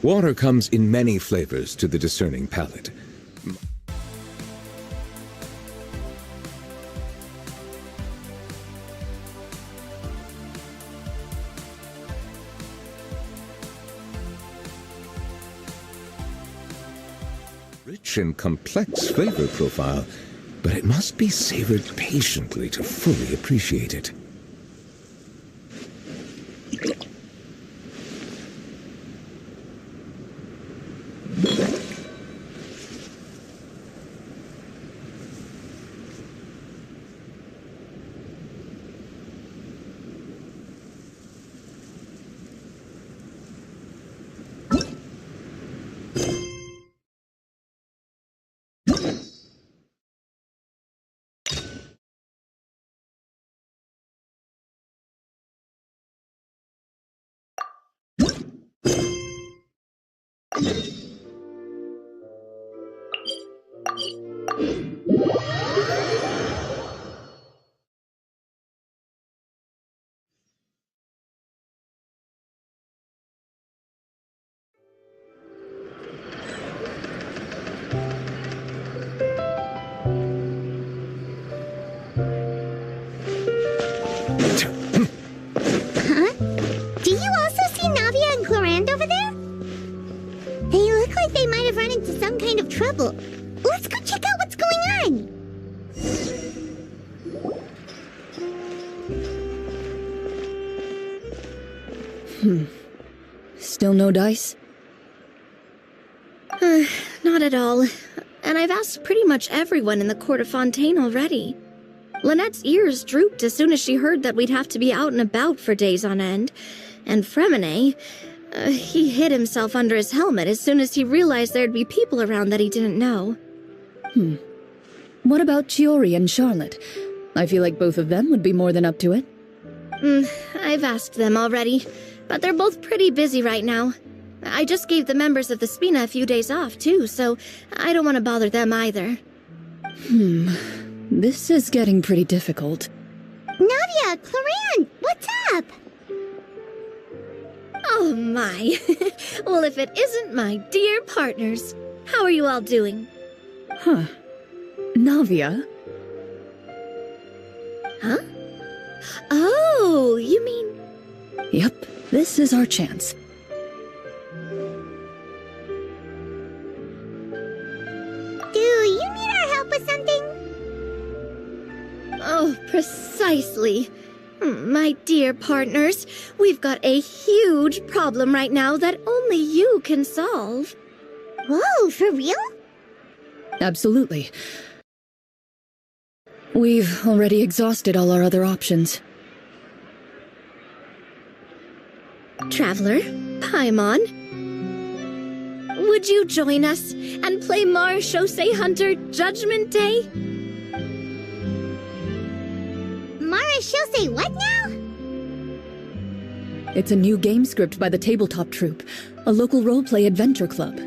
Water comes in many flavors to the discerning palate. Rich and complex flavor profile, but it must be savored patiently to fully appreciate it. Do you also see Navia and clorinde over there? They look like they might have run into some kind of trouble. Let's go check out what's going on. Still no dice? Not at all. And I've asked pretty much everyone in the court of Fontaine already. Lynette's ears drooped as soon as she heard that we'd have to be out and about for days on end. And Fremine, he hid himself under his helmet as soon as he realized there'd be people around that he didn't know. What about Chiori and Charlotte? I feel like both of them would be more than up to it. I've asked them already, but they're both pretty busy right now. I just gave the members of the Spina a few days off, too, so I don't want to bother them either. This is getting pretty difficult. Navia, clorinde, what's up? Oh my. Well, if it isn't my dear partners. How are you all doing? Navia? Huh? Oh, you mean... Yep, this is our chance. Do you need our help with something? Oh, precisely. My dear partners, we've got a huge problem right now that only you can solve. Whoa, for real? Absolutely. We've already exhausted all our other options. Traveler, Paimon, would you join us and play Marechaussee Hunter Judgment Day? Marechaussee what now? It's a new game script by the Tabletop Troupe, a local roleplay adventure club.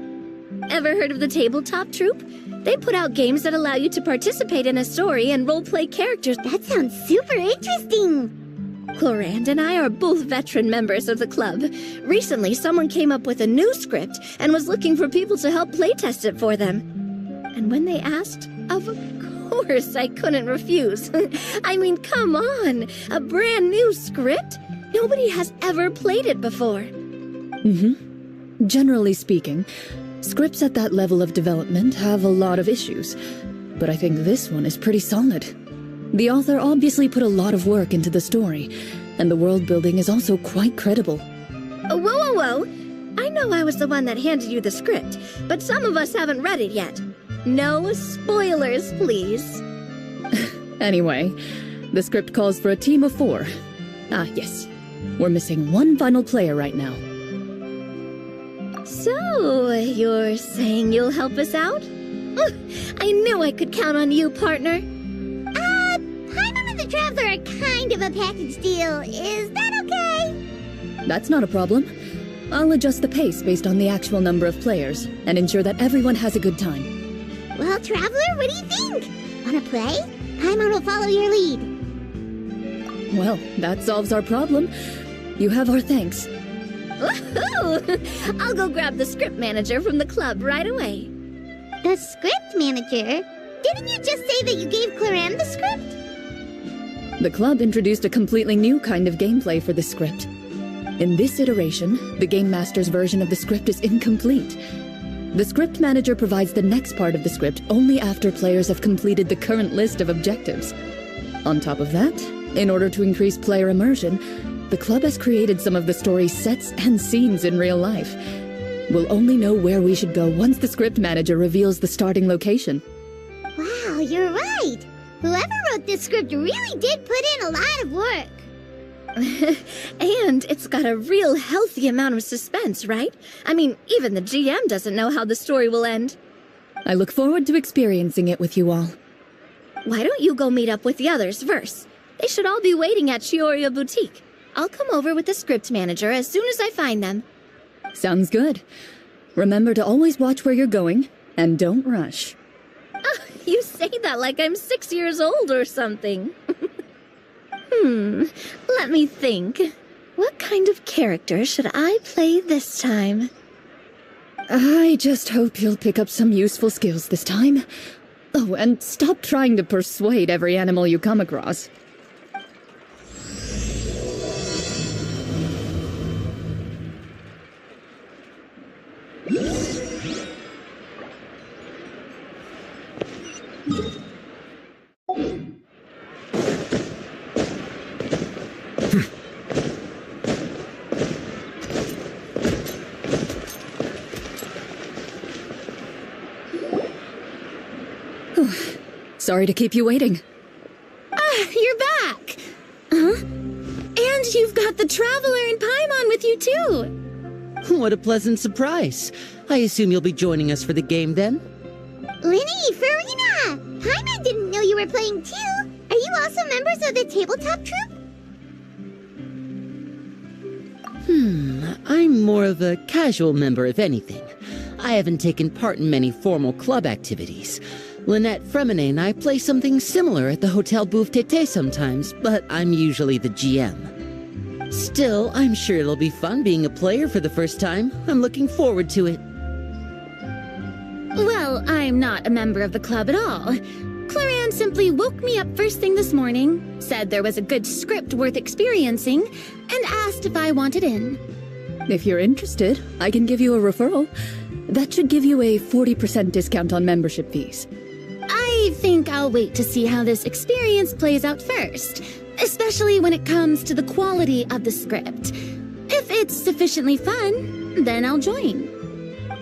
Ever heard of the Tabletop Troupe? They put out games that allow you to participate in a story and roleplay characters. That sounds super interesting. Clorinde and I are both veteran members of the club. Recently, someone came up with a new script and was looking for people to help playtest it for them. And when they asked, of course I couldn't refuse. I mean, come on, a brand new script? Nobody has ever played it before. Generally speaking, scripts at that level of development have a lot of issues, but I think this one is pretty solid. The author obviously put a lot of work into the story, and the world building is also quite credible. Whoa. I know I was the one that handed you the script, but some of us haven't read it yet. No spoilers, please. Anyway, the script calls for a team of 4. Ah, yes. We're missing one final player right now. So, you're saying you'll help us out? I knew I could count on you, partner. Paimon and the Traveler are kind of a package deal. Is that okay? That's not a problem. I'll adjust the pace based on the actual number of players, and ensure that everyone has a good time. Well, Traveler, what do you think? Wanna play? Paimon will follow your lead. Well, that solves our problem. You have our thanks. Woohoo! I'll go grab the script manager from the club right away. The script manager? Didn't you just say that you gave Clorinde the script? The club introduced a completely new kind of gameplay for the script. In this iteration, the Game Master's version of the script is incomplete. The script manager provides the next part of the script only after players have completed the current list of objectives. On top of that, in order to increase player immersion, the club has created some of the story's sets and scenes in real life. We'll only know where we should go once the script manager reveals the starting location. Wow, you're right! Whoever wrote this script really did put in a lot of work. And it's got a real healthy amount of suspense, right? I mean, even the GM doesn't know how the story will end. I look forward to experiencing it with you all. Why don't you go meet up with the others first? They should all be waiting at Chioria Boutique. I'll come over with the script manager as soon as I find them. Sounds good. Remember to always watch where you're going, and don't rush. You say that like I'm 6 years old or something. Let me think. What kind of character should I play this time? I just hope you'll pick up some useful skills this time. Oh, and stop trying to persuade every animal you come across. Sorry to keep you waiting. You're back! Huh? And you've got the Traveler and Paimon with you, too! What a pleasant surprise. I assume you'll be joining us for the game, then? Linny, Farina! Paimon didn't know you were playing too! Are you also members of the tabletop troupe? I'm more of a casual member, if anything. I haven't taken part in many formal club activities. Lynette Fremine and I play something similar at the Hotel Bouffe Tété sometimes, but I'm usually the GM. Still, I'm sure it'll be fun being a player for the first time. I'm looking forward to it. Well, I'm not a member of the club at all. Clorinde simply woke me up first thing this morning, said there was a good script worth experiencing, and asked if I wanted in. If you're interested, I can give you a referral. That should give you a 40% discount on membership fees. I think I'll wait to see how this experience plays out first, especially when it comes to the quality of the script. If it's sufficiently fun, then I'll join.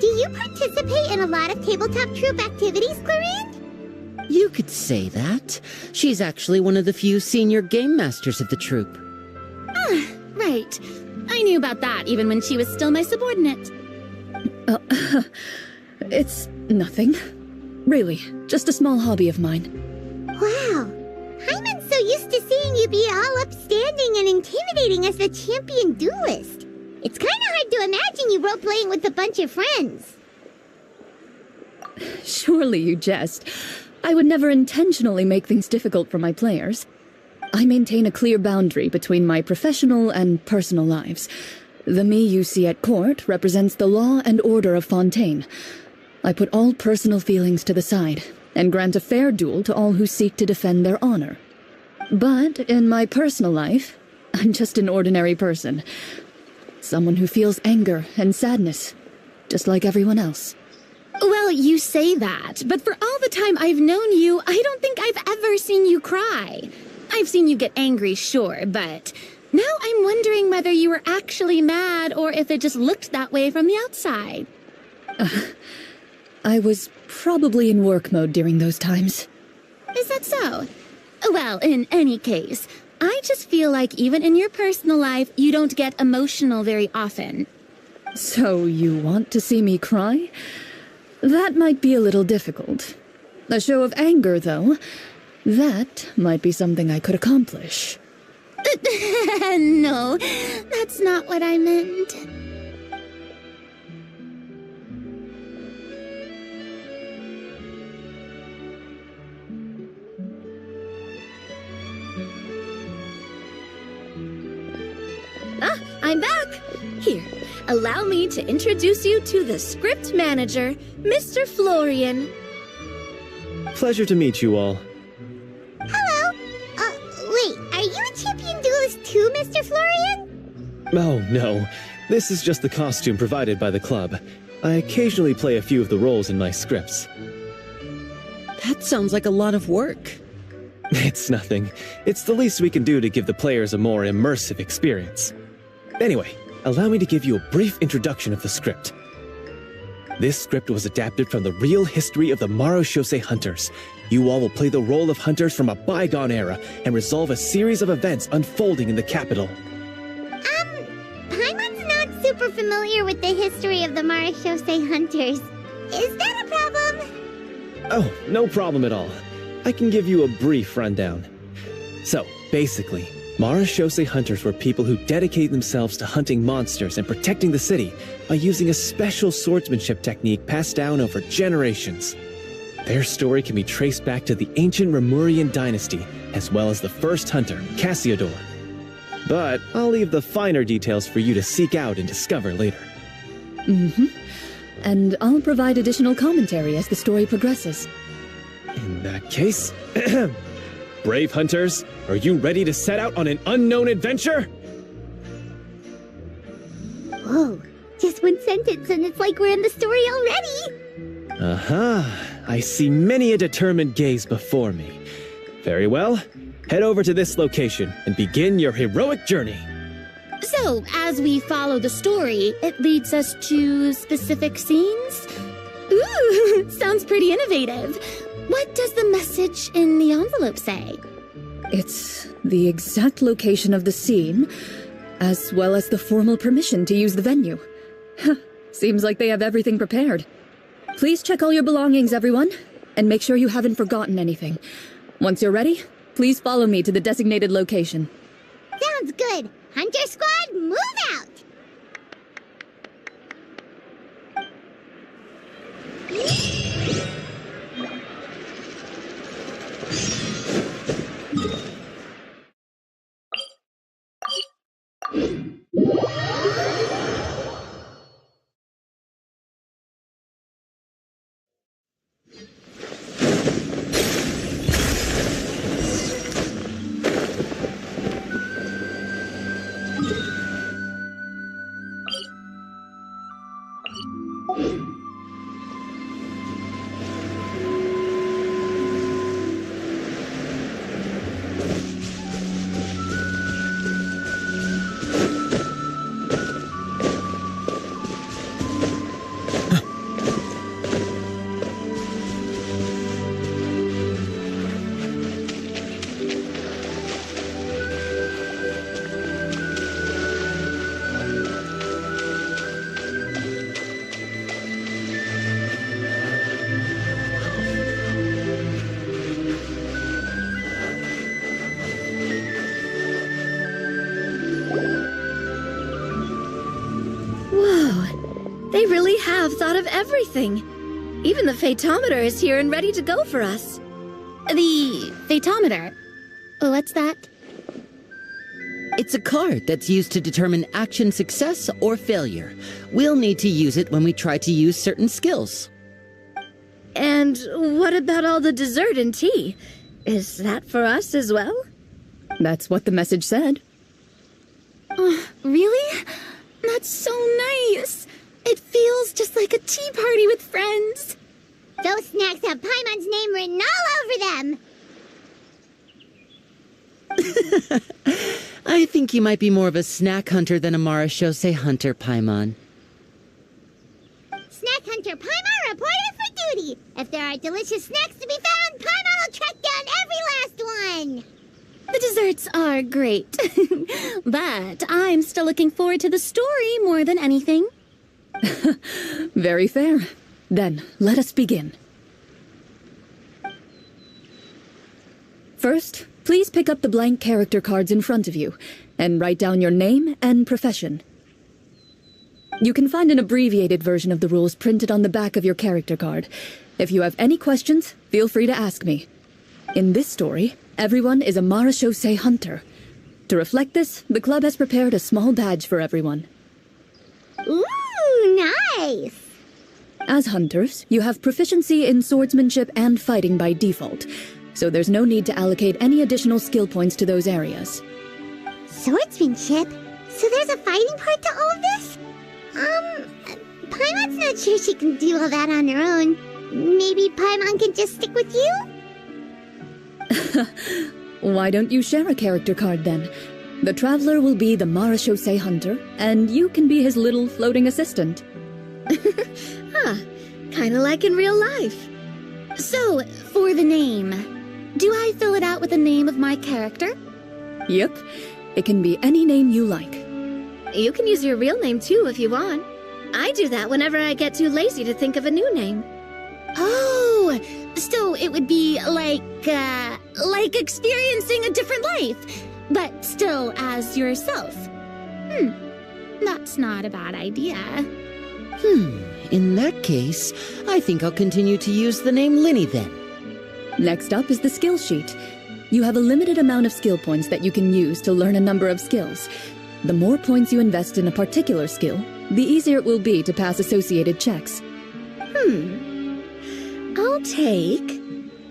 Do you participate in a lot of tabletop troupe activities, Clorinde? You could say that. She's actually one of the few senior game masters of the troupe. Right. I knew about that even when she was still my subordinate. It's nothing. Really, just a small hobby of mine. Wow. Paimon's so used to seeing you be all upstanding and intimidating as the champion duelist. It's kind of hard to imagine you role-playing with a bunch of friends. Surely you jest. I would never intentionally make things difficult for my players. I maintain a clear boundary between my professional and personal lives. The me you see at court represents the law and order of Fontaine. I put all personal feelings to the side and grant a fair duel to all who seek to defend their honor. But in my personal life, I'm just an ordinary person. Someone who feels anger and sadness, just like everyone else. Well, you say that, but for all the time I've known you, I don't think I've ever seen you cry. I've seen you get angry, sure, but now I'm wondering whether you were actually mad or if it just looked that way from the outside. I was probably in work mode during those times. Is that so? Well, in any case, I just feel like even in your personal life, you don't get emotional very often. So you want to see me cry? That might be a little difficult. A show of anger, though, that might be something I could accomplish. No, that's not what I meant. I'm back! Here, allow me to introduce you to the script manager, Mr. Florian. Pleasure to meet you all. Hello. Wait, are you a champion duelist too, Mr. Florian? Oh, no. This is just the costume provided by the club. I occasionally play a few of the roles in my scripts. That sounds like a lot of work. It's nothing. It's the least we can do to give the players a more immersive experience. Anyway, allow me to give you a brief introduction of the script. This script was adapted from the real history of the Marashose Hunters. You all will play the role of hunters from a bygone era and resolve a series of events unfolding in the capital. Paimon's not super familiar with the history of the Marashose Hunters. Is that a problem? Oh, no problem at all. I can give you a brief rundown. So, basically, Marashose Hunters were people who dedicated themselves to hunting monsters and protecting the city by using a special swordsmanship technique passed down over generations. Their story can be traced back to the ancient Remurian dynasty, as well as the first hunter, Cassiodor. But I'll leave the finer details for you to seek out and discover later. And I'll provide additional commentary as the story progresses. In that case, brave hunters, are you ready to set out on an unknown adventure? Whoa, just one sentence and it's like we're in the story already. I see many a determined gaze before me. Very well, head over to this location and begin your heroic journey. So, as we follow the story, it leads us to specific scenes? Ooh, sounds pretty innovative. What does the message in the envelope say? It's the exact location of the scene, as well as the formal permission to use the venue. Seems like they have everything prepared. Please check all your belongings, everyone, and make sure you haven't forgotten anything. Once you're ready, please follow me to the designated location. Sounds good. Hunter Squad, move out! They really have thought of everything. Even the phaetometer is here and ready to go for us. The phaetometer? What's that? It's a card that's used to determine action success or failure. We'll need to use it when we try to use certain skills. And what about all the dessert and tea? Is that for us as well? That's what the message said. Really? That's so nice. It feels just like a tea party with friends. Those snacks have Paimon's name written all over them. I think you might be more of a snack hunter than a Marashose hunter, Paimon. Snack Hunter Paimon reported for duty. If there are delicious snacks to be found, Paimon will track down every last one. The desserts are great. But I'm still looking forward to the story more than anything. Very fair. Then, let us begin. First, please pick up the blank character cards in front of you, and write down your name and profession. You can find an abbreviated version of the rules printed on the back of your character card. If you have any questions, feel free to ask me. In this story, everyone is a Marashose hunter. To reflect this, the club has prepared a small badge for everyone. Ooh, nice! As hunters, you have proficiency in swordsmanship and fighting by default, so there's no need to allocate any additional skill points to those areas. Swordsmanship? So there's a fighting part to all of this? Paimon's not sure she can do all that on her own. Maybe Paimon can just stick with you? Why don't you share a character card then? The Traveler will be the Marechaussee Hunter, and you can be his little floating assistant. Kinda like in real life. So, for the name, do I fill it out with the name of my character? Yep, it can be any name you like. You can use your real name too if you want. I do that whenever I get too lazy to think of a new name. Oh, so it would be like experiencing a different life, but still as yourself. That's not a bad idea. In that case, I think I'll continue to use the name Linny then. Next up is the skill sheet. You have a limited amount of skill points that you can use to learn a number of skills. The more points you invest in a particular skill, the easier it will be to pass associated checks. I'll take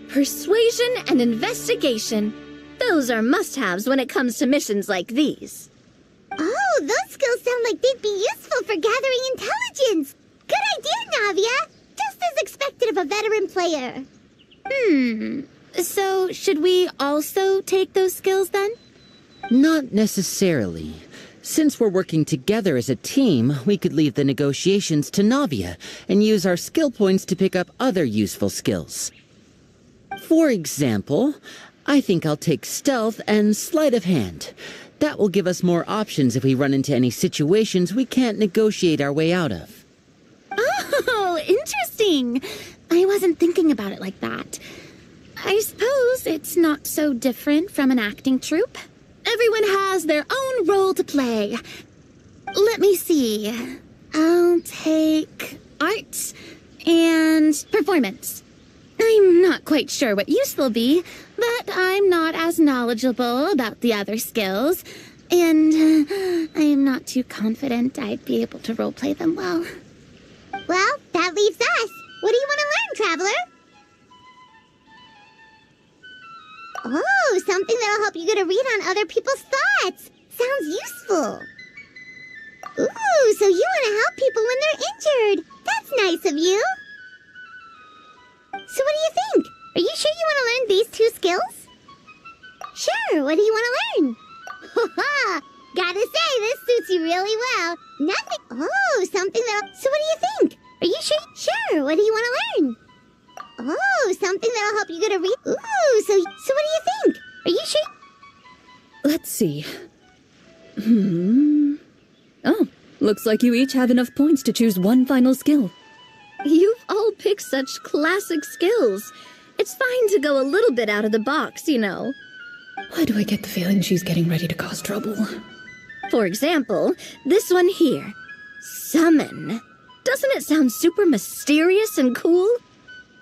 persuasion and investigation. Those are must-haves when it comes to missions like these. Oh, those skills sound like they'd be useful for gathering intelligence. Good idea, Navia. Just as expected of a veteran player. So should we also take those skills then? Not necessarily. Since we're working together as a team, we could leave the negotiations to Navia and use our skill points to pick up other useful skills. For example, I think I'll take stealth and sleight of hand. That will give us more options if we run into any situations we can't negotiate our way out of. Oh, interesting. I wasn't thinking about it like that. I suppose it's not so different from an acting troupe. Everyone has their own role to play. Let me see. I'll take arts and performance. I'm not quite sure what use they'll be, but I'm not as knowledgeable about the other skills, and I'm not too confident I'd be able to roleplay them well. Well, that leaves us. What do you want to learn, Traveler? Oh, something that'll help you get a read on other people's thoughts. Sounds useful. Ooh, so you want to help people when they're injured. That's nice of you. So what do you think? Are you sure you want to learn these two skills? Sure, what do you want to learn? Ha! Gotta say, this suits you really well. Nothing. Oh, something that'll. So what do you think? Are you sure? Sure, what do you want to learn? Oh, something that'll help you get a read. Ooh, so what do you think? Are you sure? Let's see. Oh, looks like you each have enough points to choose one final skill. You've all picked such classic skills. It's fine to go a little bit out of the box, you know. Why do I get the feeling she's getting ready to cause trouble? For example, this one here. Summon. Doesn't it sound super mysterious and cool?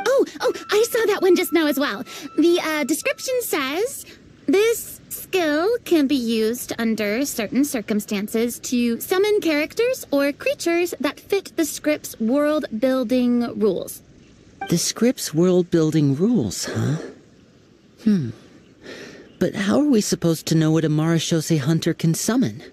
Oh, I saw that one just now as well. The description says, this skill can be used under certain circumstances to summon characters or creatures that fit the script's world-building rules. The script's world-building rules, huh? But how are we supposed to know what a Marechaussee Hunter can summon?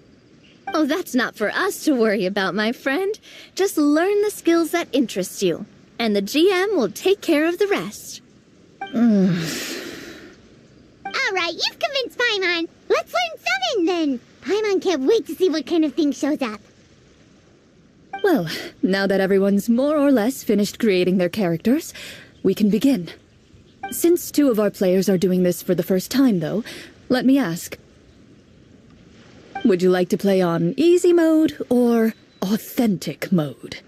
Oh, that's not for us to worry about, my friend. Just learn the skills that interest you, and the GM will take care of the rest. All right, you've convinced Paimon. Let's learn summon, then. Paimon can't wait to see what kind of thing shows up. Well, now that everyone's more or less finished creating their characters, we can begin. Since two of our players are doing this for the first time, though, let me ask. Would you like to play on easy mode or authentic mode?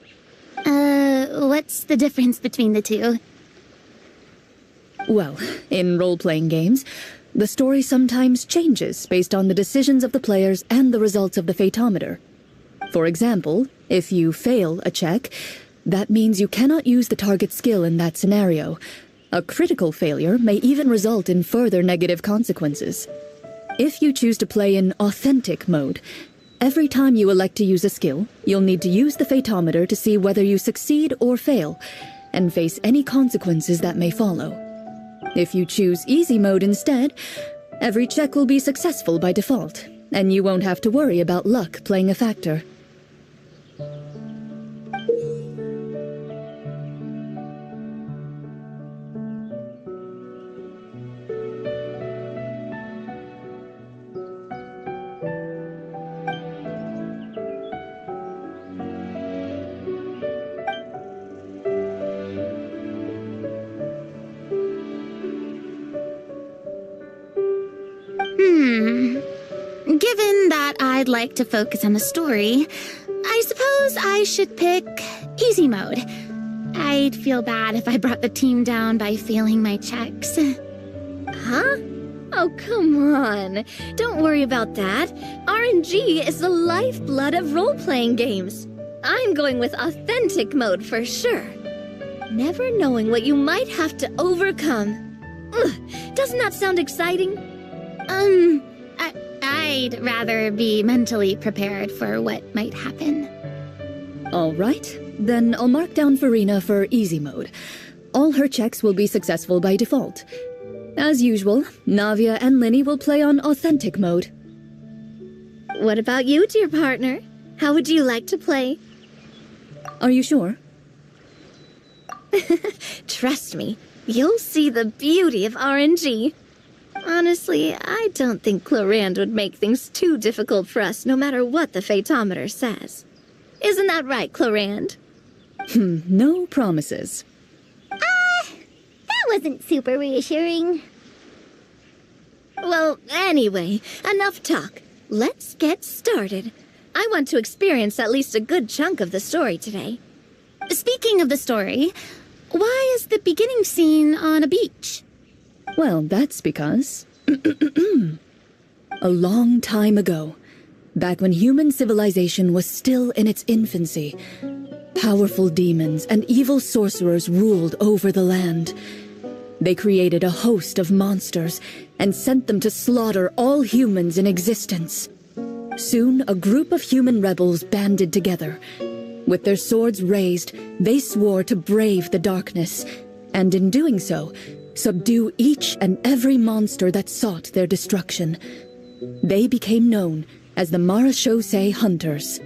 What's the difference between the two? Well, in role-playing games, the story sometimes changes based on the decisions of the players and the results of the fatometer. For example, if you fail a check, that means you cannot use the target skill in that scenario. A critical failure may even result in further negative consequences. If you choose to play in authentic mode, Every time you elect to use a skill, you'll need to use the Fatometer to see whether you succeed or fail, and face any consequences that may follow. If you choose easy mode instead, every check will be successful by default, and you won't have to worry about luck playing a factor. Given that I'd like to focus on the story, I suppose I should pick easy mode. I'd feel bad if I brought the team down by failing my checks. Huh? Oh, come on. Don't worry about that. RNG is the lifeblood of role-playing games. I'm going with authentic mode for sure. Never knowing what you might have to overcome. Ugh, doesn't that sound exciting? I'd rather be mentally prepared for what might happen. All right, then I'll mark down Farina for easy mode. All her checks will be successful by default. As usual, Navia and Linny will play on authentic mode. What about you, dear partner? How would you like to play? Are you sure? Trust me, you'll see the beauty of RNG. Honestly, I don't think clorinde would make things too difficult for us no matter what the Fatometer says. Isn't that right, clorinde? No promises. That wasn't super reassuring. Well, anyway, enough talk. Let's get started. I want to experience at least a good chunk of the story today. Speaking of the story, why is the beginning scene on a beach? Well, that's because... A long time ago, back when human civilization was still in its infancy, powerful demons and evil sorcerers ruled over the land. They created a host of monsters and sent them to slaughter all humans in existence. Soon, a group of human rebels banded together. With their swords raised, they swore to brave the darkness, and in doing so, subdue each and every monster that sought their destruction. They became known as the Marachose Hunters.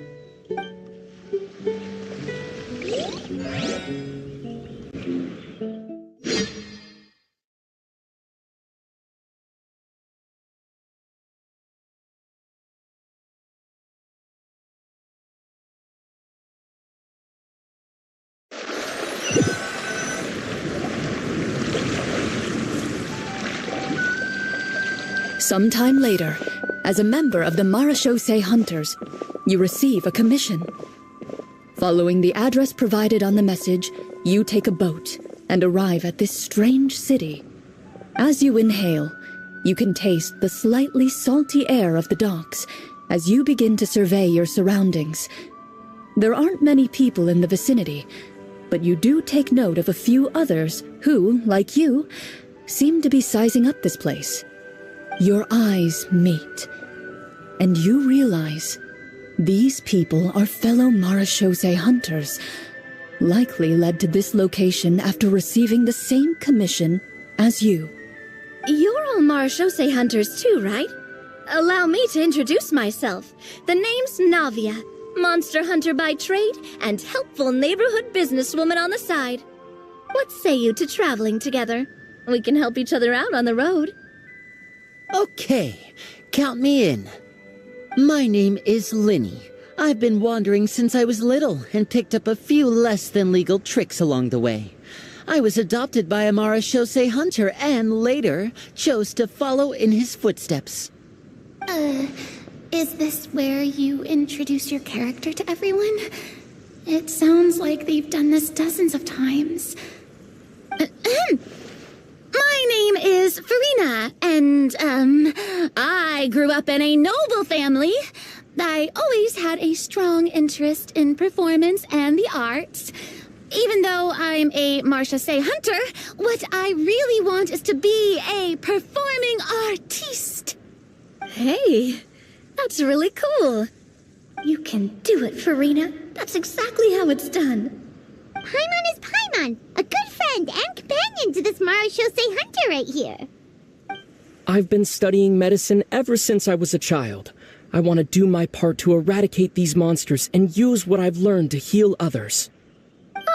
Sometime later, as a member of the Marachose Hunters, you receive a commission. Following the address provided on the message, you take a boat and arrive at this strange city. As you inhale, you can taste the slightly salty air of the docks as you begin to survey your surroundings. There aren't many people in the vicinity, but you do take note of a few others who, like you, seem to be sizing up this place. Your eyes meet, and you realize these people are fellow Marachose Hunters, likely led to this location after receiving the same commission as you. You're all Marachose Hunters too, right? Allow me to introduce myself. The name's Navia, monster hunter by trade and helpful neighborhood businesswoman on the side. What say you to traveling together? We can help each other out on the road. Okay, count me in. My name is Linny. I've been wandering since I was little and picked up a few less than legal tricks along the way. I was adopted by a Marachose hunter and later chose to follow in his footsteps. Is this where you introduce your character to everyone? It sounds like they've done this dozens of times. My name is Farina, and, I grew up in a noble family. I always had a strong interest in performance and the arts. Even though I'm a Marachose hunter, what I really want is to be a performing artiste. Hey, that's really cool. You can do it, Farina. That's exactly how it's done. Paimon is Paimon, a good friend and companion to this Marachose hunter right here. I've been studying medicine ever since I was a child. I want to do my part to eradicate these monsters and use what I've learned to heal others.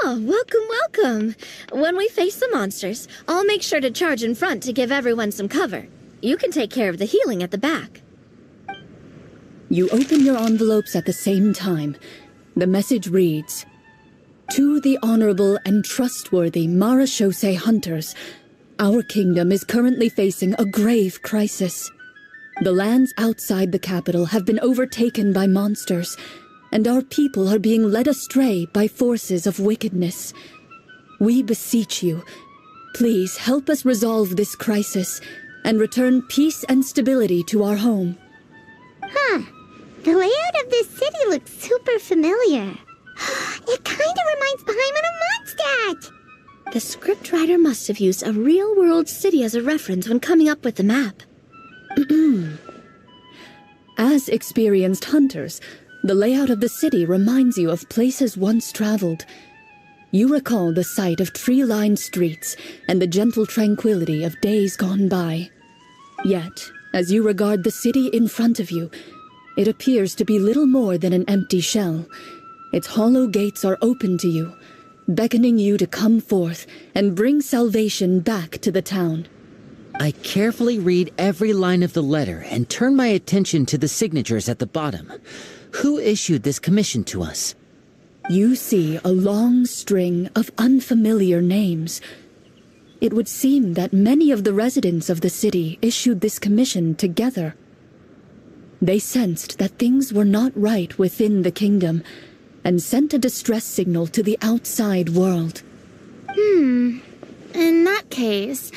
Oh, welcome. When we face the monsters, I'll make sure to charge in front to give everyone some cover. You can take care of the healing at the back. You open your envelopes at the same time. The message reads, "To the honorable and trustworthy Marachose hunters, our kingdom is currently facing a grave crisis. The lands outside the capital have been overtaken by monsters, and our people are being led astray by forces of wickedness. We beseech you, please help us resolve this crisis and return peace and stability to our home." Huh. The layout of this city looks super familiar. It kinda reminds Paimon of Mondstadt! The scriptwriter must have used a real-world city as a reference when coming up with the map. As experienced hunters, the layout of the city reminds you of places once traveled. You recall the sight of tree-lined streets and the gentle tranquility of days gone by. Yet, as you regard the city in front of you, it appears to be little more than an empty shell. Its hollow gates are open to you, beckoning you to come forth and bring salvation back to the town. I carefully read every line of the letter and turn my attention to the signatures at the bottom. Who issued this commission to us? You see a long string of unfamiliar names. It would seem that many of the residents of the city issued this commission together. They sensed that things were not right within the kingdom and sent a distress signal to the outside world. In that case,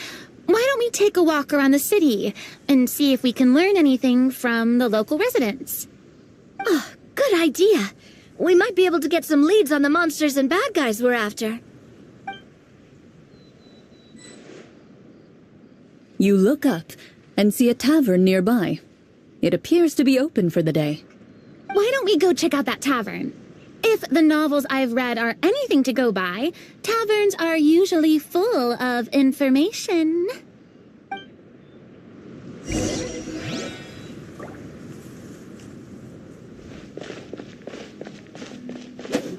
why don't we take a walk around the city and see if we can learn anything from the local residents? Oh, good idea. We might be able to get some leads on the monsters and bad guys we're after. You look up and see a tavern nearby. It appears to be open for the day. Why don't we go check out that tavern? If the novels I've read are anything to go by, taverns are usually full of information.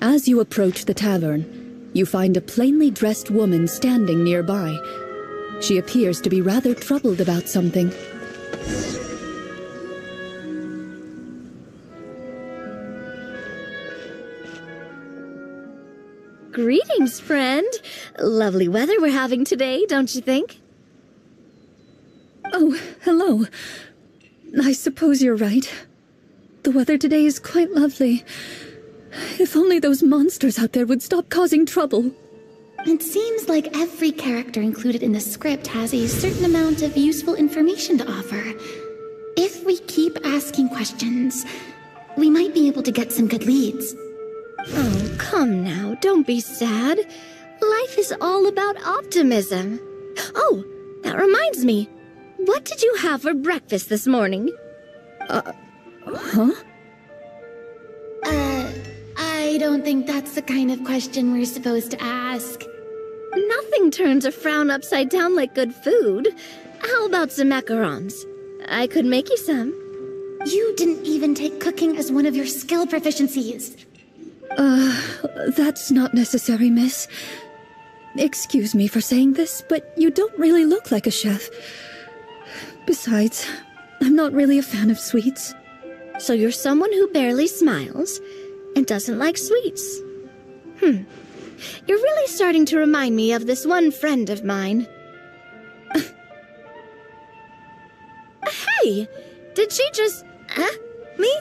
As you approach the tavern, you find a plainly dressed woman standing nearby. She appears to be rather troubled about something. Greetings, friend. Lovely weather we're having today, don't you think? Oh, hello. I suppose you're right. The weather today is quite lovely. If only those monsters out there would stop causing trouble. It seems like every character included in the script has a certain amount of useful information to offer. If we keep asking questions, we might be able to get some good leads. Oh, come now, don't be sad. Life is all about optimism. Oh, that reminds me. What did you have for breakfast this morning? Huh? I don't think that's the kind of question we're supposed to ask. Nothing turns a frown upside down like good food. How about some macarons? I could make you some. You didn't even take cooking as one of your skill proficiencies. That's not necessary, miss. Excuse me for saying this, but you don't really look like a chef. Besides, I'm not really a fan of sweets. So you're someone who barely smiles and doesn't like sweets. You're really starting to remind me of this one friend of mine. Hey, did she just... me?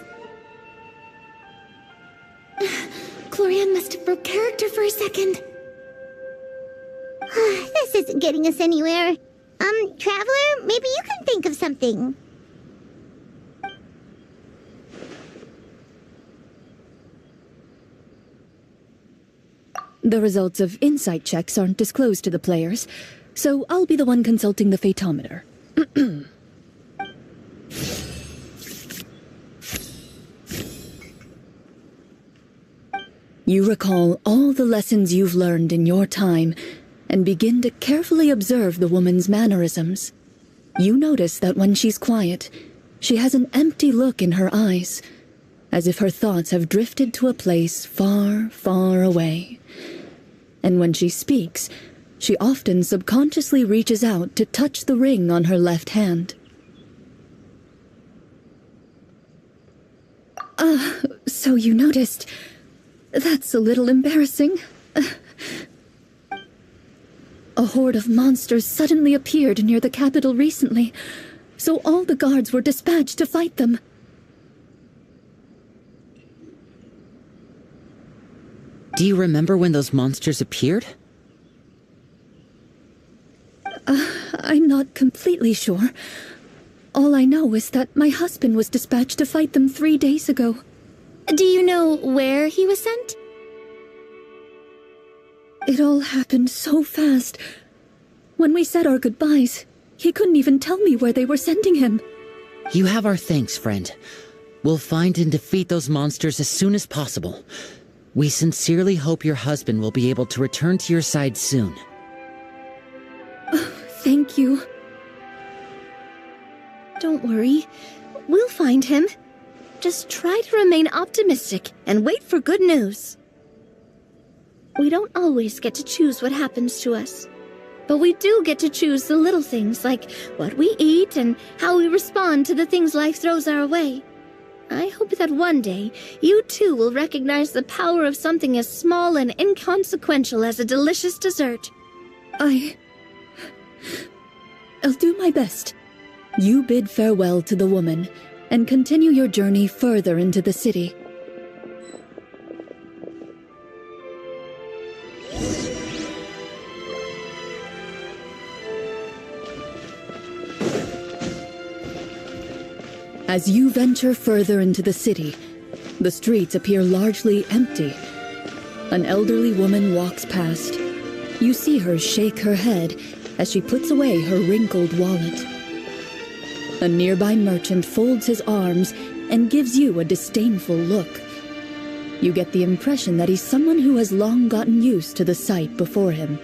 Clorinde must have broke character for a second. This isn't getting us anywhere. Traveler, maybe you can think of something. The results of insight checks aren't disclosed to the players, so I'll be the one consulting the phaetometer. You recall all the lessons you've learned in your time and begin to carefully observe the woman's mannerisms. You notice that when she's quiet, she has an empty look in her eyes, as if her thoughts have drifted to a place far, far away. And when she speaks, she often subconsciously reaches out to touch the ring on her left hand. So you noticed. That's a little embarrassing. A horde of monsters suddenly appeared near the capital recently, so all the guards were dispatched to fight them. Do you remember when those monsters appeared? I'm not completely sure. All I know is that my husband was dispatched to fight them 3 days ago. Do you know where he was sent? It all happened so fast. When we said our goodbyes, he couldn't even tell me where they were sending him. You have our thanks, friend. We'll find and defeat those monsters as soon as possible. We sincerely hope your husband will be able to return to your side soon. Thank you. Don't worry. We'll find him. Just try to remain optimistic and wait for good news. We don't always get to choose what happens to us. But we do get to choose the little things like what we eat and how we respond to the things life throws our way. I hope that one day you too will recognize the power of something as small and inconsequential as a delicious dessert. I'll do my best. You bid farewell to the woman and continue your journey further into the city. As you venture further into the city, the streets appear largely empty. An elderly woman walks past. You see her shake her head as she puts away her wrinkled wallet. A nearby merchant folds his arms and gives you a disdainful look. You get the impression that he's someone who has long gotten used to the sight before him.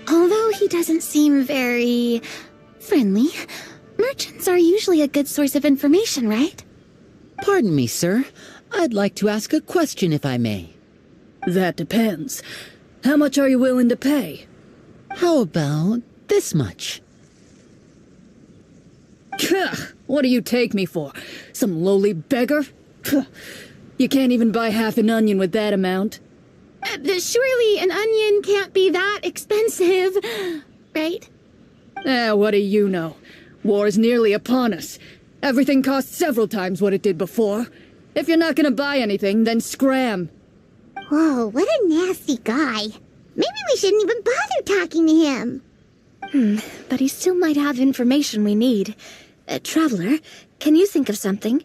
Although he doesn't seem very friendly, merchants are usually a good source of information, right? Pardon me, sir. I'd like to ask a question if I may. That depends. How much are you willing to pay? How about this much? What do you take me for? Some lowly beggar? You can't even buy half an onion with that amount. Surely an onion can't be that expensive, right? What do you know? War is nearly upon us. Everything costs several times what it did before. If you're not gonna buy anything, then scram. Whoa, what a nasty guy. Maybe we shouldn't even bother talking to him. But he still might have information we need. Traveler, can you think of something?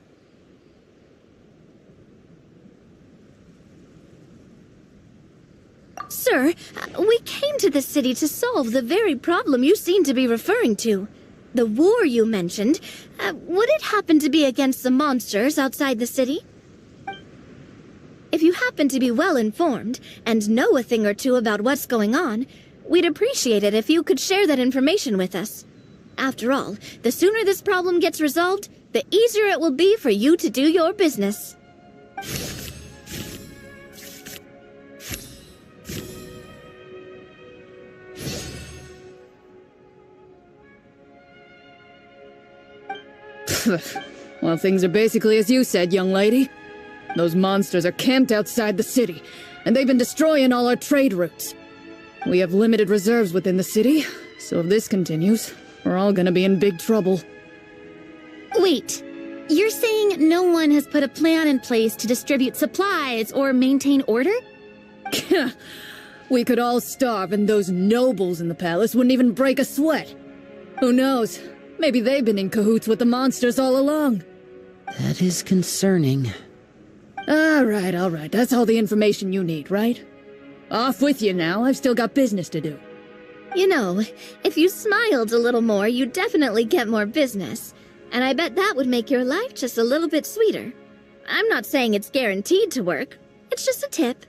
Sir, we came to this city to solve the very problem you seem to be referring to. The war you mentioned, would it happen to be against the monsters outside the city? If you happen to be well informed and know a thing or two about what's going on, we'd appreciate it if you could share that information with us. After all, the sooner this problem gets resolved, the easier it will be for you to do your business. Well, things are basically as you said, young lady. Those monsters are camped outside the city, and they've been destroying all our trade routes. We have limited reserves within the city, so if this continues, we're all gonna be in big trouble. Wait, you're saying no one has put a plan in place to distribute supplies or maintain order? We could all starve and those nobles in the palace wouldn't even break a sweat. Who knows? Maybe they've been in cahoots with the monsters all along. That is concerning. All right. That's all the information you need, right? Off with you now. I've still got business to do. You know, if you smiled a little more, you'd definitely get more business. And I bet that would make your life just a little bit sweeter. I'm not saying it's guaranteed to work. It's just a tip.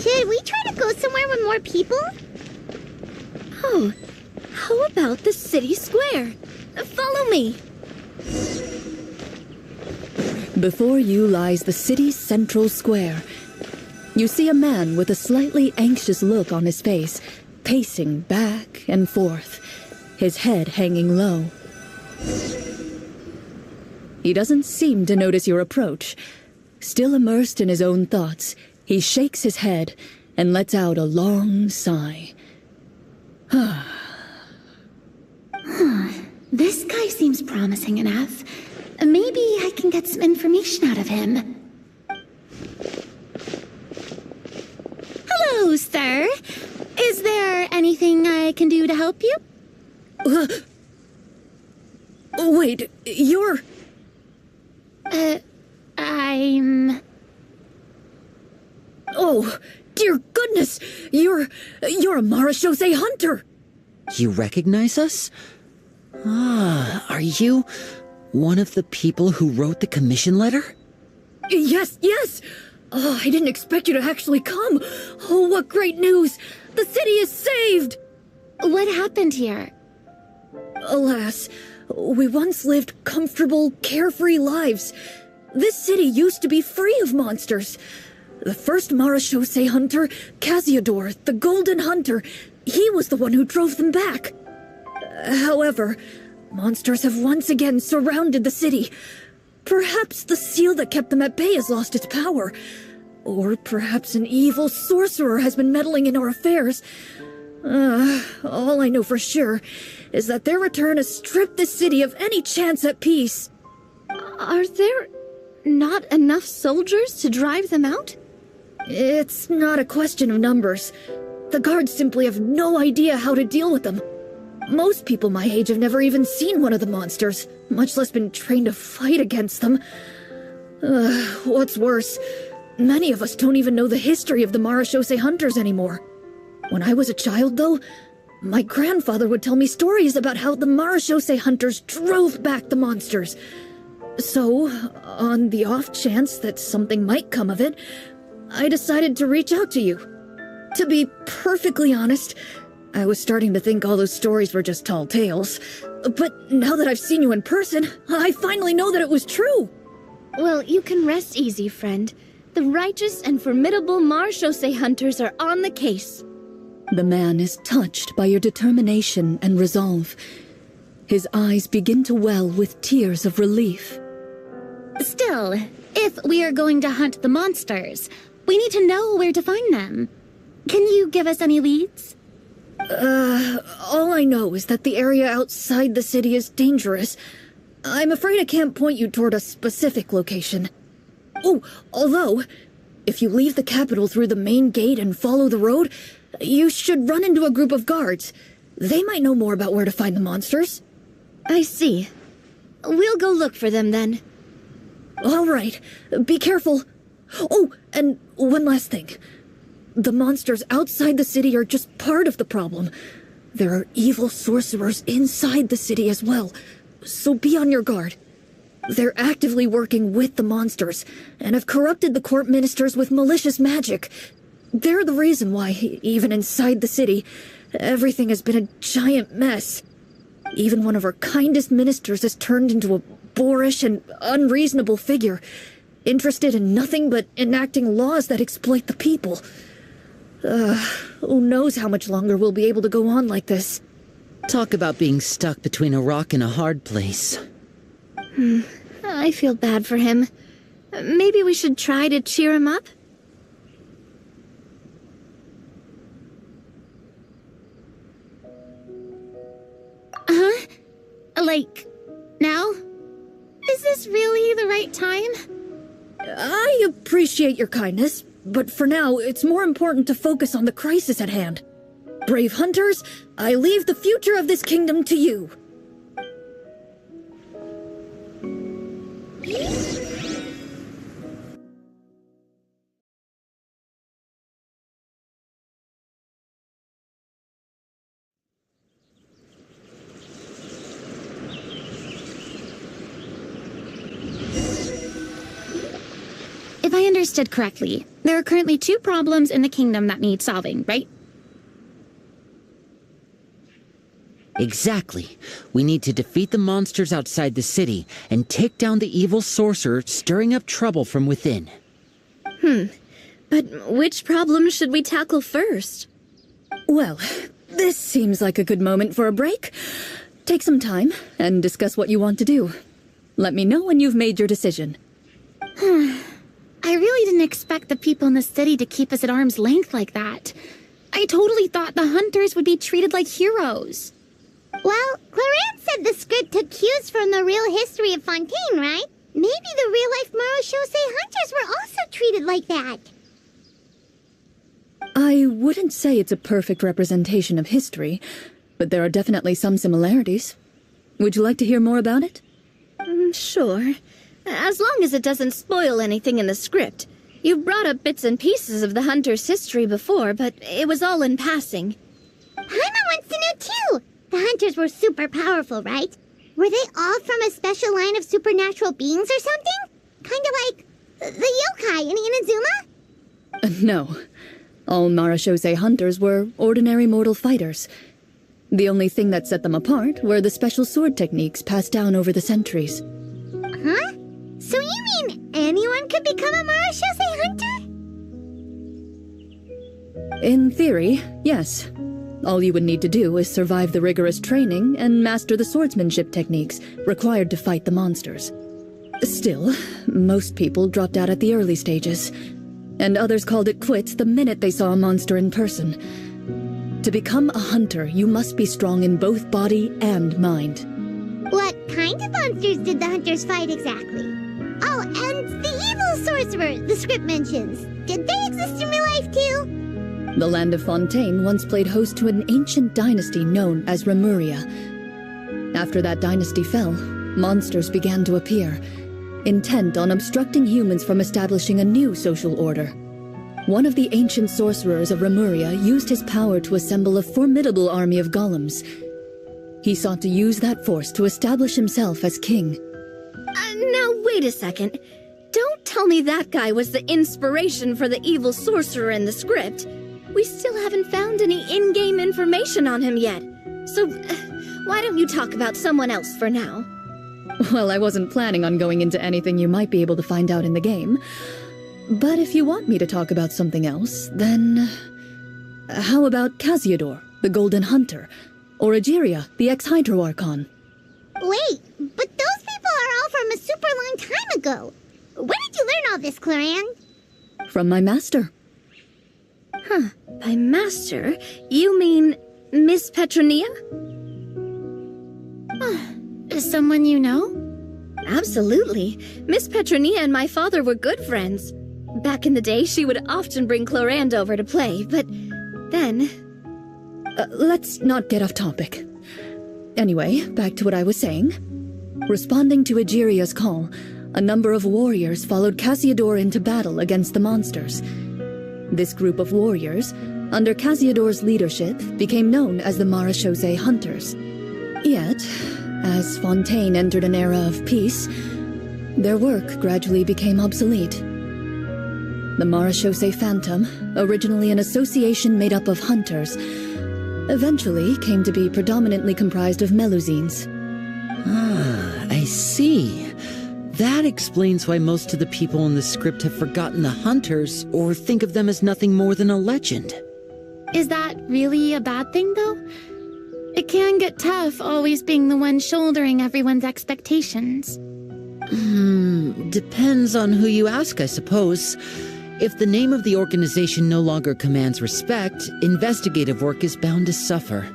Should we try to go somewhere with more people? Oh, how about the city square? Follow me. Before you lies the city's central square. You see a man with a slightly anxious look on his face, pacing back and forth, his head hanging low. He doesn't seem to notice your approach. Still immersed in his own thoughts, he shakes his head and lets out a long sigh. This guy seems promising enough. Maybe I can get some information out of him. Hello, sir. Is there anything I can do to help you? Wait, you're... I'm... Oh, dear goodness! You're a Marechaussee hunter! You recognize us? Ah, are you one of the people who wrote the commission letter? Yes! Oh, I didn't expect you to actually come. Oh, what great news! The city is saved! What happened here? Alas, we once lived comfortable, carefree lives. This city used to be free of monsters. The first Marechaussee hunter, Casiodor, the Golden Hunter, he was the one who drove them back. However, monsters have once again surrounded the city. Perhaps the seal that kept them at bay has lost its power. Or perhaps an evil sorcerer has been meddling in our affairs. All I know for sure is that their return has stripped the city of any chance at peace. Are there not enough soldiers to drive them out? It's not a question of numbers. The guards simply have no idea how to deal with them. Most people my age have never even seen one of the monsters, much less been trained to fight against them. What's worse, many of us don't even know the history of the Marechaussee hunters anymore. When I was a child, though, my grandfather would tell me stories about how the Marechaussee hunters drove back the monsters. So, on the off chance that something might come of it, I decided to reach out to you. To be perfectly honest, I was starting to think all those stories were just tall tales. But now that I've seen you in person, I finally know that it was true. Well, you can rest easy, friend. The righteous and formidable Marechaussee hunters are on the case. The man is touched by your determination and resolve. His eyes begin to well with tears of relief. Still, if we are going to hunt the monsters, we need to know where to find them. Can you give us any leads? All I know is that the area outside the city is dangerous. I'm afraid I can't point you toward a specific location. Oh, although, if you leave the capital through the main gate and follow the road, you should run into a group of guards. They might know more about where to find the monsters. I see. We'll go look for them then. All right, be careful. Oh, and one last thing. The monsters outside the city are just part of the problem. There are evil sorcerers inside the city as well, so be on your guard. They're actively working with the monsters, and have corrupted the court ministers with malicious magic. They're the reason why, even inside the city, everything has been a giant mess. Even one of our kindest ministers has turned into a boorish and unreasonable figure, interested in nothing but enacting laws that exploit the people. Who knows how much longer we'll be able to go on like this. Talk about being stuck between a rock and a hard place. I feel bad for him. Maybe we should try to cheer him up? Like, now? Is this really the right time? I appreciate your kindness, but for now, it's more important to focus on the crisis at hand. Brave hunters, I leave the future of this kingdom to you. have I understood correctly? There are currently 2 problems in the kingdom that need solving, right? Exactly. We need to defeat the monsters outside the city and take down the evil sorcerer stirring up trouble from within. But which problem should we tackle first? Well, this seems like a good moment for a break. Take some time and discuss what you want to do. Let me know when you've made your decision. I really didn't expect the people in the city to keep us at arm's length like that. I totally thought the hunters would be treated like heroes. Well, Clorinde said the script took cues from the real history of Fontaine, right? Maybe the real-life Marachose hunters were also treated like that. I wouldn't say it's a perfect representation of history, but there are definitely some similarities. Would you like to hear more about it? Sure. As long as it doesn't spoil anything in the script. You brought up bits and pieces of the hunter's history before, but it was all in passing. Paimon wants to know too! The hunters were super powerful, right? Were they all from a special line of supernatural beings or something? Kind of like the yokai in Inazuma? No. All Marachose hunters were ordinary mortal fighters. The only thing that set them apart were the special sword techniques passed down over the centuries. Huh? So you mean anyone could become a Marachose hunter? In theory, yes. All you would need to do is survive the rigorous training and master the swordsmanship techniques required to fight the monsters. Still, most people dropped out at the early stages, and others called it quits the minute they saw a monster in person. To become a hunter, you must be strong in both body and mind. What kind of monsters did the hunters fight exactly? Oh, and the evil sorcerer the script mentions. Did they exist in real life too? The land of Fontaine once played host to an ancient dynasty known as Remuria. After that dynasty fell, monsters began to appear, intent on obstructing humans from establishing a new social order. One of the ancient sorcerers of Remuria used his power to assemble a formidable army of golems. He sought to use that force to establish himself as king. Now wait a second. Don't tell me that guy was the inspiration for the evil sorcerer in the script. We still haven't found any in-game information on him yet. So, why don't you talk about someone else for now? Well, I wasn't planning on going into anything you might be able to find out in the game. But if you want me to talk about something else, then... how about Casiodor, the Golden Hunter? Or Egeria, the ex-Hydro Archon? Wait, but those people are all from a super long time ago. Where did you learn all this, Clorinde? From my master. Huh. By master, you mean Miss Petronia? Is someone you know? Absolutely. Miss Petronia and my father were good friends. Back in the day, she would often bring Clorinde over to play, but then... Let's not get off topic. Anyway, back to what I was saying. Responding to Egeria's call, a number of warriors followed Casiodor into battle against the monsters. This group of warriors, under Casiodor's leadership, became known as the Marachose Hunters. Yet, as Fontaine entered an era of peace, their work gradually became obsolete. The Marachose Phantom, originally an association made up of hunters, eventually came to be predominantly comprised of Melusines. Ah, I see. That explains why most of the people in the script have forgotten the hunters or think of them as nothing more than a legend. Is that really a bad thing, though? It can get tough always being the one shouldering everyone's expectations. Depends on who you ask, I suppose. If the name of the organization no longer commands respect, investigative work is bound to suffer.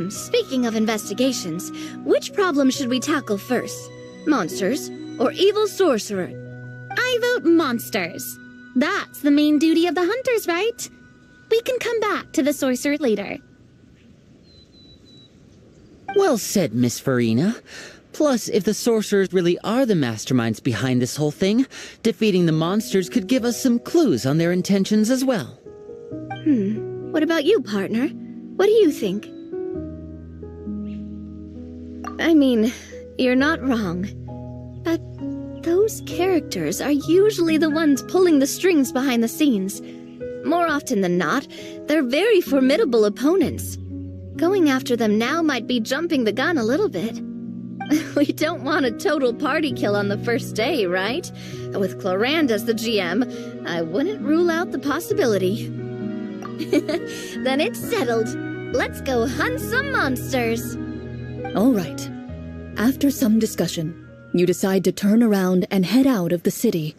Speaking of investigations, which problem should we tackle first? Monsters or evil sorcerer? I vote monsters. That's the main duty of the hunters, right? We can come back to the sorcerer later. Well said, Miss Farina. Plus, if the sorcerers really are the masterminds behind this whole thing, defeating the monsters could give us some clues on their intentions as well. What about you, partner? What do you think? I mean, you're not wrong. But Those characters are usually the ones pulling the strings behind the scenes. More often than not, they're very formidable opponents. Going after them now might be jumping the gun a little bit. We don't want a total party kill on the first day, right? With clorinde as the GM, I wouldn't rule out the possibility. Then it's settled. Let's go hunt some monsters. All right. After some discussion, you decide to turn around and head out of the city.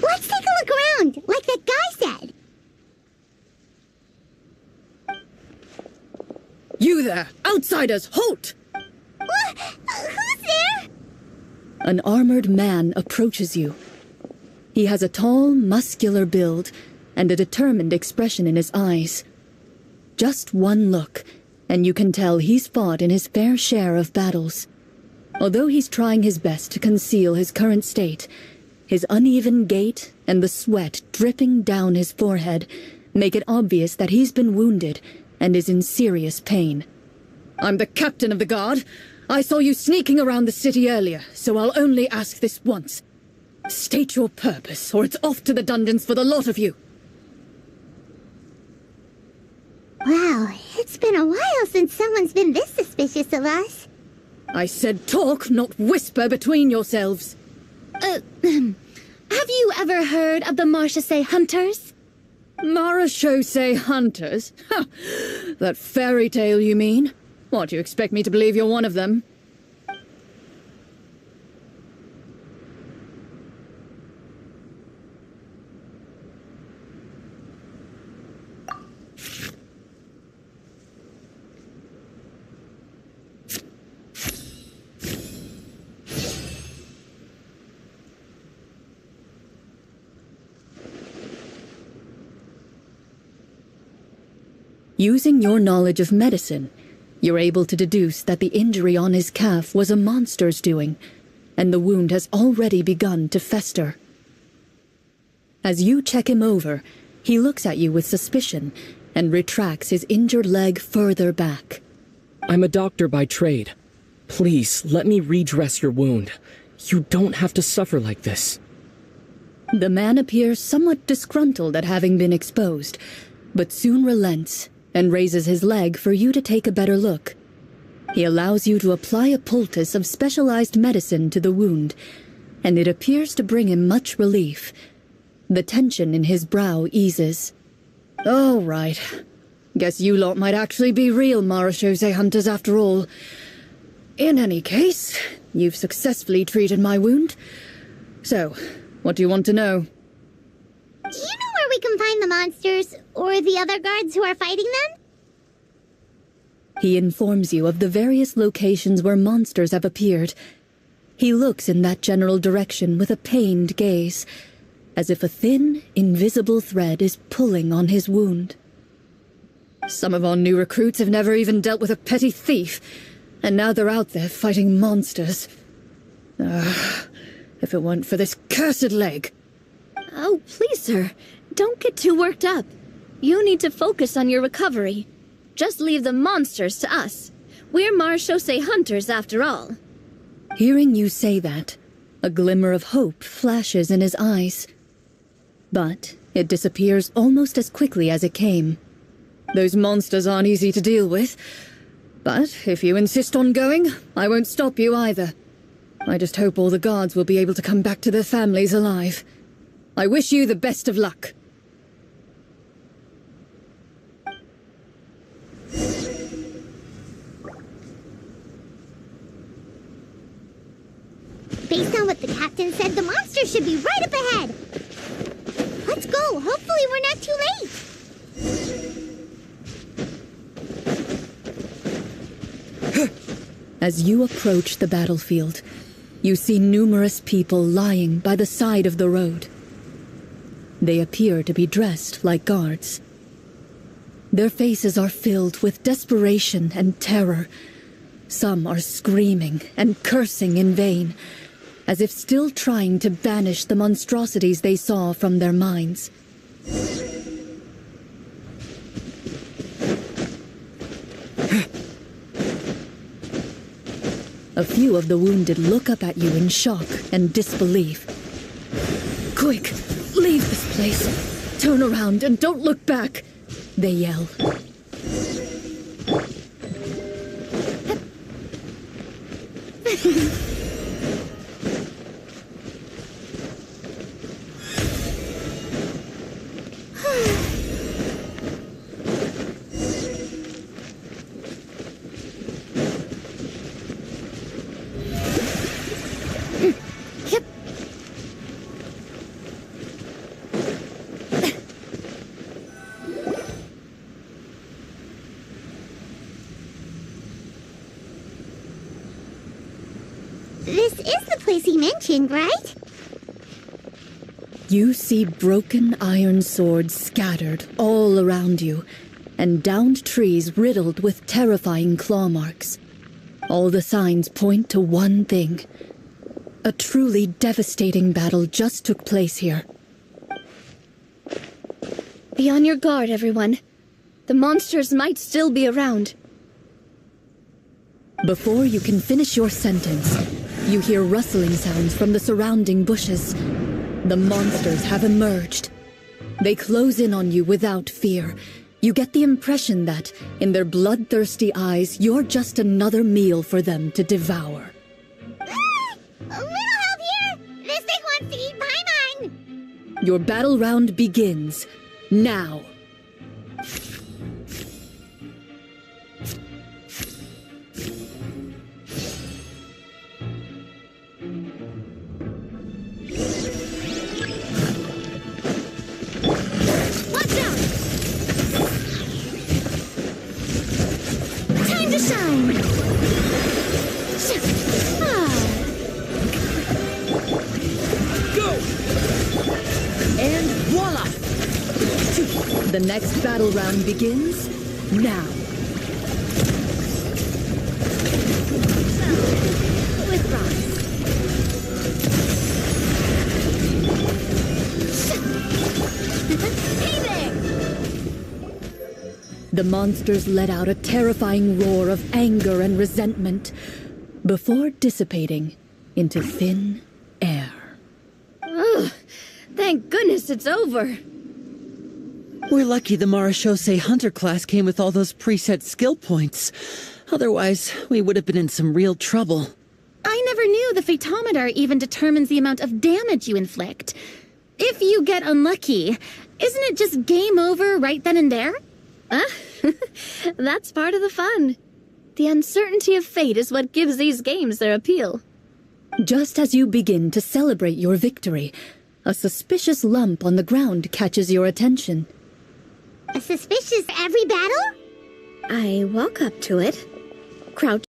Let's take a look around, like that guy said. You there! Outsiders, halt! What? Who's there? An armored man approaches you. He has a tall, muscular build and a determined expression in his eyes. Just one look, and you can tell he's fought in his fair share of battles. Although he's trying his best to conceal his current state, his uneven gait and the sweat dripping down his forehead make it obvious that he's been wounded and is in serious pain. I'm the captain of the guard. I saw you sneaking around the city earlier, so I'll only ask this once. State your purpose, or it's off to the dungeons for the lot of you. Wow, it's been a while since someone's been this suspicious of us. I said talk, not whisper between yourselves. Have you ever heard of the Marchese Hunters? Marachose hunters? Ha! That fairy tale, you mean? What, you expect me to believe you're one of them? Using your knowledge of medicine, you're able to deduce that the injury on his calf was a monster's doing, and the wound has already begun to fester. As you check him over, he looks at you with suspicion and retracts his injured leg further back. I'm a doctor by trade. Please, let me redress your wound. You don't have to suffer like this. The man appears somewhat disgruntled at having been exposed, but soon relents and raises his leg for you to take a better look. He allows you to apply a poultice of specialized medicine to the wound, and it appears to bring him much relief. The tension in his brow eases. All right. Guess you lot might actually be real Marachose hunters after all. In any case, you've successfully treated my wound. So, what do you want to know? Do you know where we can find the monsters, or the other guards who are fighting them? He informs you of the various locations where monsters have appeared. He looks in that general direction with a pained gaze, as if a thin, invisible thread is pulling on his wound. Some of our new recruits have never even dealt with a petty thief, and now they're out there fighting monsters. If it weren't for this cursed leg. Oh, please, sir. Don't get too worked up. You need to focus on your recovery. Just leave the monsters to us. We're Marachose hunters, after all. Hearing you say that, a glimmer of hope flashes in his eyes. But it disappears almost as quickly as it came. Those monsters aren't easy to deal with. But if you insist on going, I won't stop you either. I just hope all the guards will be able to come back to their families alive. I wish you the best of luck. Based on what the captain said, the monsters should be right up ahead. Let's go. Hopefully we're not too late. As you approach the battlefield, you see numerous people lying by the side of the road. They appear to be dressed like guards. Their faces are filled with desperation and terror. Some are screaming and cursing in vain, as if still trying to banish the monstrosities they saw from their minds. A few of the wounded look up at you in shock and disbelief. "Quick, leave this place. Turn around and don't look back," they yell. This is the place he mentioned, right? You see broken iron swords scattered all around you, and downed trees riddled with terrifying claw marks. All the signs point to one thing. A truly devastating battle just took place here. Be on your guard, everyone. The monsters might still be around. Before you can finish your sentence, you hear rustling sounds from the surrounding bushes. The monsters have emerged. They close in on you without fear. You get the impression that, in their bloodthirsty eyes, you're just another meal for them to devour. A little help here! This thing wants to eat my mind! Your battle round begins now. Watch out! Time to shine! And voila! The next battle round begins now. With rocks. Hey there! The monsters let out a terrifying roar of anger and resentment before dissipating into thin air. Ugh, thank goodness it's over. We're lucky the Marashose Hunter class came with all those preset skill points. Otherwise, we would have been in some real trouble. I never knew the photometer even determines the amount of damage you inflict. If you get unlucky, isn't it just game over right then and there? That's part of the fun. The uncertainty of fate is what gives these games their appeal. Just as you begin to celebrate your victory, a suspicious lump on the ground catches your attention. A suspicious every battle? I walk up to it, crouch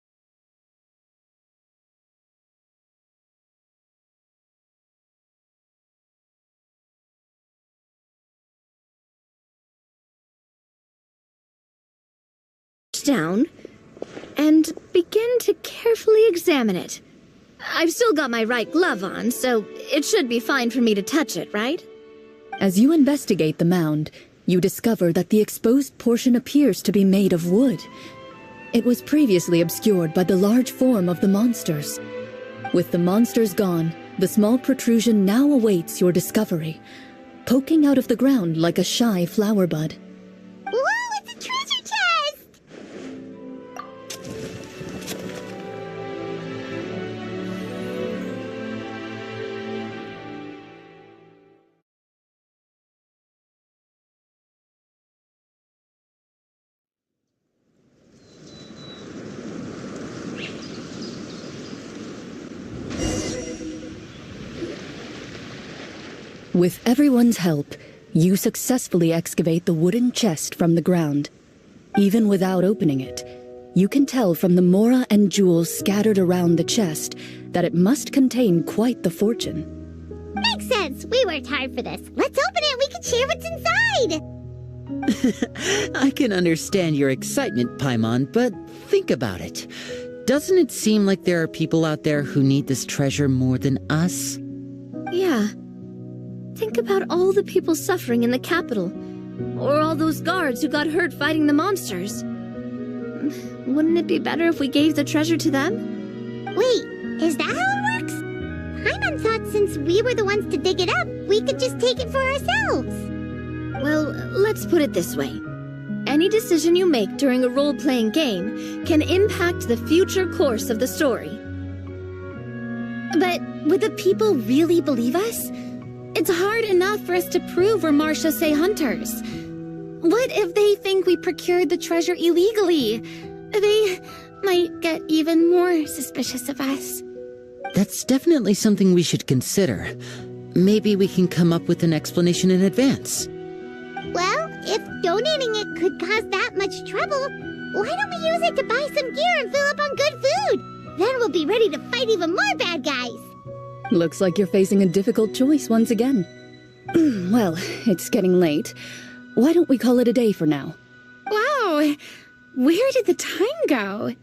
down, and begin to carefully examine it. I've still got my right glove on, so it should be fine for me to touch it, right? As you investigate the mound, you discover that the exposed portion appears to be made of wood. It was previously obscured by the large form of the monsters. With the monsters gone, the small protrusion now awaits your discovery, poking out of the ground like a shy flower bud. Whoa, it's a treasure chest! With everyone's help, you successfully excavate the wooden chest from the ground. Even without opening it, you can tell from the mora and jewels scattered around the chest that it must contain quite the fortune. Makes makes sense. We worked hard for this. Let's open it. We can share what's inside. I can understand your excitement, Paimon, but think about it. Doesn't it seem like there are people out there who need this treasure more than us? Yeah. Think about all the people suffering in the capital. Or all those guards who got hurt fighting the monsters. Wouldn't it be better if we gave the treasure to them? Wait, is that how it works? Paimon thought since we were the ones to dig it up, we could just take it for ourselves. Well, let's put it this way. Any decision you make during a role-playing game can impact the future course of the story. But would the people really believe us? It's hard enough for us to prove we're Marchese hunters. What if they think we procured the treasure illegally? They might get even more suspicious of us. That's definitely something we should consider. Maybe we can come up with an explanation in advance. Well, if donating it could cause that much trouble, why don't we use it to buy some gear and fill up on good food? Then we'll be ready to fight even more bad guys. Looks like you're facing a difficult choice once again. Well, it's getting late. Why don't we call it a day for now? Wow, where did the time go?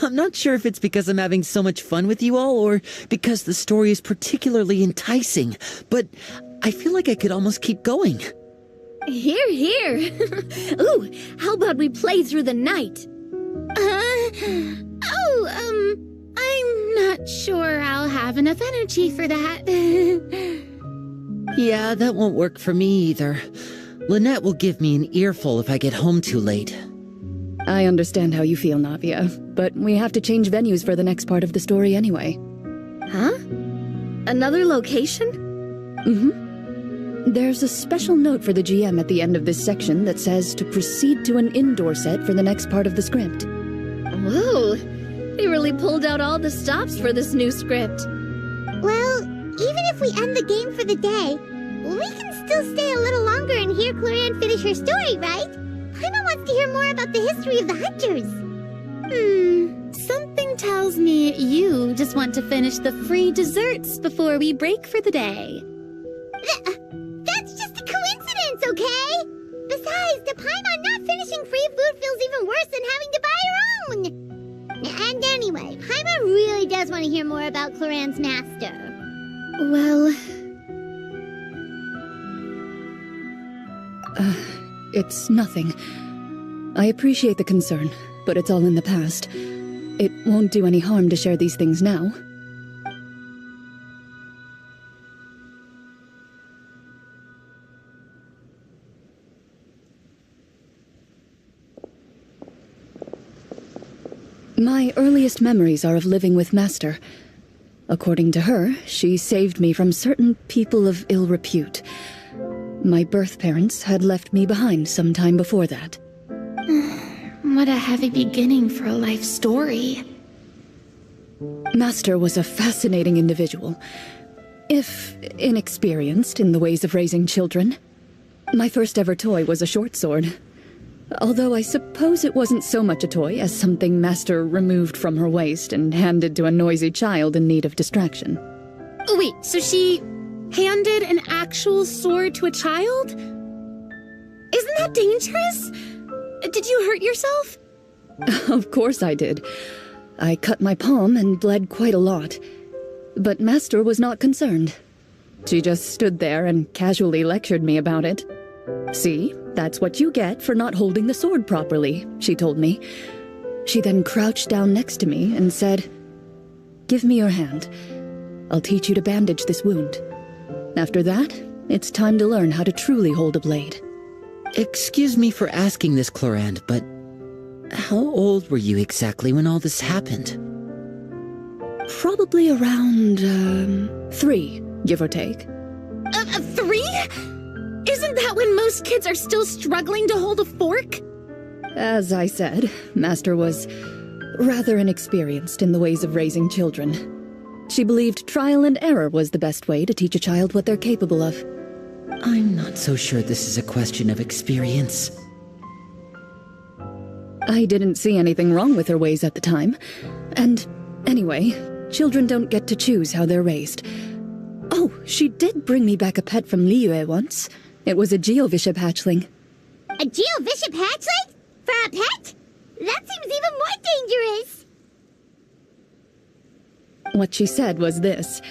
I'm not sure if it's because I'm having so much fun with you all or because the story is particularly enticing, but I feel like I could almost keep going. Hear, hear. Ooh, how about we play through the night? I'm not sure I'll have enough energy for that. Yeah, that won't work for me either. Lynette will give me an earful if I get home too late. I understand how you feel, Navia, but we have to change venues for the next part of the story anyway. Huh? Another location? Mm-hmm. There's a special note for the GM at the end of this section that says to proceed to an indoor set for the next part of the script. Whoa! They really pulled out all the stops for this new script. Well, even if we end the game for the day, we can still stay a little longer and hear Clorinde finish her story, right? Paimon wants to hear more about the history of the hunters. Something tells me you just want to finish the free desserts before we break for the day. That's just a coincidence, okay? Besides, to Paimon, not finishing free food feels even worse than having to buy her own. And anyway, Paimon really does want to hear more about Clorinde's master. Well... It's nothing. I appreciate the concern, but it's all in the past. It won't do any harm to share these things now. My earliest memories are of living with Master. According to her, she saved me from certain people of ill repute. My birth parents had left me behind some time before that. What a heavy beginning for a life story. Master was a fascinating individual, if inexperienced in the ways of raising children. My first ever toy was a short sword. Although I suppose it wasn't so much a toy as something Master removed from her waist and handed to a noisy child in need of distraction. Wait, so she handed an actual sword to a child? Isn't that dangerous? Did you hurt yourself? Of course I did. I cut my palm and bled quite a lot. But Master was not concerned. She just stood there and casually lectured me about it. See, that's what you get for not holding the sword properly, she told me. She then crouched down next to me and said, "Give me your hand. I'll teach you to bandage this wound. After that, it's time to learn how to truly hold a blade." Excuse me for asking this, Clorinde, but how old were you exactly when all this happened? Probably around, 3, give or take. 3? Isn't that when most kids are still struggling to hold a fork? As I said, Master was rather inexperienced in the ways of raising children. She believed trial and error was the best way to teach a child what they're capable of. I'm not so sure this is a question of experience. I didn't see anything wrong with her ways at the time. And anyway, children don't get to choose how they're raised. Oh, she did bring me back a pet from Liyue once. It was a Geovishap hatchling. A Geovishap hatchling? For a pet? That seems even more dangerous. What she said was this: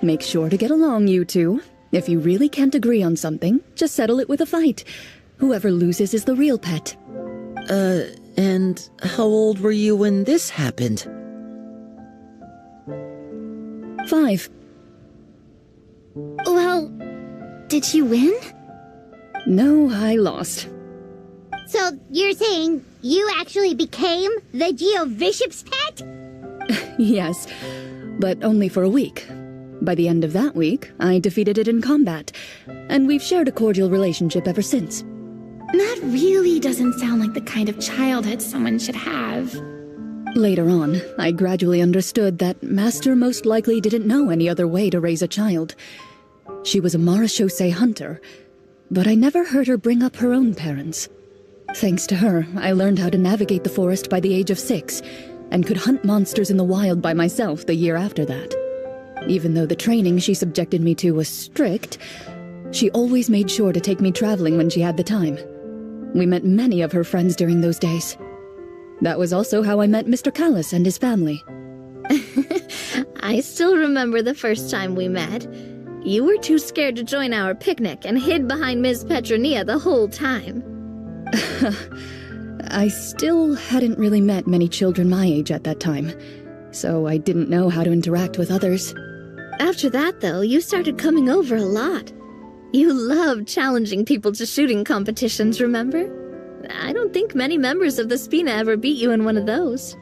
make sure to get along, you two. If you really can't agree on something, just settle it with a fight. Whoever loses is the real pet. And how old were you when this happened? 5. Well, did you win? No, I lost. So you're saying you actually became the Geovishap's pet? Yes, but only for a week. By the end of that week, I defeated it in combat, and we've shared a cordial relationship ever since. That really doesn't sound like the kind of childhood someone should have. Later on, I gradually understood that Master most likely didn't know any other way to raise a child. She was a Marachose hunter, but I never heard her bring up her own parents. Thanks to her, I learned how to navigate the forest by the age of 6, and could hunt monsters in the wild by myself the year after that. Even though the training she subjected me to was strict, she always made sure to take me traveling when she had the time. We met many of her friends during those days. That was also how I met Mr. Callis and his family. I still remember the first time we met. You were too scared to join our picnic and hid behind Ms. Petronia the whole time. I still hadn't really met many children my age at that time, so I didn't know how to interact with others. After that, though, you started coming over a lot. You loved challenging people to shooting competitions, remember? I don't think many members of the Spina ever beat you in one of those.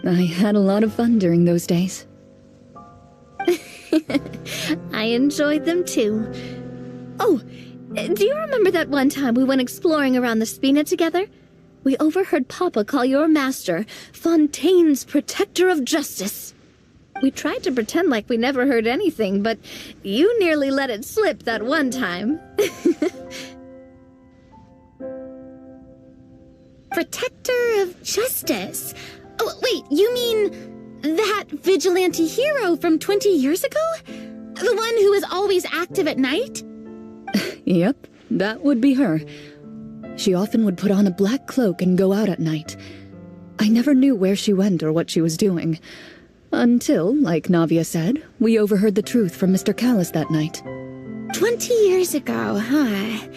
I had a lot of fun during those days. I enjoyed them too. Oh, do you remember that one time we went exploring around the Spina together? We overheard Papa call your master Fontaine's Protector of Justice. We tried to pretend like we never heard anything, but you nearly let it slip that one time. Protector of Justice? Oh, wait, you mean that vigilante hero from 20 years ago? The one who is always active at night? Yep, that would be her. She often would put on a black cloak and go out at night. I never knew where she went or what she was doing. Until, like Navia said, we overheard the truth from Mr. Callis that night. 20 years ago, huh?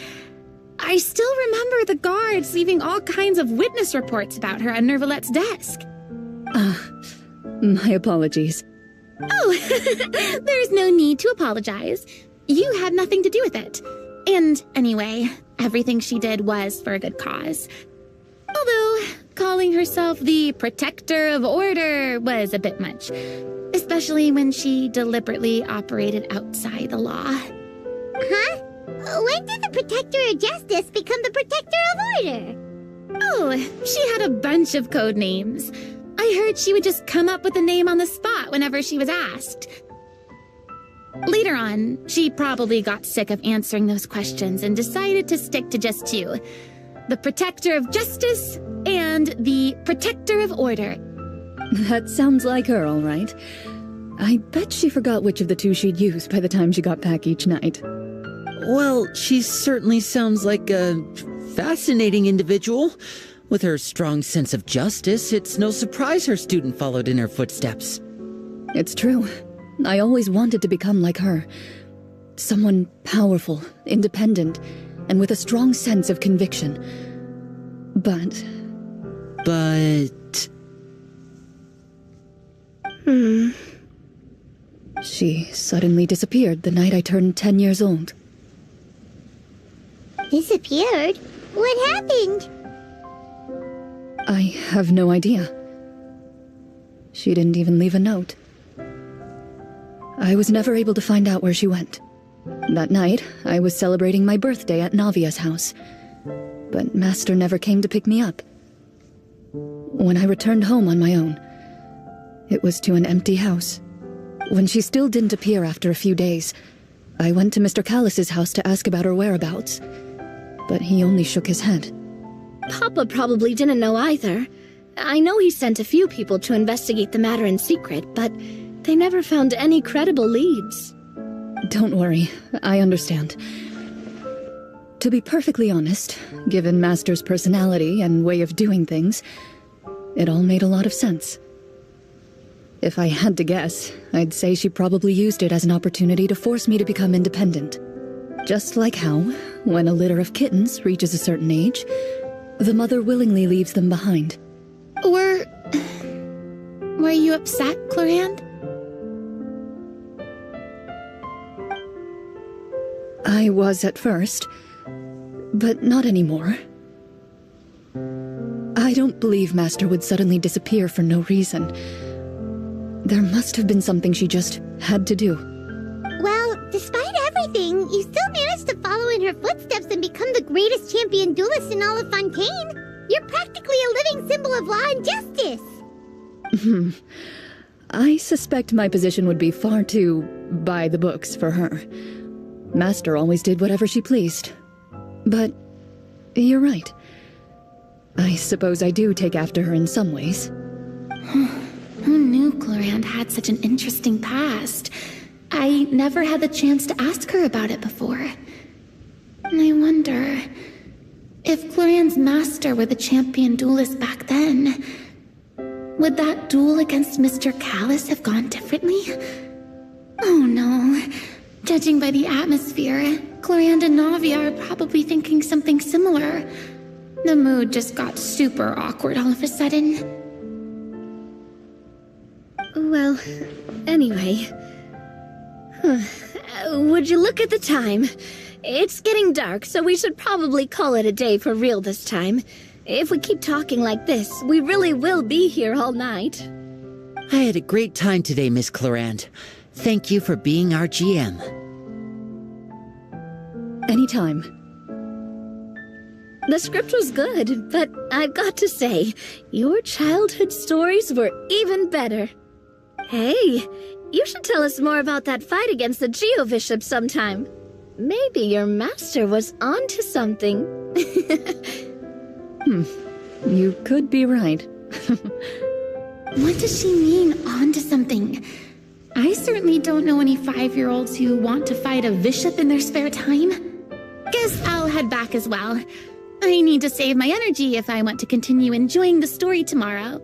I still remember the guards leaving all kinds of witness reports about her on Nervalette's desk. My apologies. Oh, there's no need to apologize. You had nothing to do with it. And anyway, everything she did was for a good cause. Although, calling herself the Protector of Order was a bit much. Especially when she deliberately operated outside the law. Huh? When did the Protector of Justice become the Protector of Order? Oh, she had a bunch of code names. I heard she would just come up with a name on the spot whenever she was asked. Later on, she probably got sick of answering those questions and decided to stick to just 2. The Protector of Justice and the Protector of Order. That sounds like her, all right. I bet she forgot which of the 2 she'd use by the time she got back each night. Well, she certainly sounds like a fascinating individual. With her strong sense of justice, it's no surprise her student followed in her footsteps. It's true. I always wanted to become like her. Someone powerful, independent, and with a strong sense of conviction. But... She suddenly disappeared the night I turned 10 years old. Disappeared? What happened? I have no idea. She didn't even leave a note. I was never able to find out where she went. That night, I was celebrating my birthday at Navia's house, but Master never came to pick me up. When I returned home on my own, it was to an empty house. When she still didn't appear after a few days, I went to Mr. Callis's house to ask about her whereabouts, but he only shook his head. Papa probably didn't know either. I know he sent a few people to investigate the matter in secret, but they never found any credible leads. Don't worry, I understand. To be perfectly honest, given Master's personality and way of doing things, it all made a lot of sense. If I had to guess, I'd say she probably used it as an opportunity to force me to become independent. Just like how, when a litter of kittens reaches a certain age, the mother willingly leaves them behind. Were you upset, Clorinde? I was at first, but not anymore. I don't believe Master would suddenly disappear for no reason. There must have been something she just had to do. Well, despite everything, you still managed to follow in her footsteps and become the greatest champion duelist in all of Fontaine. You're practically a living symbol of law and justice. I suspect my position would be far too by the books for her. Master always did whatever she pleased. But you're right. I suppose I do take after her in some ways. Who knew Clorinde had such an interesting past? I never had the chance to ask her about it before. And I wonder, if Clorinde's master were the champion duelist back then, would that duel against Mr. Callus have gone differently? Oh no. Judging by the atmosphere, Clorinde and Navia are probably thinking something similar. The mood just got super awkward all of a sudden. Well, anyway. Would you look at the time? It's getting dark, so we should probably call it a day for real this time. If we keep talking like this, we really will be here all night. I had a great time today, Miss Clorinde. Thank you for being our GM. Anytime. The script was good, but I've got to say, your childhood stories were even better. Hey, you should tell us more about that fight against the Geo-Bishop sometime. Maybe your master was onto something. You could be right. What does she mean, onto something? I certainly don't know any 5-year-olds who want to fight a bishop in their spare time. Guess I'll head back as well. I need to save my energy if I want to continue enjoying the story tomorrow.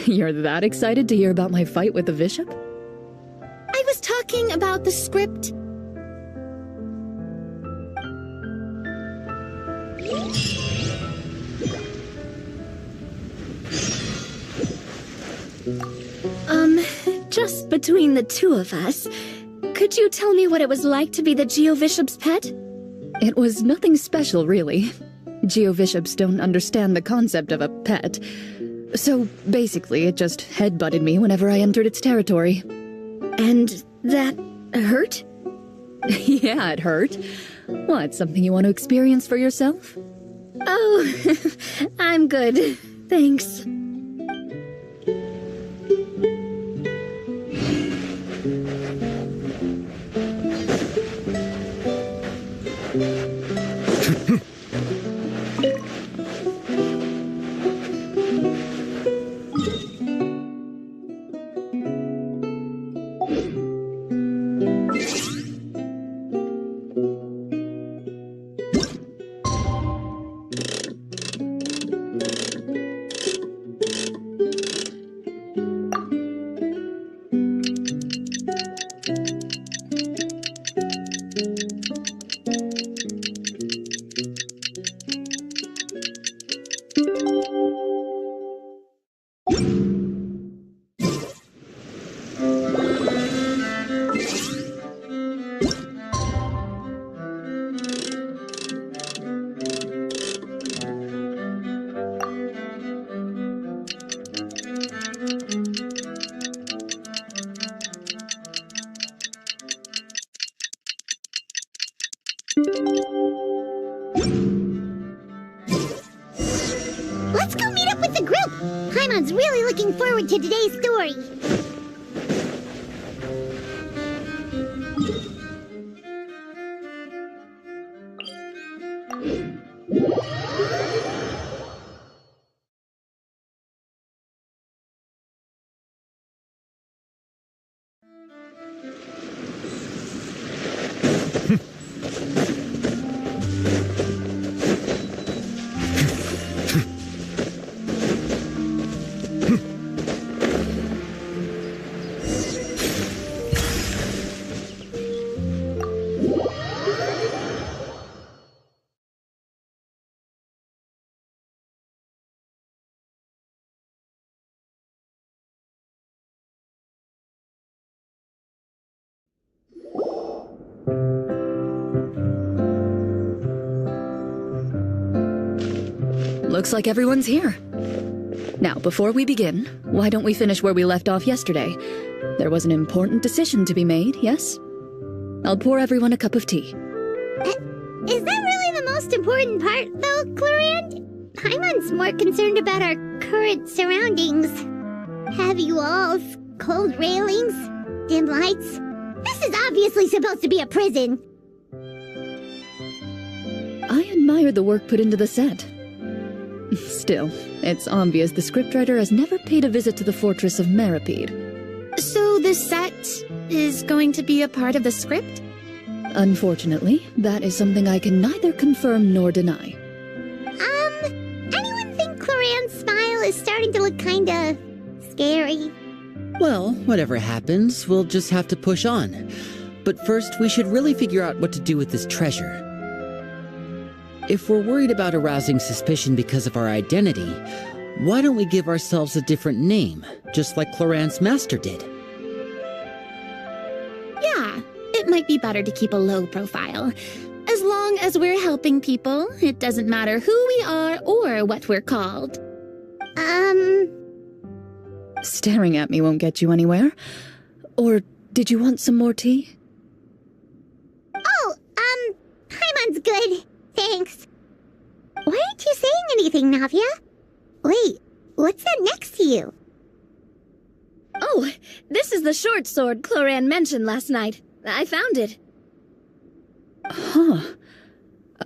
You're that excited to hear about my fight with the bishop? I was talking about the script. Just between the two of us, could you tell me what it was like to be the Geo-Bishop's pet? It was nothing special, really. Geo-Bishops don't understand the concept of a pet. So, basically, it just headbutted me whenever I entered its territory. And that hurt? Yeah, it hurt. What, something you want to experience for yourself? Oh, I'm good. Thanks. Let's go meet up with the group! Paimon's really looking forward to today's story. Looks like everyone's here. Now, before we begin, why don't we finish where we left off yesterday? There was an important decision to be made, yes? I'll pour everyone a cup of tea. Is that really the most important part, though, Clorinde? Paimon's more concerned about our current surroundings. Heavy walls, cold railings, dim lights. This is obviously supposed to be a prison. I admire the work put into the set. Still, it's obvious the scriptwriter has never paid a visit to the fortress of Meripede. So the set is going to be a part of the script? Unfortunately, that is something I can neither confirm nor deny. Anyone think Clorinde's smile is starting to look kinda scary? Well, whatever happens, we'll just have to push on. But first, we should really figure out what to do with this treasure. If we're worried about arousing suspicion because of our identity, why don't we give ourselves a different name, just like Clorinde's master did? Yeah, it might be better to keep a low profile. As long as we're helping people, it doesn't matter who we are or what we're called. Staring at me won't get you anywhere. Or did you want some more tea? Oh, Paimon's good. Thanks. Why aren't you saying anything, Navia? Wait, what's that next to you? Oh, this is the short sword Clorinde mentioned last night. I found it. Huh.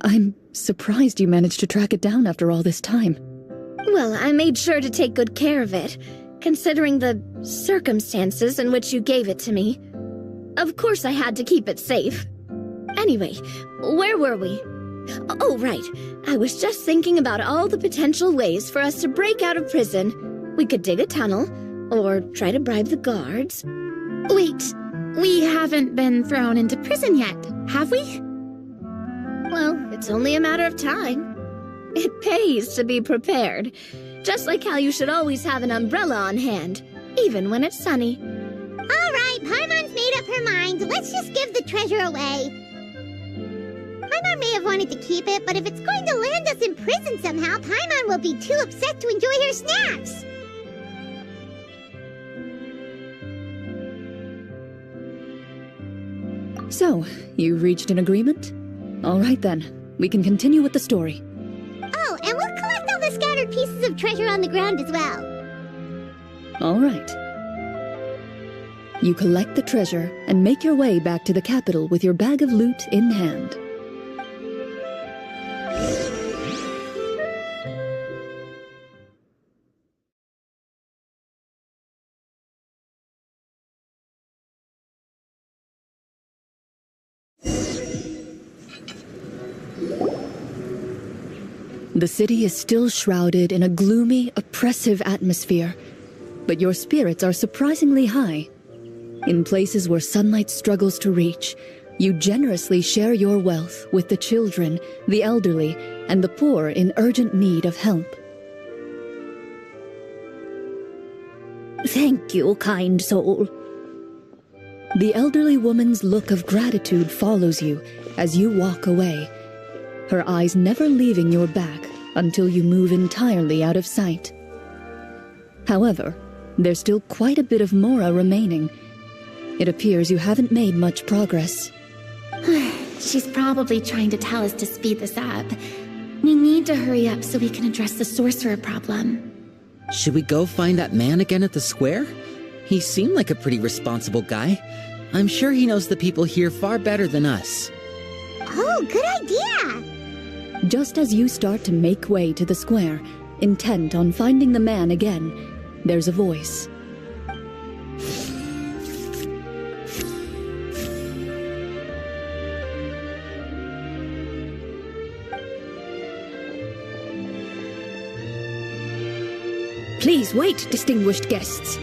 I'm surprised you managed to track it down after all this time. Well, I made sure to take good care of it, considering the circumstances in which you gave it to me. Of course I had to keep it safe. Anyway, where were we? Oh, right. I was just thinking about all the potential ways for us to break out of prison. We could dig a tunnel, or try to bribe the guards. Wait, we haven't been thrown into prison yet, have we? Well, it's only a matter of time. It pays to be prepared. Just like how you should always have an umbrella on hand, even when it's sunny. All right, Paimon's made up her mind. Let's just give the treasure away. Paimon may have wanted to keep it, but if it's going to land us in prison somehow, Paimon will be too upset to enjoy her snacks. So, you've reached an agreement? All right then, we can continue with the story. Oh, and we'll collect all the scattered pieces of treasure on the ground as well. All right. You collect the treasure and make your way back to the capital with your bag of loot in hand. The city is still shrouded in a gloomy, oppressive atmosphere, but your spirits are surprisingly high. In places where sunlight struggles to reach, you generously share your wealth with the children, the elderly, and the poor in urgent need of help. Thank you, kind soul. The elderly woman's look of gratitude follows you as you walk away, her eyes never leaving your back until you move entirely out of sight. However, there's still quite a bit of Mora remaining. It appears you haven't made much progress. She's probably trying to tell us to speed this up. We need to hurry up so we can address the sorcerer problem. Should we go find that man again at the square? He seemed like a pretty responsible guy. I'm sure he knows the people here far better than us. Oh, good idea! Just as you start to make way to the square, intent on finding the man again, there's a voice. Please wait, distinguished guests.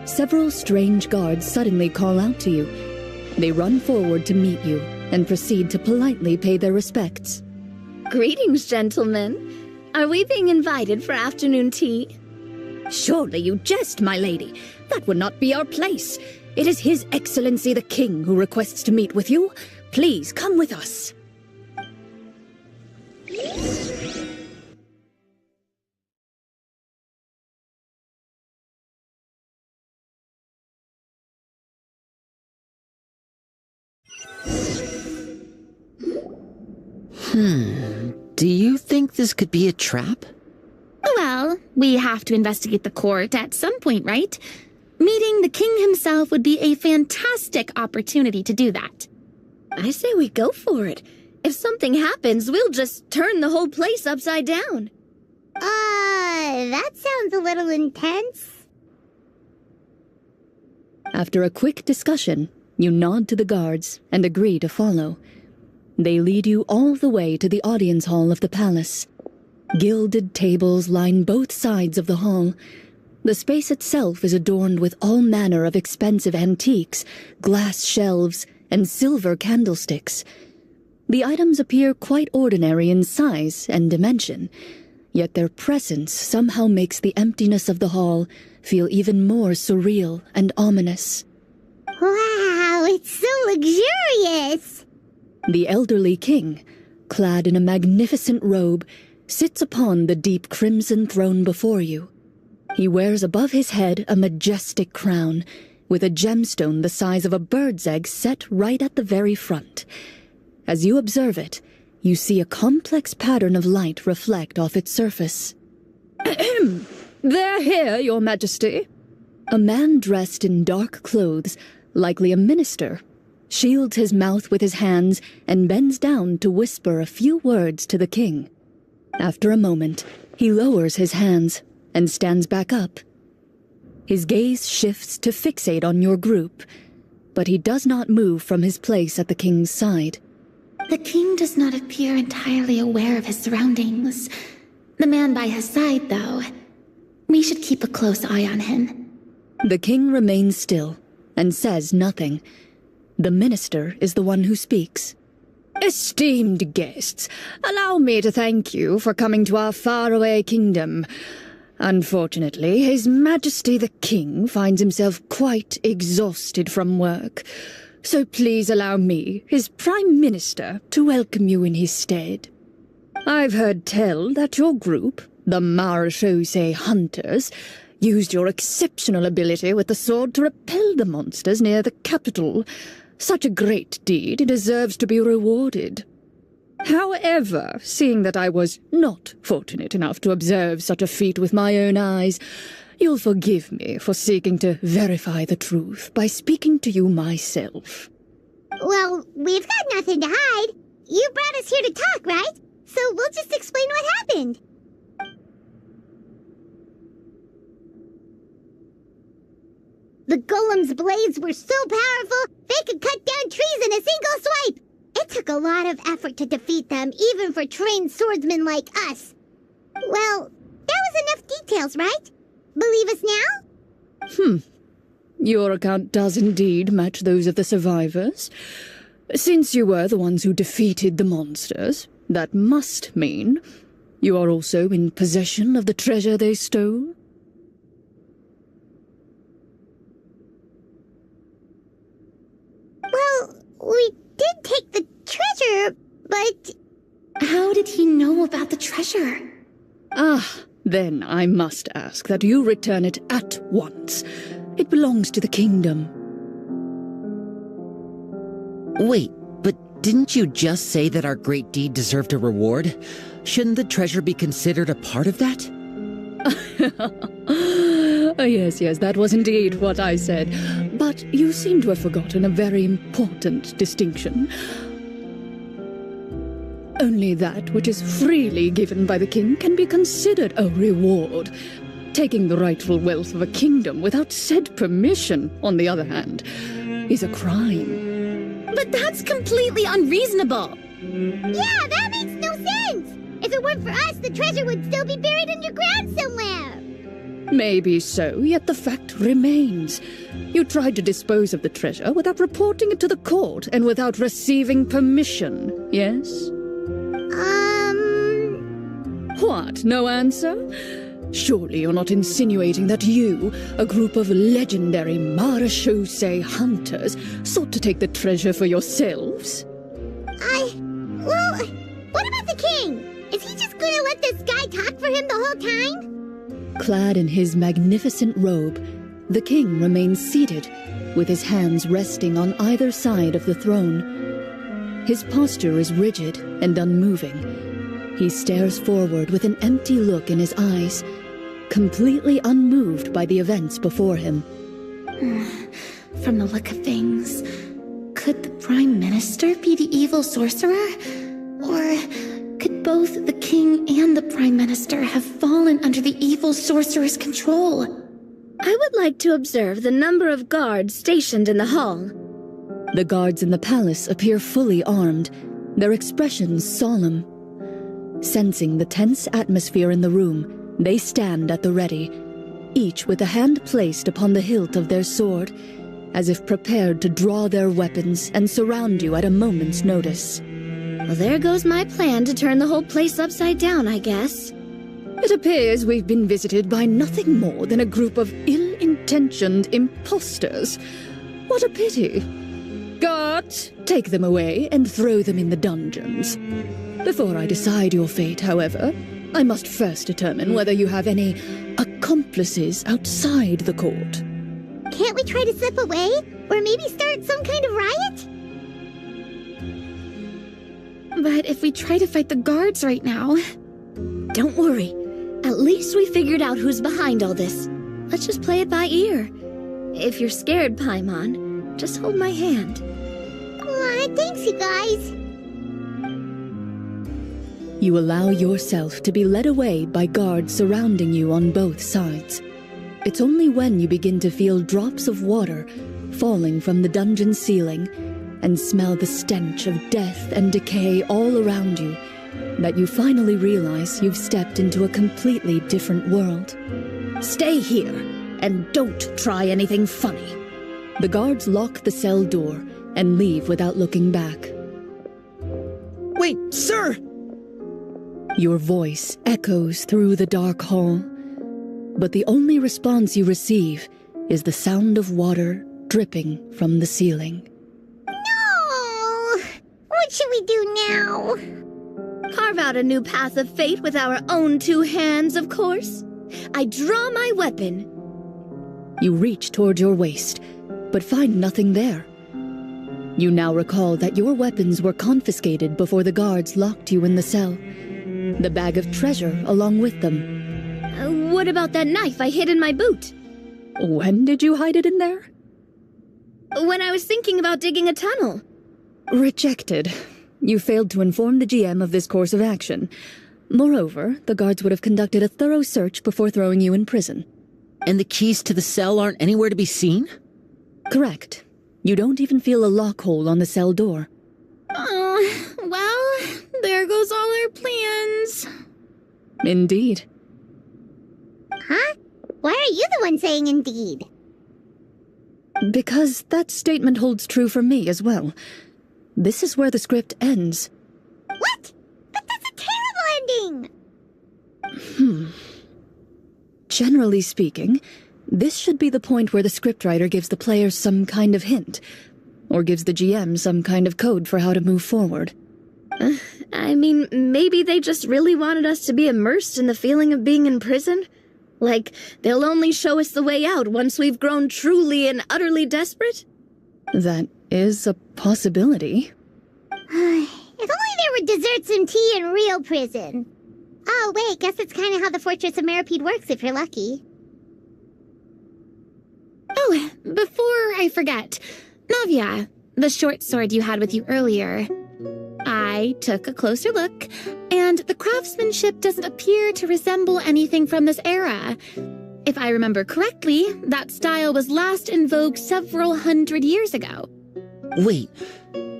Several strange guards suddenly call out to you. They run forward to meet you and proceed to politely pay their respects. Greetings, gentlemen. Are we being invited for afternoon tea? Surely you jest, my lady. That would not be our place. It is His Excellency the King who requests to meet with you. Please come with us. Do you think this could be a trap? Well, we have to investigate the court at some point, right? Meeting the king himself would be a fantastic opportunity to do that. I say we go for it. If something happens, we'll just turn the whole place upside down. That sounds a little intense. After a quick discussion, you nod to the guards and agree to follow. They lead you all the way to the audience hall of the palace. Gilded tables line both sides of the hall. The space itself is adorned with all manner of expensive antiques, glass shelves, and silver candlesticks. The items appear quite ordinary in size and dimension, yet their presence somehow makes the emptiness of the hall feel even more surreal and ominous. Wow, it's so luxurious! The elderly king, clad in a magnificent robe, sits upon the deep crimson throne before you. He wears above his head a majestic crown, with a gemstone the size of a bird's egg set right at the very front. As you observe it, you see a complex pattern of light reflect off its surface. They're here, Your Majesty. A man dressed in dark clothes, likely a minister, shields his mouth with his hands and bends down to whisper a few words to the king. After a moment, he lowers his hands and stands back up. His gaze shifts to fixate on your group, but he does not move from his place at the king's side. The king does not appear entirely aware of his surroundings. The man by his side, though. We should keep a close eye on him. The king remains still and says nothing. The minister is the one who speaks. Esteemed guests, allow me to thank you for coming to our faraway kingdom. Unfortunately, His Majesty the King finds himself quite exhausted from work, so please allow me, his Prime Minister, to welcome you in his stead. I've heard tell that your group, the Marechaussee Hunters, used your exceptional ability with the sword to repel the monsters near the capital. Such a great deed deserves to be rewarded. However, seeing that I was not fortunate enough to observe such a feat with my own eyes, you'll forgive me for seeking to verify the truth by speaking to you myself. Well, we've got nothing to hide. You brought us here to talk, right? So we'll just explain what happened. The golem's blades were so powerful, they could cut down trees in a single swipe. It took a lot of effort to defeat them, even for trained swordsmen like us. Well, that was enough details, right? Believe us now? Your account does indeed match those of the survivors. Since you were the ones who defeated the monsters, that must mean you are also in possession of the treasure they stole? Well, we did take the treasure, but... How did he know about the treasure? Then I must ask that you return it at once. It belongs to the kingdom. Wait, but didn't you just say that our great deed deserved a reward? Shouldn't the treasure be considered a part of that? Yes, that was indeed what I said. But you seem to have forgotten a very important distinction. Only that which is freely given by the king can be considered a reward. Taking the rightful wealth of a kingdom without said permission, on the other hand, is a crime. But that's completely unreasonable. Yeah, that makes no sense! If it weren't for us, the treasure would still be buried underground somewhere! Maybe so, yet the fact remains. You tried to dispose of the treasure without reporting it to the court and without receiving permission, yes? What, no answer? Surely you're not insinuating that you, a group of legendary Marechaussee hunters, sought to take the treasure for yourselves? Well, what about the king? Is he just gonna let this guy talk for him the whole time? Clad in his magnificent robe, the king remains seated, with his hands resting on either side of the throne, His posture is rigid and unmoving. He stares forward with an empty look in his eyes, completely unmoved by the events before him. From the look of things, could the Prime Minister be the evil sorcerer? Or could both the King and the Prime Minister have fallen under the evil sorcerer's control? I would like to observe the number of guards stationed in the hall. The guards in the palace appear fully armed, their expressions solemn. Sensing the tense atmosphere in the room, they stand at the ready, each with a hand placed upon the hilt of their sword, as if prepared to draw their weapons and surround you at a moment's notice. Well, there goes my plan to turn the whole place upside down, I guess. It appears we've been visited by nothing more than a group of ill-intentioned imposters. What a pity. Guards, take them away and throw them in the dungeons. Before I decide your fate, however, I must first determine whether you have any accomplices outside the court. Can't we try to slip away? Or maybe start some kind of riot? But if we try to fight the guards right now... Don't worry. At least we figured out who's behind all this. Let's just play it by ear. If you're scared, Paimon, just hold my hand. Aw, thanks, you guys. You allow yourself to be led away by guards surrounding you on both sides. It's only when you begin to feel drops of water falling from the dungeon ceiling and smell the stench of death and decay all around you that you finally realize you've stepped into a completely different world. Stay here, and don't try anything funny. The guards lock the cell door and leave without looking back. Wait, sir! Your voice echoes through the dark hall, but the only response you receive is the sound of water dripping from the ceiling. No! What should we do now? Carve out a new path of fate with our own two hands, of course. I draw my weapon. You reach toward your waist, but find nothing there. You now recall that your weapons were confiscated before the guards locked you in the cell. The bag of treasure along with them. What about that knife I hid in my boot? When did you hide it in there? When I was thinking about digging a tunnel. Rejected. You failed to inform the GM of this course of action. Moreover, the guards would have conducted a thorough search before throwing you in prison. And the keys to the cell aren't anywhere to be seen? Correct. You don't even feel a lock hole on the cell door. Oh, well, there goes all our plans. Indeed. Huh? Why are you the one saying indeed? Because that statement holds true for me as well. This is where the script ends. What? But that's a terrible ending! Generally speaking, this should be the point where the scriptwriter gives the players some kind of hint, or gives the GM some kind of code for how to move forward. I mean, maybe they just really wanted us to be immersed in the feeling of being in prison? Like, they'll only show us the way out once we've grown truly and utterly desperate? That is a possibility. If only there were desserts and tea in real prison. Oh, wait, guess that's kind of how the Fortress of Meripede works if you're lucky. Oh, before I forget, Navia, the short sword you had with you earlier. I took a closer look, and the craftsmanship doesn't appear to resemble anything from this era. If I remember correctly, that style was last in vogue several hundred years ago. Wait,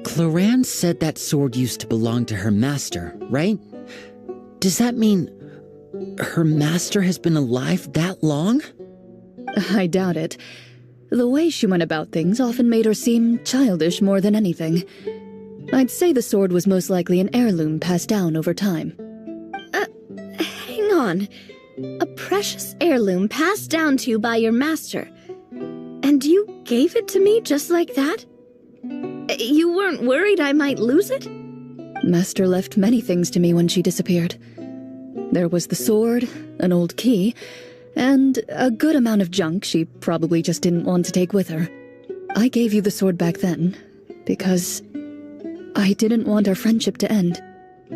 Clorinde said that sword used to belong to her master, right? Does that mean her master has been alive that long? I doubt it. The way she went about things often made her seem childish more than anything. I'd say the sword was most likely an heirloom passed down over time. Hang on. A precious heirloom passed down to you by your master. And you gave it to me just like that? You weren't worried I might lose it? Master left many things to me when she disappeared. There was the sword, an old key, and a good amount of junk she probably just didn't want to take with her. I gave you the sword back then, because I didn't want our friendship to end.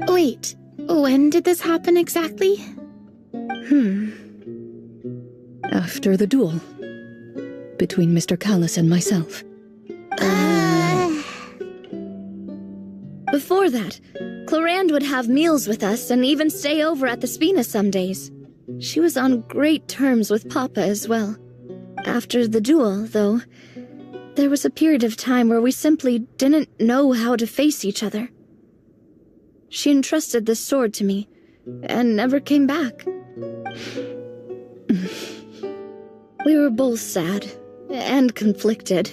Wait, when did this happen exactly? After the duel. Between Mr. Callis and myself. Before that, Clorinde would have meals with us and even stay over at the Spina some days. She was on great terms with Papa as well. After the duel, though, there was a period of time where we simply didn't know how to face each other. She entrusted this sword to me, and never came back. We were both sad, and conflicted,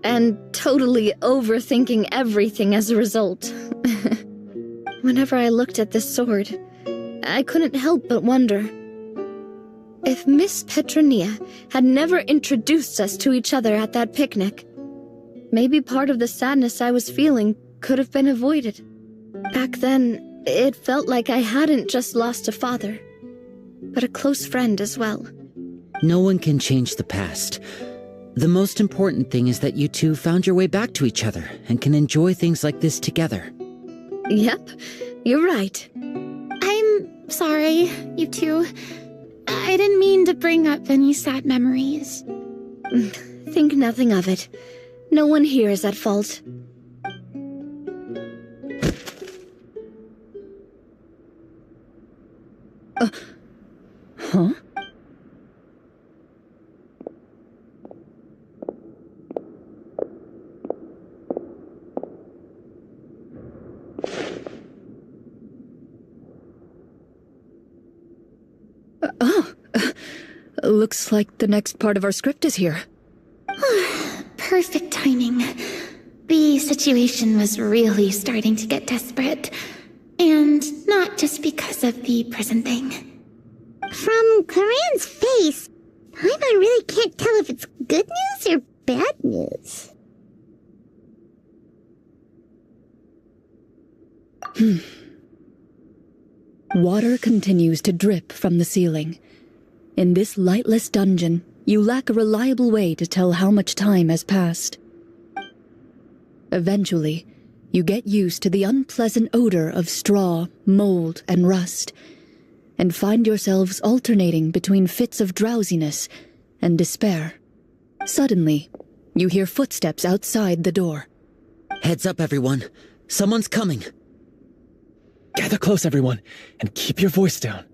and totally overthinking everything as a result. Whenever I looked at this sword, I couldn't help but wonder if Miss Petronia had never introduced us to each other at that picnic. Maybe part of the sadness I was feeling could have been avoided. Back then, it felt like I hadn't just lost a father, but a close friend as well. No one can change the past. The most important thing is that you two found your way back to each other and can enjoy things like this together. Yep, you're right. I'm sorry, you two. I didn't mean to bring up any sad memories. Think nothing of it. No one here is at fault. Huh? Looks like the next part of our script is here. Perfect timing. The situation was really starting to get desperate. And not just because of the prison thing. From Corinne's face, I really can't tell if it's good news or bad news. Water continues to drip from the ceiling. In this lightless dungeon, you lack a reliable way to tell how much time has passed. Eventually, you get used to the unpleasant odor of straw, mold, and rust, and find yourselves alternating between fits of drowsiness and despair. Suddenly, you hear footsteps outside the door. Heads up, everyone. Someone's coming. Gather close, everyone, and keep your voice down.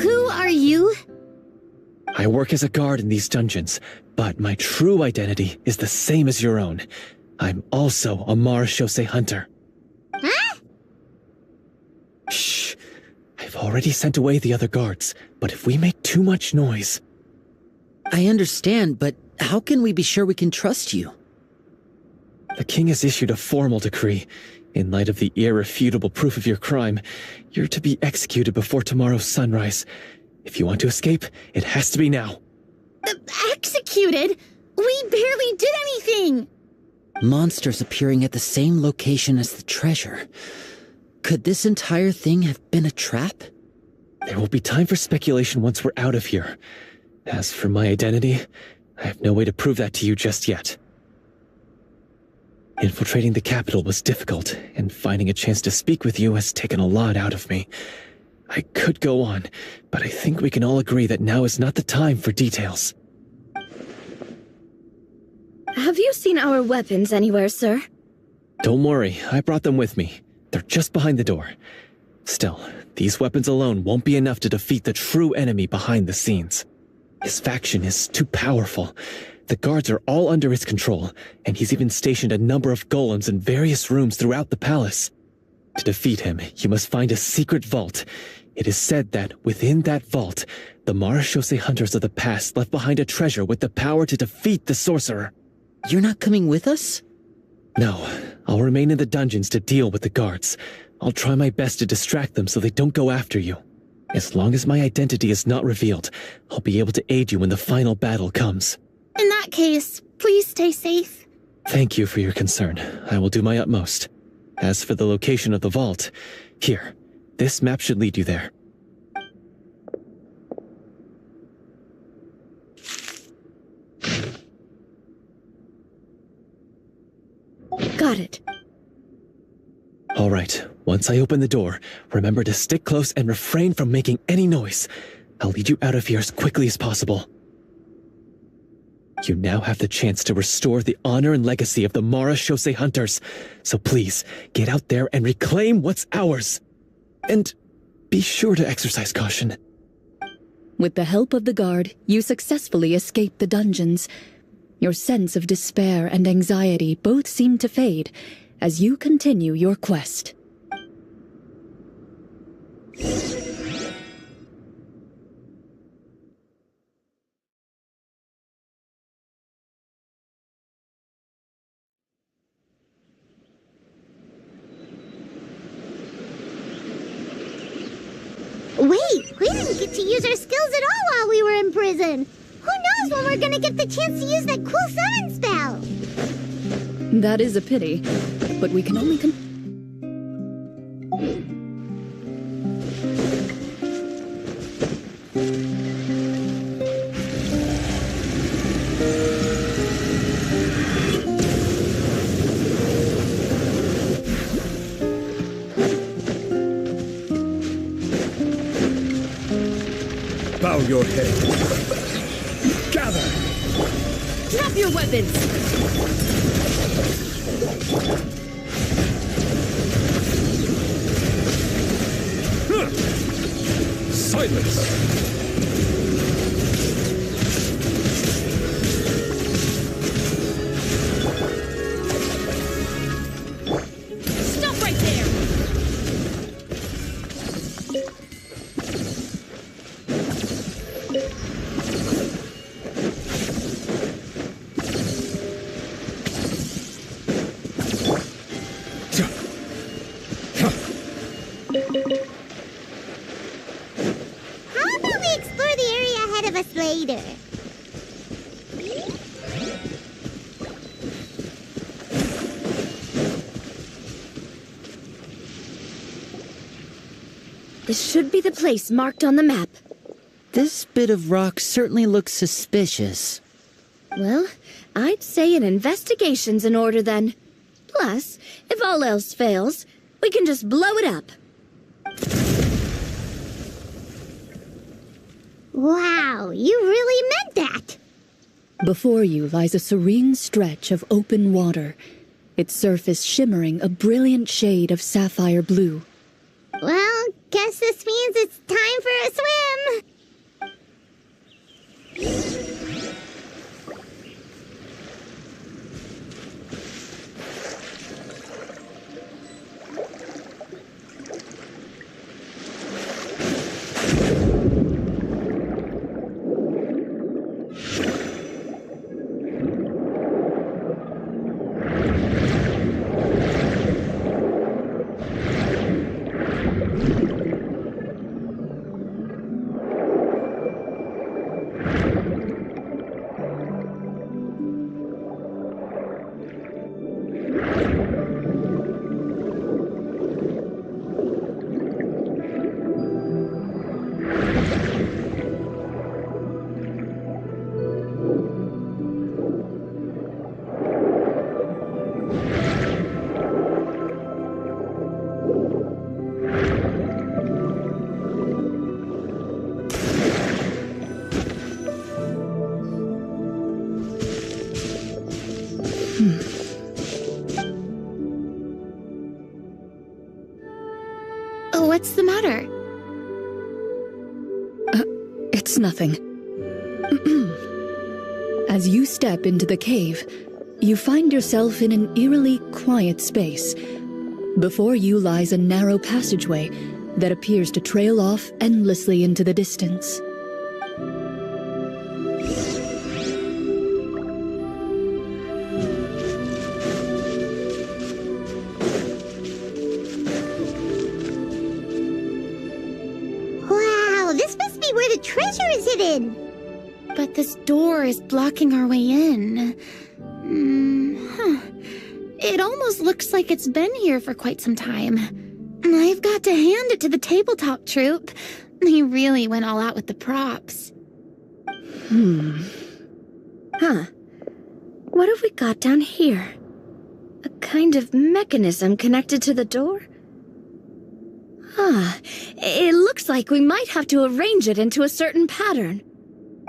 Who are you? I work as a guard in these dungeons, but my true identity is the same as your own. I'm also a marechaussee hunter. Huh? Shh. I've already sent away the other guards, but if we make too much noise... I understand, but how can we be sure we can trust you? The king has issued a formal decree. In light of the irrefutable proof of your crime, you're to be executed before tomorrow's sunrise. If you want to escape, it has to be now. Executed? We barely did anything! Monsters appearing at the same location as the treasure. Could this entire thing have been a trap? There will be time for speculation once we're out of here. As for my identity, I have no way to prove that to you just yet. Infiltrating the capital was difficult, and finding a chance to speak with you has taken a lot out of me. I could go on, but I think we can all agree that now is not the time for details. Have you seen our weapons anywhere, sir? Don't worry, I brought them with me. They're just behind the door. Still, these weapons alone won't be enough to defeat the true enemy behind the scenes. His faction is too powerful. The guards are all under his control, and he's even stationed a number of golems in various rooms throughout the palace. To defeat him, you must find a secret vault. It is said that within that vault, the marechaussee hunters of the past left behind a treasure with the power to defeat the sorcerer. You're not coming with us? No, I'll remain in the dungeons to deal with the guards. I'll try my best to distract them so they don't go after you. As long as my identity is not revealed, I'll be able to aid you when the final battle comes. In that case, please stay safe. Thank you for your concern. I will do my utmost. As for the location of the vault, here, this map should lead you there. Got it. All right, once I open the door, remember to stick close and refrain from making any noise. I'll lead you out of here as quickly as possible. You now have the chance to restore the honor and legacy of the Mara Shosei hunters. So please, get out there and reclaim what's ours. And be sure to exercise caution. With the help of the guard, you successfully escape the dungeons. Your sense of despair and anxiety both seem to fade as you continue your quest. Wait, we didn't get to use our skills at all while we were in prison. Who knows when we're gonna get the chance to use that cool summon spell? That is a pity, but we can only Bow your head. Gather! Drop your weapons! Silence! Stop right there! How about we explore the area ahead of us later? This should be the place marked on the map. This bit of rock certainly looks suspicious. Well, I'd say an investigation's in order then. Plus, if all else fails, we can just blow it up. Wow, you really meant that! Before you lies a serene stretch of open water, its surface shimmering a brilliant shade of sapphire blue. Well, guess this means it's time for a swim! Oh, what's the matter? It's nothing. As you step into the cave, you find yourself in an eerily quiet space. Before you lies a narrow passageway that appears to trail off endlessly into the distance. Wow, this must be where the treasure is hidden! But this door is blocking our way in. It almost looks like it's been here for quite some time. I've got to hand it to the tabletop troupe. They really went all out with the props. Huh. What have we got down here? A kind of mechanism connected to the door? Ah, it looks like we might have to arrange it into a certain pattern.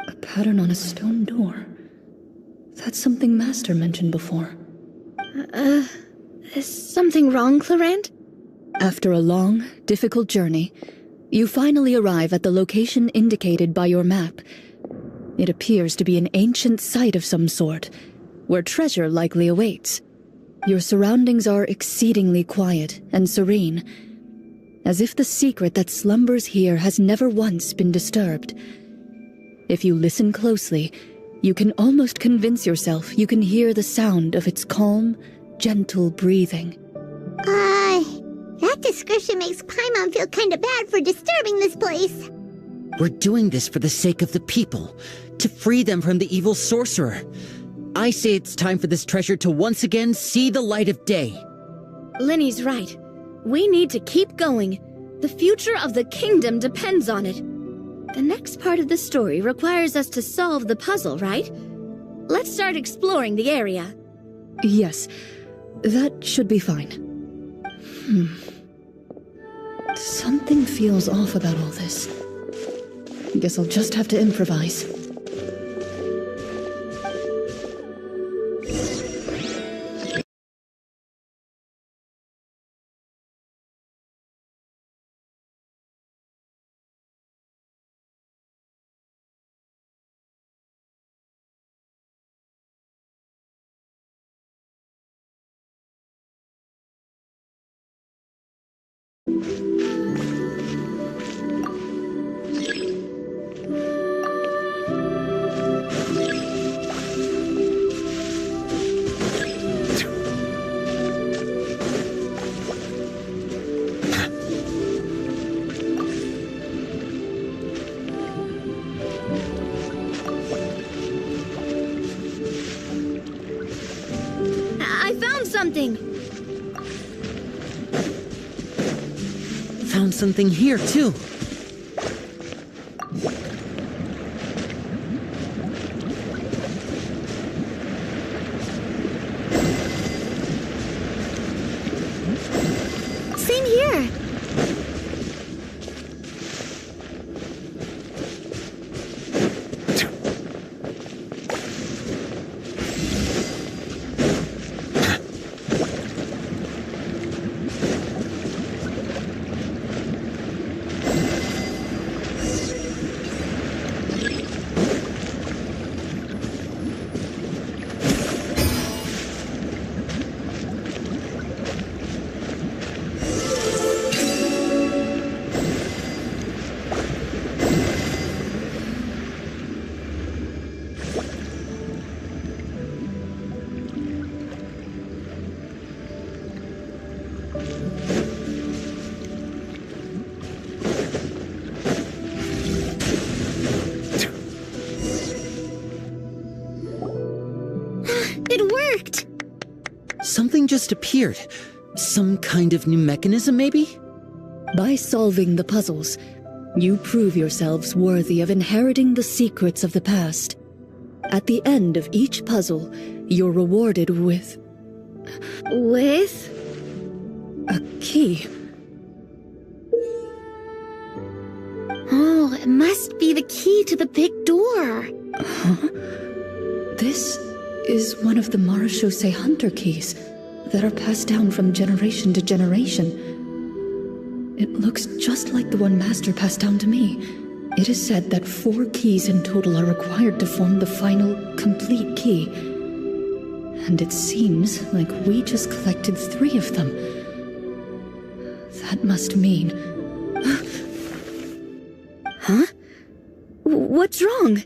A pattern on a stone door. That's something Master mentioned before. Is something wrong, Clorinde? After a long, difficult journey, you finally arrive at the location indicated by your map. It appears to be an ancient site of some sort, where treasure likely awaits. Your surroundings are exceedingly quiet and serene, as if the secret that slumbers here has never once been disturbed. If you listen closely, you can almost convince yourself you can hear the sound of its calm, gentle breathing. That description makes Paimon feel kinda bad for disturbing this place. We're doing this for the sake of the people, to free them from the evil sorcerer. I say it's time for this treasure to once again see the light of day. Linny's right. We need to keep going. The future of the kingdom depends on it. The next part of the story requires us to solve the puzzle, right? Let's start exploring the area. Yes, that should be fine. Something feels off about all this. Guess I'll just have to improvise. I found something! Found something here, too. Same here! It worked! Something just appeared. Some kind of new mechanism, maybe? By solving the puzzles, you prove yourselves worthy of inheriting the secrets of the past. At the end of each puzzle, you're rewarded with With? a key. Oh, it must be the key to the big door. This is one of the Marechaussee Hunter keys that are passed down from generation to generation. It looks just like the one Master passed down to me. It is said that 4 keys in total are required to form the final, complete key. And it seems like we just collected 3 of them. That must mean... Huh? What's wrong?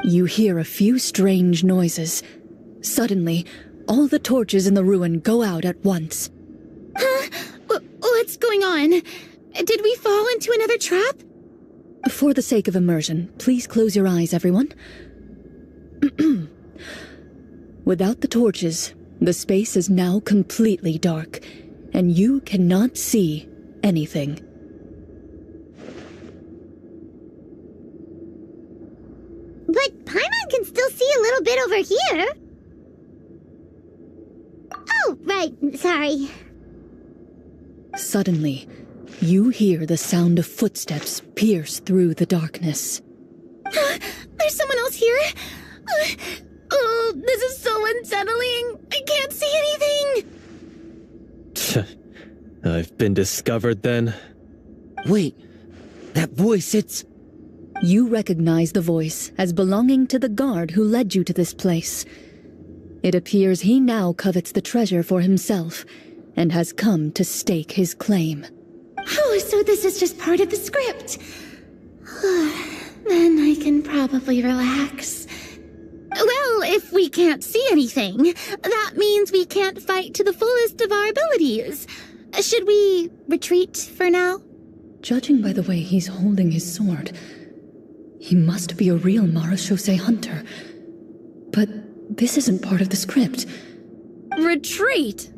You hear a few strange noises. Suddenly, all the torches in the ruin go out at once. Huh? What's going on? Did we fall into another trap? For the sake of immersion, please close your eyes, everyone. Without the torches, the space is now completely dark, and you cannot see anything. But Paimon can still see a little bit over here. Oh, right Right, sorry. Suddenly, you hear the sound of footsteps pierce through the darkness. There's someone else here? Oh, this is so unsettling. I can't see anything. I've been discovered then. Wait, that voice, it's... You recognize the voice as belonging to the guard who led you to this place. It appears he now covets the treasure for himself and has come to stake his claim. Oh, so this is just part of the script. Then I can probably relax. Well, if we can't see anything, that means we can't fight to the fullest of our abilities. Should we retreat for now? Judging by the way he's holding his sword, he must be a real marechaussee hunter. But this isn't part of the script. Retreat?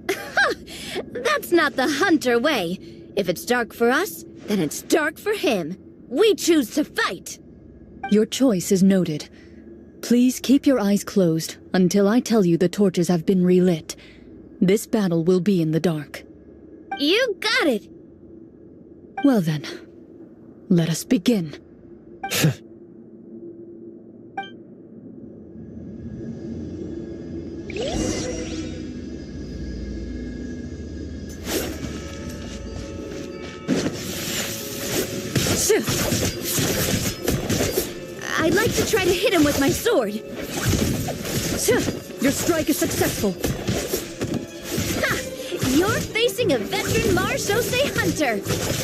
That's not the hunter way. If it's dark for us, then it's dark for him. We choose to fight. Your choice is noted. Please keep your eyes closed until I tell you the torches have been relit. This battle will be in the dark. You got it. Well then, let us begin. I'd like to try to hit him with my sword. Your strike is successful. Ha! You're facing a veteran marechaussee hunter.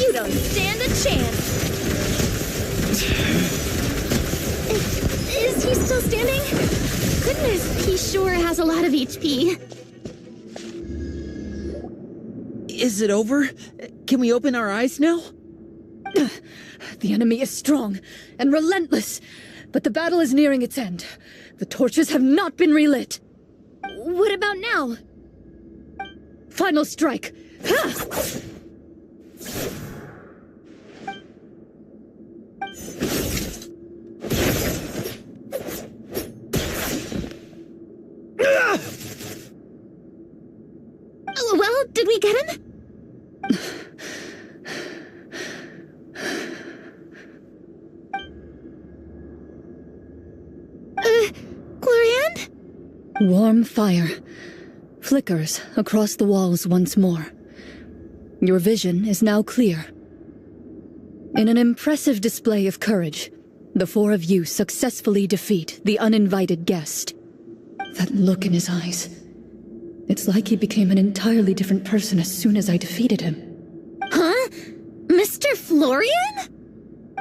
You don't stand a chance. Is he still standing? Goodness, he sure has a lot of HP. Is it over? Can we open our eyes now? The enemy is strong and relentless, but the battle is nearing its end. The torches have not been relit. What about now? Final strike! Ha! Well, did we get him? Clorinde? Warm fire flickers across the walls once more. Your vision is now clear. In an impressive display of courage, the four of you successfully defeat the uninvited guest. That look in his eyes. It's like he became an entirely different person as soon as I defeated him. Huh? Mr. Florian?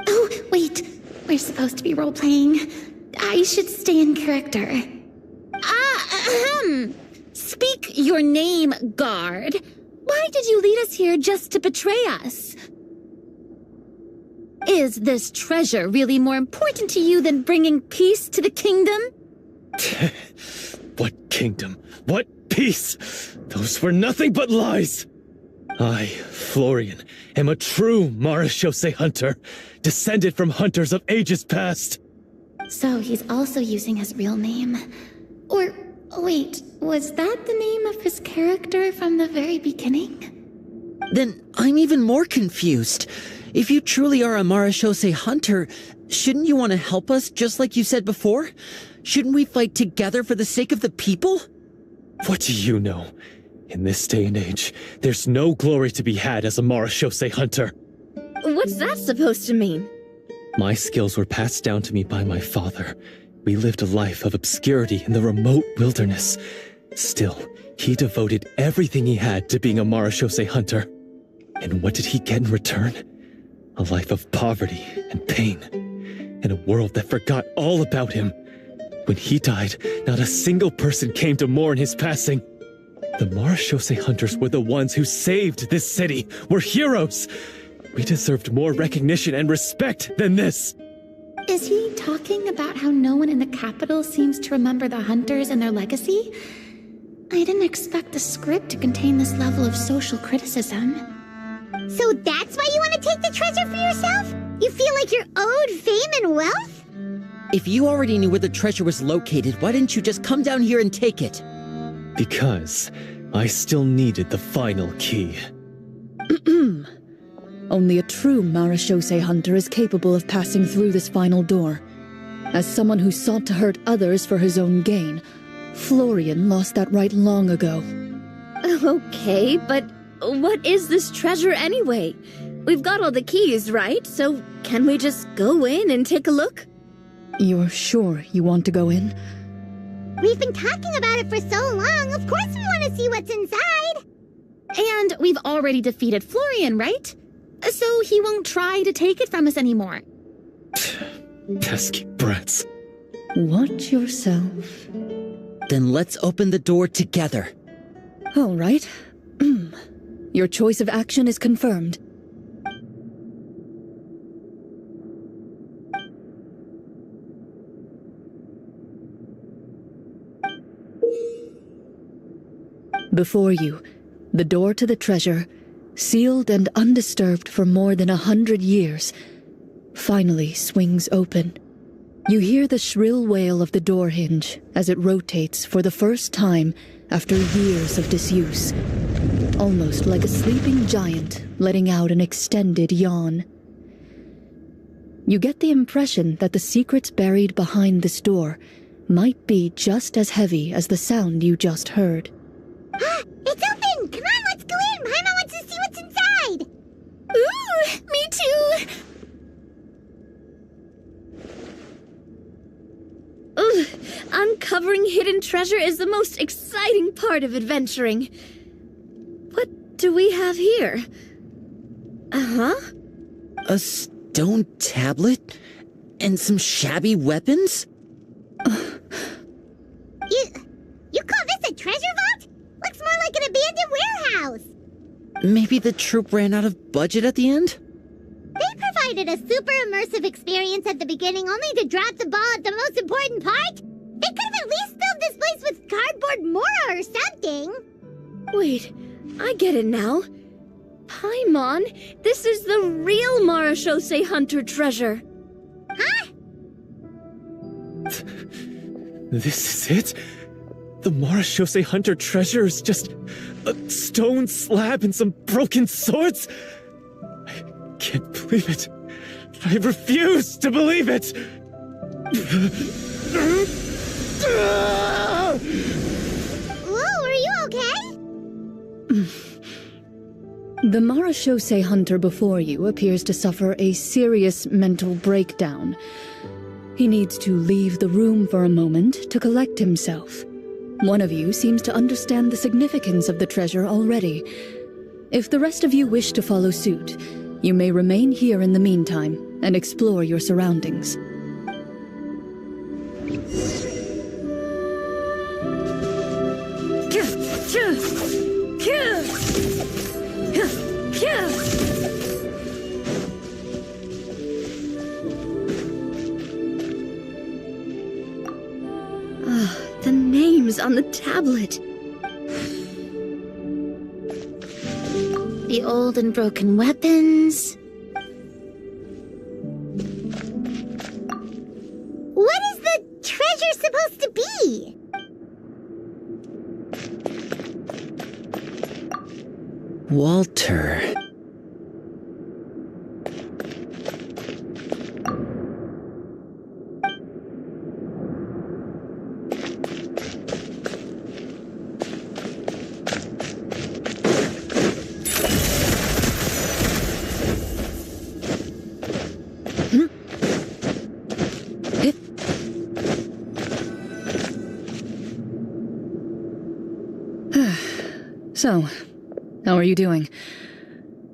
Oh, wait. We're supposed to be role-playing. I should stay in character. Speak your name, guard. Why did you lead us here just to betray us? Is this treasure really more important to you than bringing peace to the kingdom? What kingdom? What peace? Those were nothing but lies! I, Florian, am a true marechaussee hunter, descended from hunters of ages past. So he's also using his real name. Or, wait, was that the name of his character from the very beginning? Then I'm even more confused. If you truly are a marechaussee hunter, shouldn't you want to help us just like you said before? Shouldn't we fight together for the sake of the people? What do you know? In this day and age, there's no glory to be had as a marechaussee hunter. What's that supposed to mean? My skills were passed down to me by my father. We lived a life of obscurity in the remote wilderness. Still, he devoted everything he had to being a marechaussee hunter. And what did he get in return? A life of poverty and pain. In a world that forgot all about him. When he died, not a single person came to mourn his passing. The marechaussee hunters were the ones who saved this city, were heroes. We deserved more recognition and respect than this. Is he talking about how no one in the capital seems to remember the hunters and their legacy? I didn't expect the script to contain this level of social criticism. So that's why you want to take the treasure for yourself? You feel like you're owed fame and wealth? If you already knew where the treasure was located, why didn't you just come down here and take it? Because I still needed the final key. Only a true Marachose hunter is capable of passing through this final door. As someone who sought to hurt others for his own gain, Florian lost that right long ago. Okay, but what is this treasure anyway? We've got all the keys, right? So can we just go in and take a look? You're sure you want to go in? We've been talking about it for so long. Of course we want to see what's inside. And we've already defeated Florian, right? So he won't try to take it from us anymore. Pesky brats. Watch yourself. Then let's open the door together. All right. Your choice of action is confirmed. Before you, the door to the treasure, sealed and undisturbed for more than 100 years, finally swings open. You hear the shrill wail of the door hinge as it rotates for the first time after years of disuse, almost like a sleeping giant letting out an extended yawn. You get the impression that the secrets buried behind this door might be just as heavy as the sound you just heard. It's open! Come on, let's go in! Paimon wants to see what's inside! Ooh, me too! Ugh, uncovering hidden treasure is the most exciting part of adventuring. What do we have here? Uh-huh. A stone tablet? And some shabby weapons? You call this a treasure vault? Looks more like an abandoned warehouse. Maybe the troupe ran out of budget at the end? They provided a super immersive experience at the beginning only to drop the ball at the most important part. They could have at least filled this place with cardboard mora or something. Wait, I get it now. Paimon, this is the real Marachose hunter treasure. Huh? This is it? The Marachose hunter treasure is just a stone slab and some broken swords? I can't believe it. I refuse to believe it! Whoa, are you okay? The Marachose hunter before you appears to suffer a serious mental breakdown. He needs to leave the room for a moment to collect himself. One of you seems to understand the significance of the treasure already. If the rest of you wish to follow suit, you may remain here in the meantime and explore your surroundings. The names on the tablet. The old and broken weapons. What is the treasure supposed to be? Walter. So, how are you doing?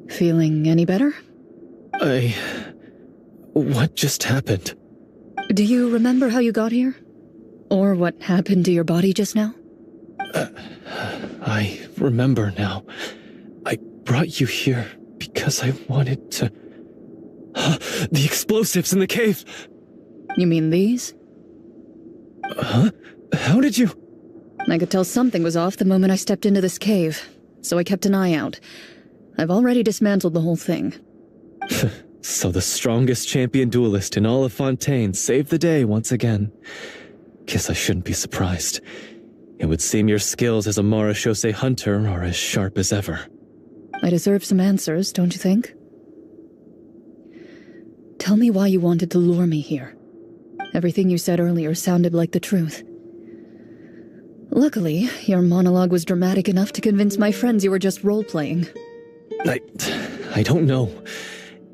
Feeling any better? What just happened? Do you remember how you got here? Or what happened to your body just now? I remember now. I brought you here because I wanted to... The explosives in the cave! You mean these? Huh? How did you... I could tell something was off the moment I stepped into this cave, so I kept an eye out. I've already dismantled the whole thing. So the strongest champion duelist in all of Fontaine saved the day once again. Guess I shouldn't be surprised. It would seem your skills as a Marashose hunter are as sharp as ever. I deserve some answers, don't you think? Tell me why you wanted to lure me here. Everything you said earlier sounded like the truth. Luckily, your monologue was dramatic enough to convince my friends you were just role-playing. I don't know.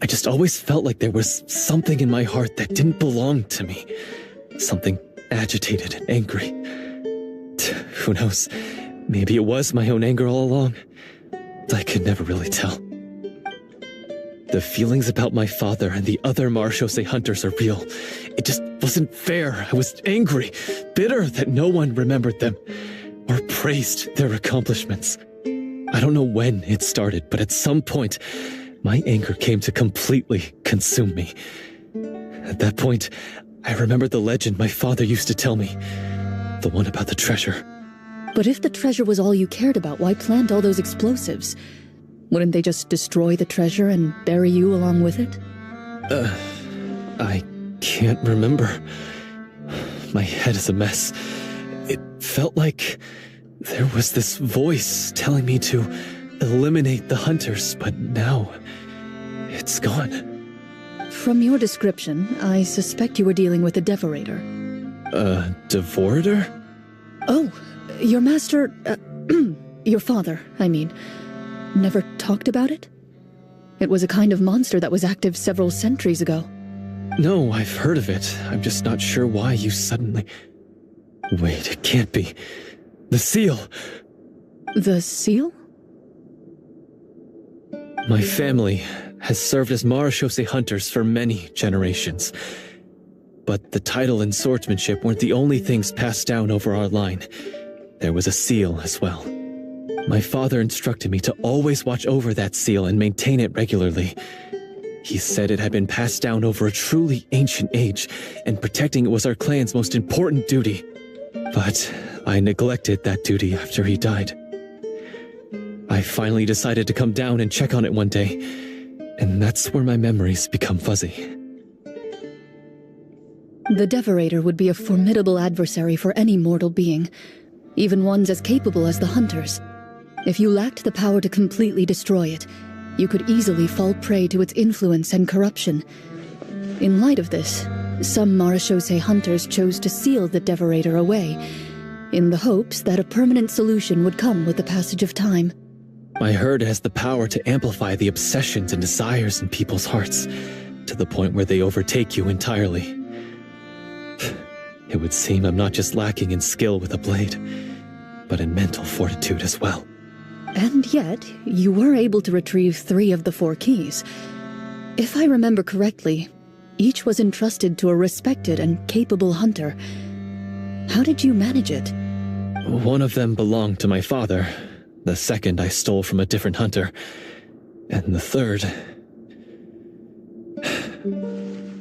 I just always felt like there was something in my heart that didn't belong to me. Something agitated and angry. Who knows? Maybe it was my own anger all along. I could never really tell. The feelings about my father and the other Marashose hunters are real. It just wasn't fair. I was angry, bitter that no one remembered them or praised their accomplishments. I don't know when it started, but at some point, my anger came to completely consume me. At that point, I remembered the legend my father used to tell me. The one about the treasure. But if the treasure was all you cared about, why plant all those explosives? Wouldn't they just destroy the treasure and bury you along with it? I can't remember. My head is a mess. It felt like there was this voice telling me to eliminate the hunters, but now it's gone. From your description, I suspect you were dealing with a devorator. A devorator? Oh, your master, your father, I mean, never talked about it? It was a kind of monster that was active several centuries ago. No, I've heard of it. I'm just not sure why you suddenly... Wait, it can't be. The seal! The seal? My family has served as Marashose hunters for many generations. But the title and swordsmanship weren't the only things passed down over our line. There was a seal as well. My father instructed me to always watch over that seal and maintain it regularly. He said it had been passed down over a truly ancient age, and protecting it was our clan's most important duty. But I neglected that duty after he died. I finally decided to come down and check on it one day, and that's where my memories become fuzzy. The devorator would be a formidable adversary for any mortal being, even ones as capable as the hunters. If you lacked the power to completely destroy it, you could easily fall prey to its influence and corruption. In light of this, some Marashose hunters chose to seal the devorator away, in the hopes that a permanent solution would come with the passage of time. I heard it has the power to amplify the obsessions and desires in people's hearts, to the point where they overtake you entirely. It would seem I'm not just lacking in skill with a blade, but in mental fortitude as well. And yet, you were able to retrieve 3 of the 4 keys. If I remember correctly, each was entrusted to a respected and capable hunter. How did you manage it? One of them belonged to my father. The second I stole from a different hunter. And the third...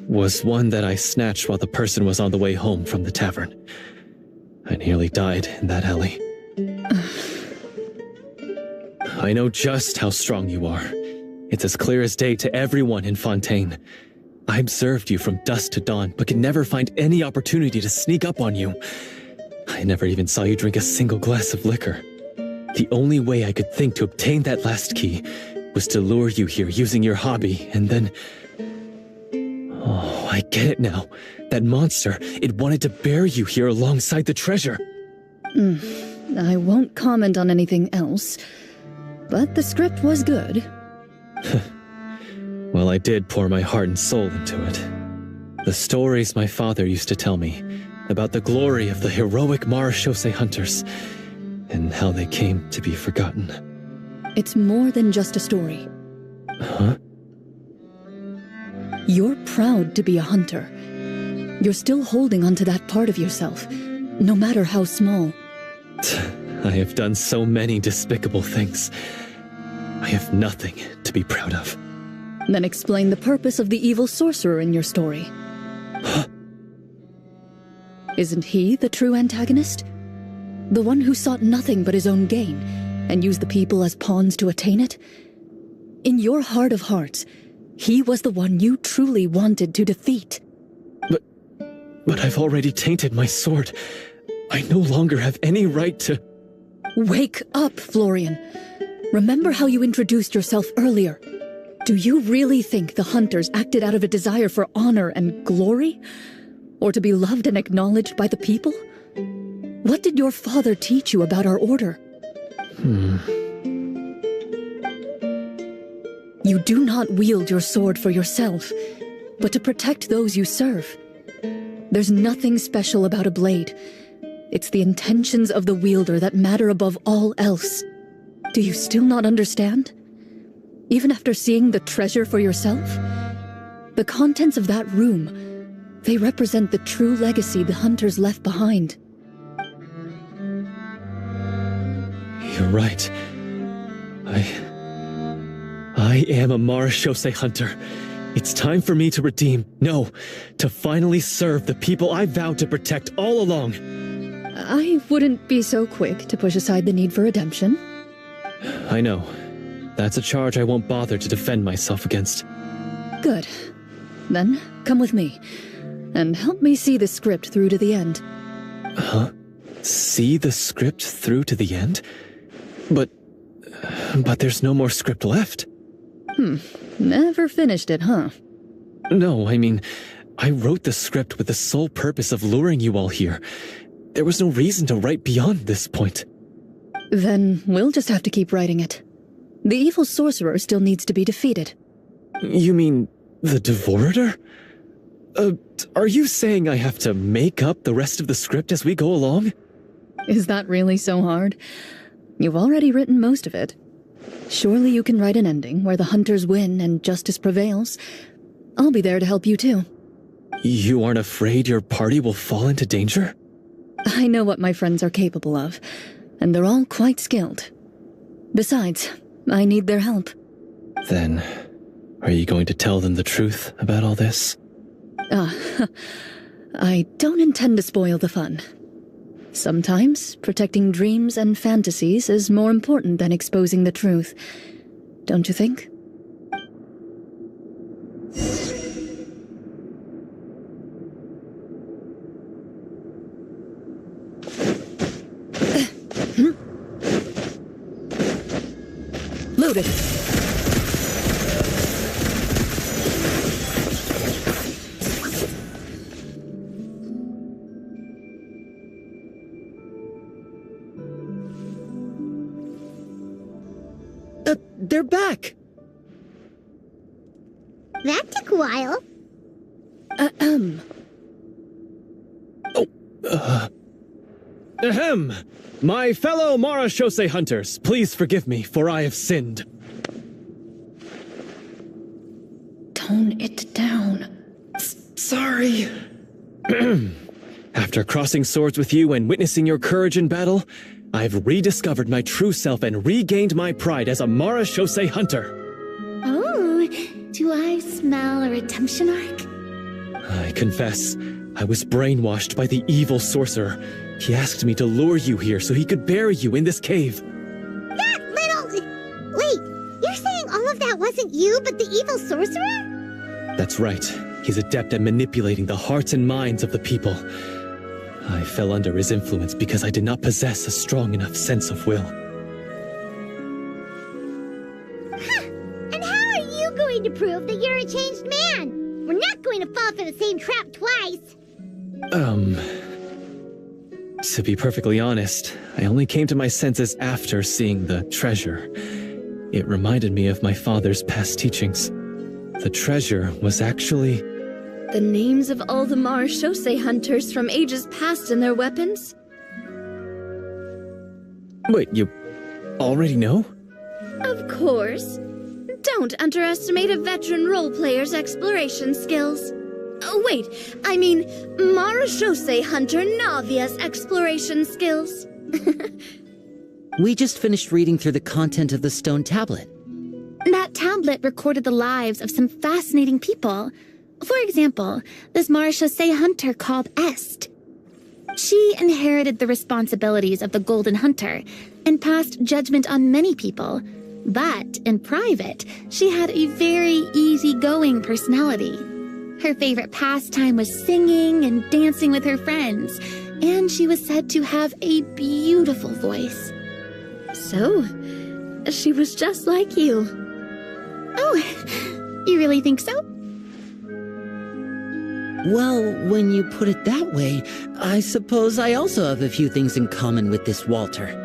was one that I snatched while the person was on the way home from the tavern. I nearly died in that alley. I know just how strong you are. It's as clear as day to everyone in Fontaine. I observed you from dusk to dawn, but could never find any opportunity to sneak up on you. I never even saw you drink a single glass of liquor. The only way I could think to obtain that last key was to lure you here using your hobby, and then... Oh, I get it now. That monster, it wanted to bury you here alongside the treasure. I won't comment on anything else, but the script was good. Well, I did pour my heart and soul into it. The stories my father used to tell me about the glory of the heroic Marashose hunters and how they came to be forgotten. It's more than just a story. Huh? You're proud to be a hunter. You're still holding onto that part of yourself, no matter how small. I have done so many despicable things. I have nothing to be proud of. Then explain the purpose of the evil sorcerer in your story. Isn't he the true antagonist? The one who sought nothing but his own gain, and used the people as pawns to attain it? In your heart of hearts, he was the one you truly wanted to defeat. But I've already tainted my sword. I no longer have any right to... Wake up, Florian. Remember how you introduced yourself earlier. Do you really think the hunters acted out of a desire for honor and glory? Or to be loved and acknowledged by the people? What did your father teach you about our order? You do not wield your sword for yourself, but to protect those you serve. There's nothing special about a blade. It's the intentions of the wielder that matter above all else. Do you still not understand? Even after seeing the treasure for yourself? The contents of that room, they represent the true legacy the hunters left behind. You're right. I am a Marashose hunter. It's time for me to redeem, no, to finally serve the people I vowed to protect all along. I wouldn't be so quick to push aside the need for redemption. I know. That's a charge I won't bother to defend myself against. Good. Then, come with me, and help me see the script through to the end. Huh? See the script through to the end? But there's no more script left. Never finished it, huh? No, I mean, I wrote the script with the sole purpose of luring you all here. There was no reason to write beyond this point. Then we'll just have to keep writing it. The evil sorcerer still needs to be defeated. You mean the Devorator? Are you saying I have to make up the rest of the script as we go along? Is that really so hard? You've already written most of it. Surely you can write an ending where the hunters win and justice prevails. I'll be there to help you too. You aren't afraid your party will fall into danger? I know what my friends are capable of, and they're all quite skilled. Besides, I need their help. Then, are you going to tell them the truth about all this? I don't intend to spoil the fun. Sometimes, protecting dreams and fantasies is more important than exposing the truth. Don't you think? Loaded. They're back! That took a while. Ahem! My fellow Marashose hunters, please forgive me, for I have sinned. Tone it down. Sorry. After crossing swords with you and witnessing your courage in battle, I've rediscovered my true self and regained my pride as a Marashose hunter. Oh, do I smell a redemption arc? I confess, I was brainwashed by the evil sorcerer. He asked me to lure you here so he could bury you in this cave. That little... Wait, you're saying all of that wasn't you, but the evil sorcerer? That's right. He's adept at manipulating the hearts and minds of the people. I fell under his influence because I did not possess a strong enough sense of will. And how are you going to prove that you're a changed man? We're not going to fall for the same trap twice. To be perfectly honest, I only came to my senses after seeing the treasure. It reminded me of my father's past teachings. The treasure was actually... The names of all the Marashose hunters from ages past and their weapons? Wait, you already know? Of course. Don't underestimate a veteran role-player's exploration skills. Oh, wait, I mean Marashose hunter Navia's exploration skills. We just finished reading through the content of the stone tablet. That tablet recorded the lives of some fascinating people. For example, this Marashose hunter called Est. She inherited the responsibilities of the Golden Hunter and passed judgment on many people. But in private, she had a very easygoing personality. Her favorite pastime was singing and dancing with her friends, And she was said to have a beautiful voice. So, she was just like you. Oh, you really think so? Well, when you put it that way, I suppose I also have a few things in common with this Walter.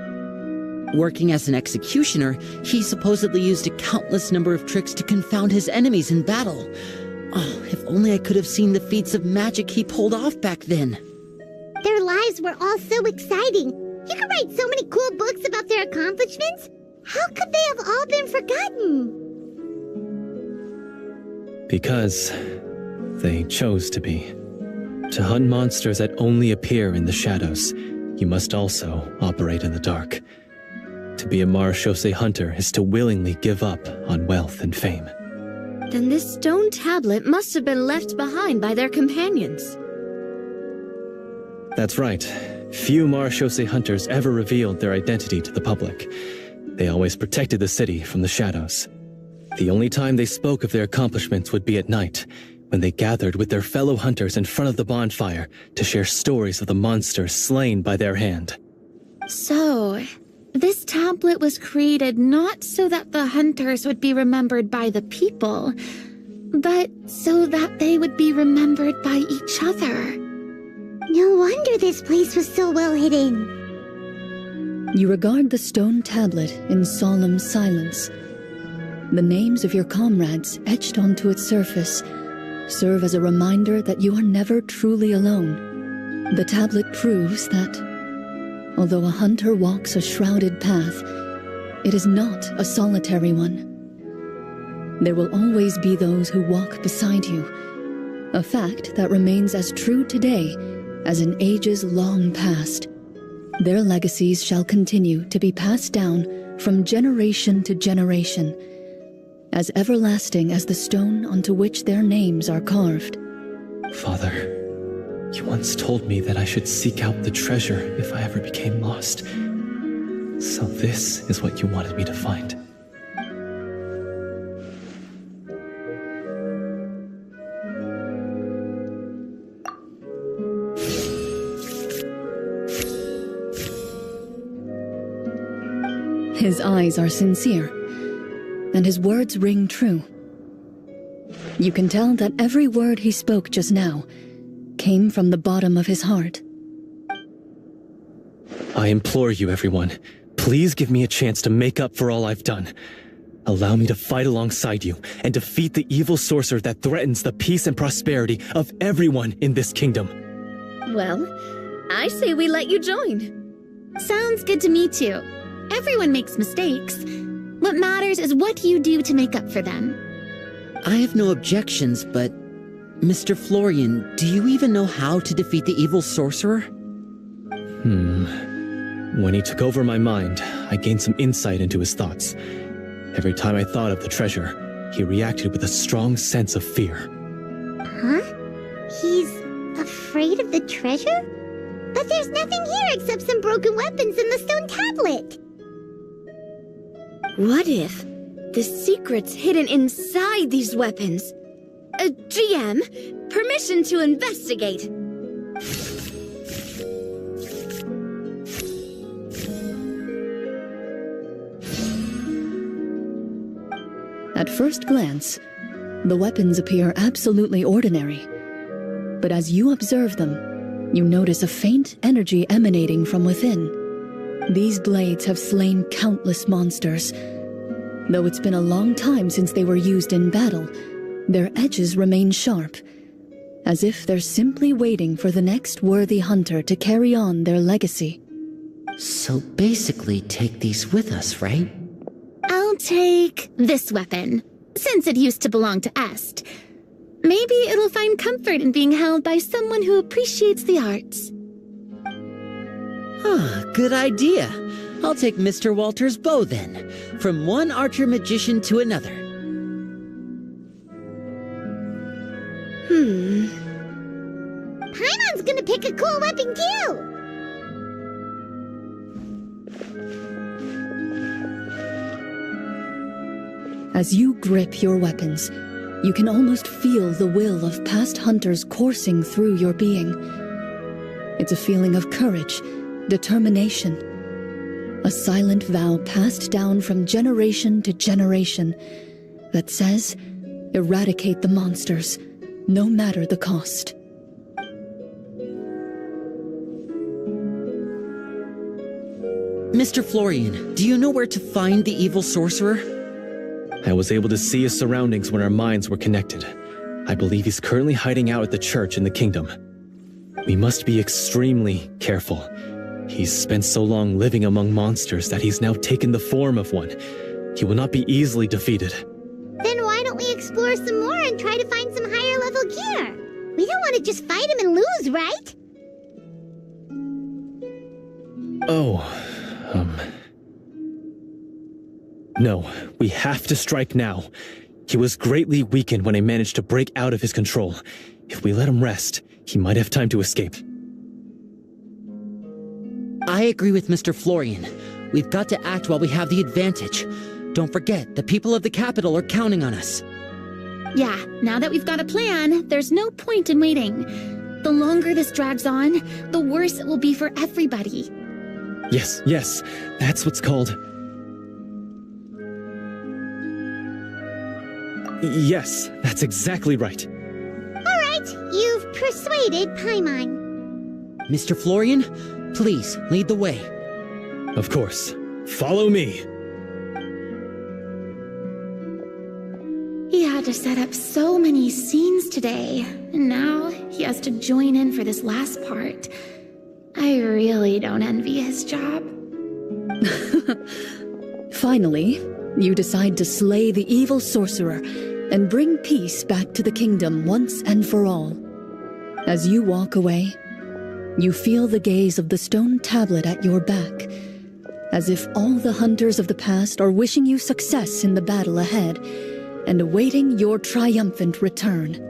Working as an executioner, he supposedly used a countless number of tricks to confound his enemies in battle. Oh, if only I could have seen the feats of magic he pulled off back then. Their lives were all so exciting. You could write so many cool books about their accomplishments. How could they have all been forgotten? Because they chose to be. To hunt monsters that only appear in the shadows, you must also operate in the dark. To be a marechaussee hunter is to willingly give up on wealth and fame. Then this stone tablet must have been left behind by their companions. That's right. Few marechaussee hunters ever revealed their identity to the public. They always protected the city from the shadows. The only time they spoke of their accomplishments would be at night, when they gathered with their fellow hunters in front of the bonfire to share stories of the monsters slain by their hand. So, this tablet was created not so that the hunters would be remembered by the people, but so that they would be remembered by each other. No wonder this place was so well hidden. You regard the stone tablet in solemn silence. The names of your comrades etched onto its surface serve as a reminder that you are never truly alone. The tablet proves that, although a hunter walks a shrouded path, it is not a solitary one. There will always be those who walk beside you, a fact that remains as true today as in ages long past. Their legacies shall continue to be passed down from generation to generation, as everlasting as the stone onto which their names are carved. Father, you once told me that I should seek out the treasure if I ever became lost. So this is what you wanted me to find. His eyes are sincere, and his words ring true. You can tell that every word he spoke just now came from the bottom of his heart. I implore you, everyone, please give me a chance to make up for all I've done. Allow me to fight alongside you and defeat the evil sorcerer that threatens the peace and prosperity of everyone in this kingdom. Well, I say we let you join. Sounds good to me too. Everyone makes mistakes. What matters is what you do to make up for them. I have no objections, but Mr. Florian, do you even know how to defeat the evil sorcerer? When he took over my mind, I gained some insight into his thoughts. Every time I thought of the treasure, he reacted with a strong sense of fear. Huh? He's afraid of the treasure? But there's nothing here except some broken weapons and the stone tablet. What if the secret's hidden inside these weapons? GM, permission to investigate. At first glance, the weapons appear absolutely ordinary. But as you observe them, you notice a faint energy emanating from within. These blades have slain countless monsters. Though it's been a long time since they were used in battle, their edges remain sharp, as if they're simply waiting for the next worthy hunter to carry on their legacy. So basically take these with us, right? I'll take this weapon, since it used to belong to Est. Maybe it'll find comfort in being held by someone who appreciates the arts. Good idea. I'll take Mr. Walter's bow then, from one archer-magician to another. Paimon's gonna pick a cool weapon too! As you grip your weapons, you can almost feel the will of past hunters coursing through your being. It's a feeling of courage, determination. A silent vow passed down from generation to generation that says, eradicate the monsters, no matter the cost. Mr. Florian, do you know where to find the evil sorcerer? I was able to see his surroundings when our minds were connected. I believe he's currently hiding out at the church in the kingdom. We must be extremely careful. He's spent so long living among monsters that he's now taken the form of one. He will not be easily defeated. Then why don't we explore some more and try to find some higher level gear? We don't want to just fight him and lose, right? No, we have to strike now. He was greatly weakened when I managed to break out of his control. If we let him rest, he might have time to escape. I agree with Mr. Florian. We've got to act while we have the advantage. Don't forget, the people of the capital are counting on us. Yeah, now that we've got a plan, there's no point in waiting. The longer this drags on, the worse it will be for everybody. Yes, that's what's called... Yes, that's exactly right. All right, you've persuaded Paimon. Mr. Florian, please, lead the way. Of course. Follow me. He had to set up so many scenes today, and now he has to join in for this last part. I really don't envy his job. Finally, you decide to slay the evil sorcerer and bring peace back to the kingdom once and for all. As you walk away, you feel the gaze of the stone tablet at your back, as if all the hunters of the past are wishing you success in the battle ahead and awaiting your triumphant return.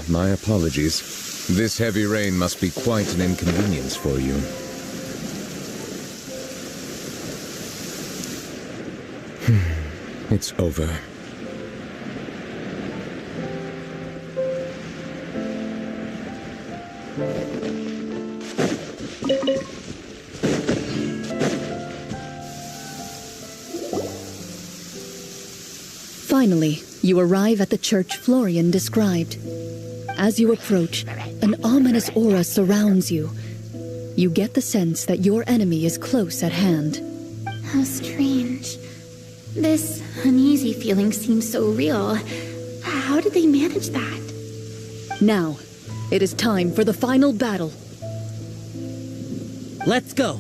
My apologies. This heavy rain must be quite an inconvenience for you. It's over. Finally, you arrive at the church Florian described. As you approach, an ominous aura surrounds you. You get the sense that your enemy is close at hand. How strange. This uneasy feeling seems so real. How did they manage that? Now, it is time for the final battle. Let's go!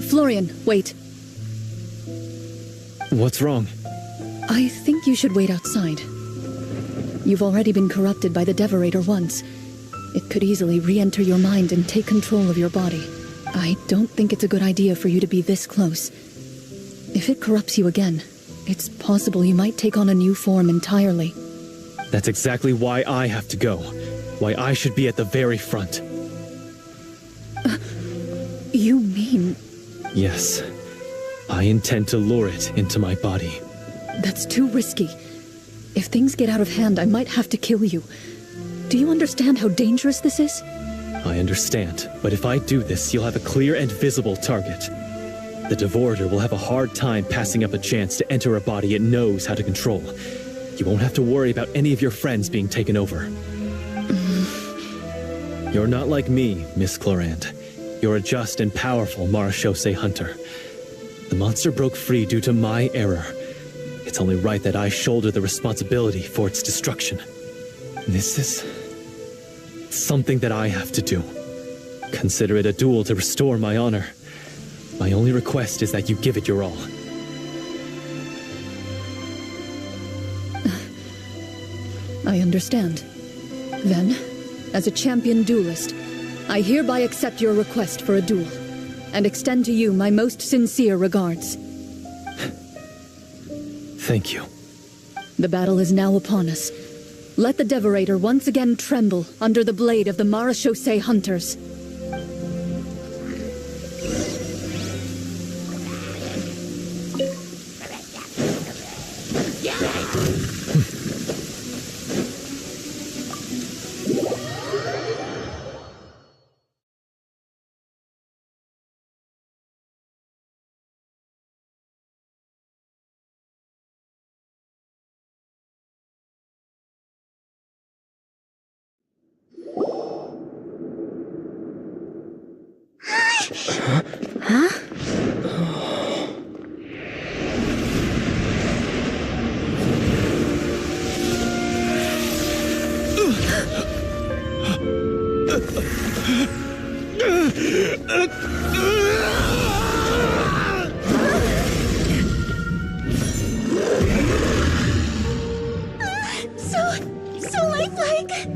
Florian, wait. What's wrong? I think you should wait outside. You've already been corrupted by the Devorator once. It could easily re-enter your mind and take control of your body. I don't think it's a good idea for you to be this close. If it corrupts you again, it's possible you might take on a new form entirely. That's exactly why I have to go. Why I should be at the very front. You mean... Yes. I intend to lure it into my body. That's too risky. If things get out of hand, I might have to kill you. Do you understand how dangerous this is? I understand, but if I do this, you'll have a clear and visible target. The Devorator will have a hard time passing up a chance to enter a body it knows how to control. You won't have to worry about any of your friends being taken over. You're not like me, Miss Clorinde. You're a just and powerful Marechaussee hunter. The monster broke free due to my error. It's only right that I shoulder the responsibility for its destruction. This is something that I have to do. Consider it a duel to restore my honor. My only request is that you give it your all. I understand. Then, as a champion duelist, I hereby accept your request for a duel, and extend to you my most sincere regards. Thank you. The battle is now upon us. Let the Devorator once again tremble under the blade of the Marechaussee hunters. So lifelike!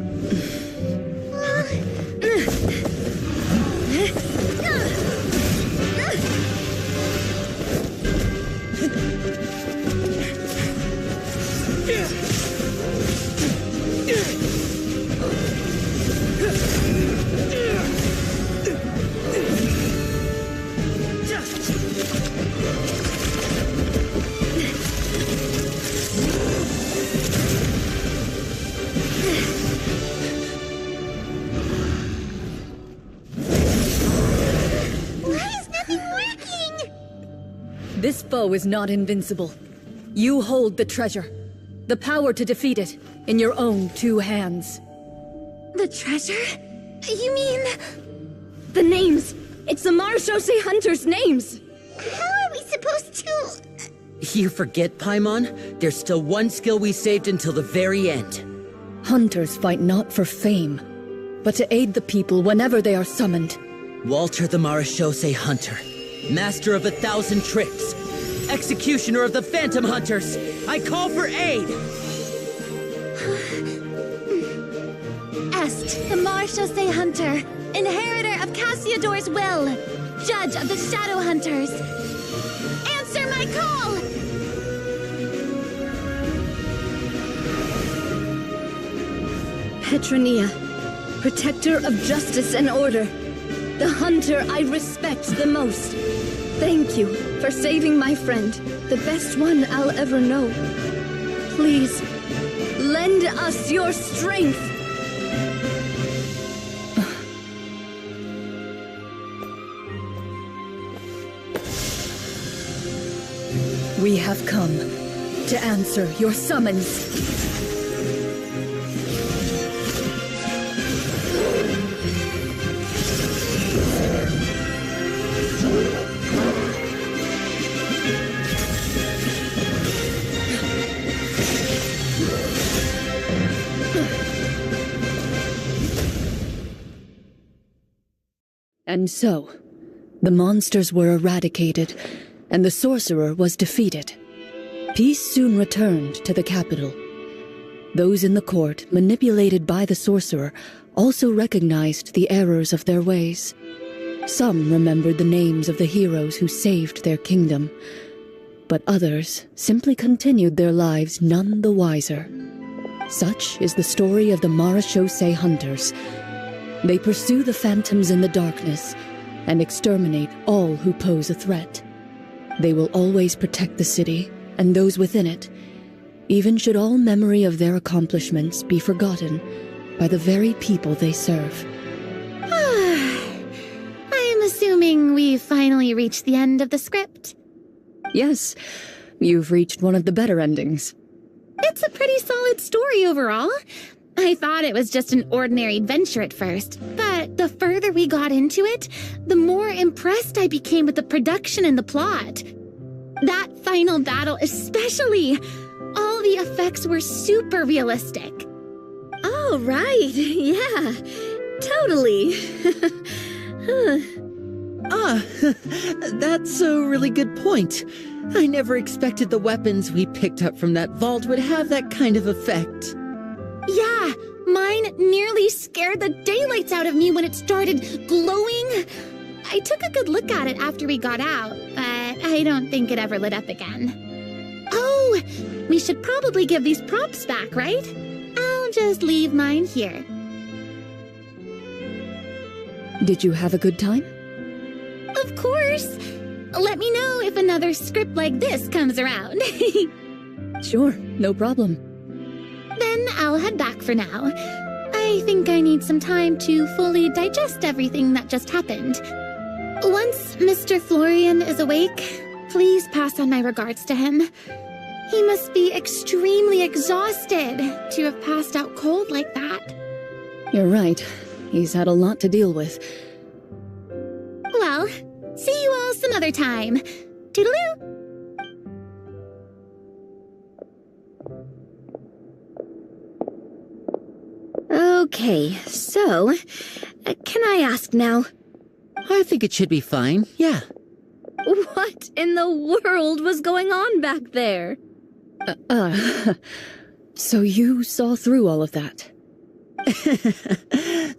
This foe is not invincible. You hold the treasure. The power to defeat it in your own 2 hands. The treasure? You mean... The names! It's the Marechaussee hunters' names! How are we supposed to... You forget, Paimon? There's still one skill we saved until the very end. Hunters fight not for fame, but to aid the people whenever they are summoned. Walter the Marechaussee Hunter, master of 1,000 tricks, executioner of the Phantom Hunters, I call for aid! Est, the Marechaussee Hunter, inheritor of Cassiodor's will, judge of the Shadow Hunters. Answer my call! Petronia, protector of justice and order. The hunter I respect the most. Thank you for saving my friend, the best one I'll ever know. Please, lend us your strength. We have come to answer your summons. And so, the monsters were eradicated, and the sorcerer was defeated. Peace soon returned to the capital. Those in the court, manipulated by the sorcerer, also recognized the errors of their ways. Some remembered the names of the heroes who saved their kingdom, but others simply continued their lives none the wiser. Such is the story of the Marechaussee Hunters. They pursue the phantoms in the darkness and exterminate all who pose a threat. They will always protect the city and those within it, even should all memory of their accomplishments be forgotten by the very people they serve. I am assuming we've finally reached the end of the script. Yes, you've reached one of the better endings. It's a pretty solid story overall. I thought it was just an ordinary adventure at first, but the further we got into it, the more impressed I became with the production and the plot. That final battle especially. All the effects were super realistic. Oh, right. Yeah, totally. That's a really good point. I never expected the weapons we picked up from that vault would have that kind of effect. Yeah, mine nearly scared the daylights out of me when it started glowing. I took a good look at it after we got out, but I don't think it ever lit up again. Oh, we should probably give these props back, right? I'll just leave mine here. Did you have a good time? Of course. Let me know if another script like this comes around. Sure, no problem. Then I'll head back for now. I think I need some time to fully digest everything that just happened. Once Mr. Florian is awake, please pass on my regards to him. He must be extremely exhausted to have passed out cold like that. You're right. He's had a lot to deal with. Well, see you all some other time. Toodaloo! Okay, so, can I ask now? I think it should be fine, yeah. What in the world was going on back there? So you saw through all of that?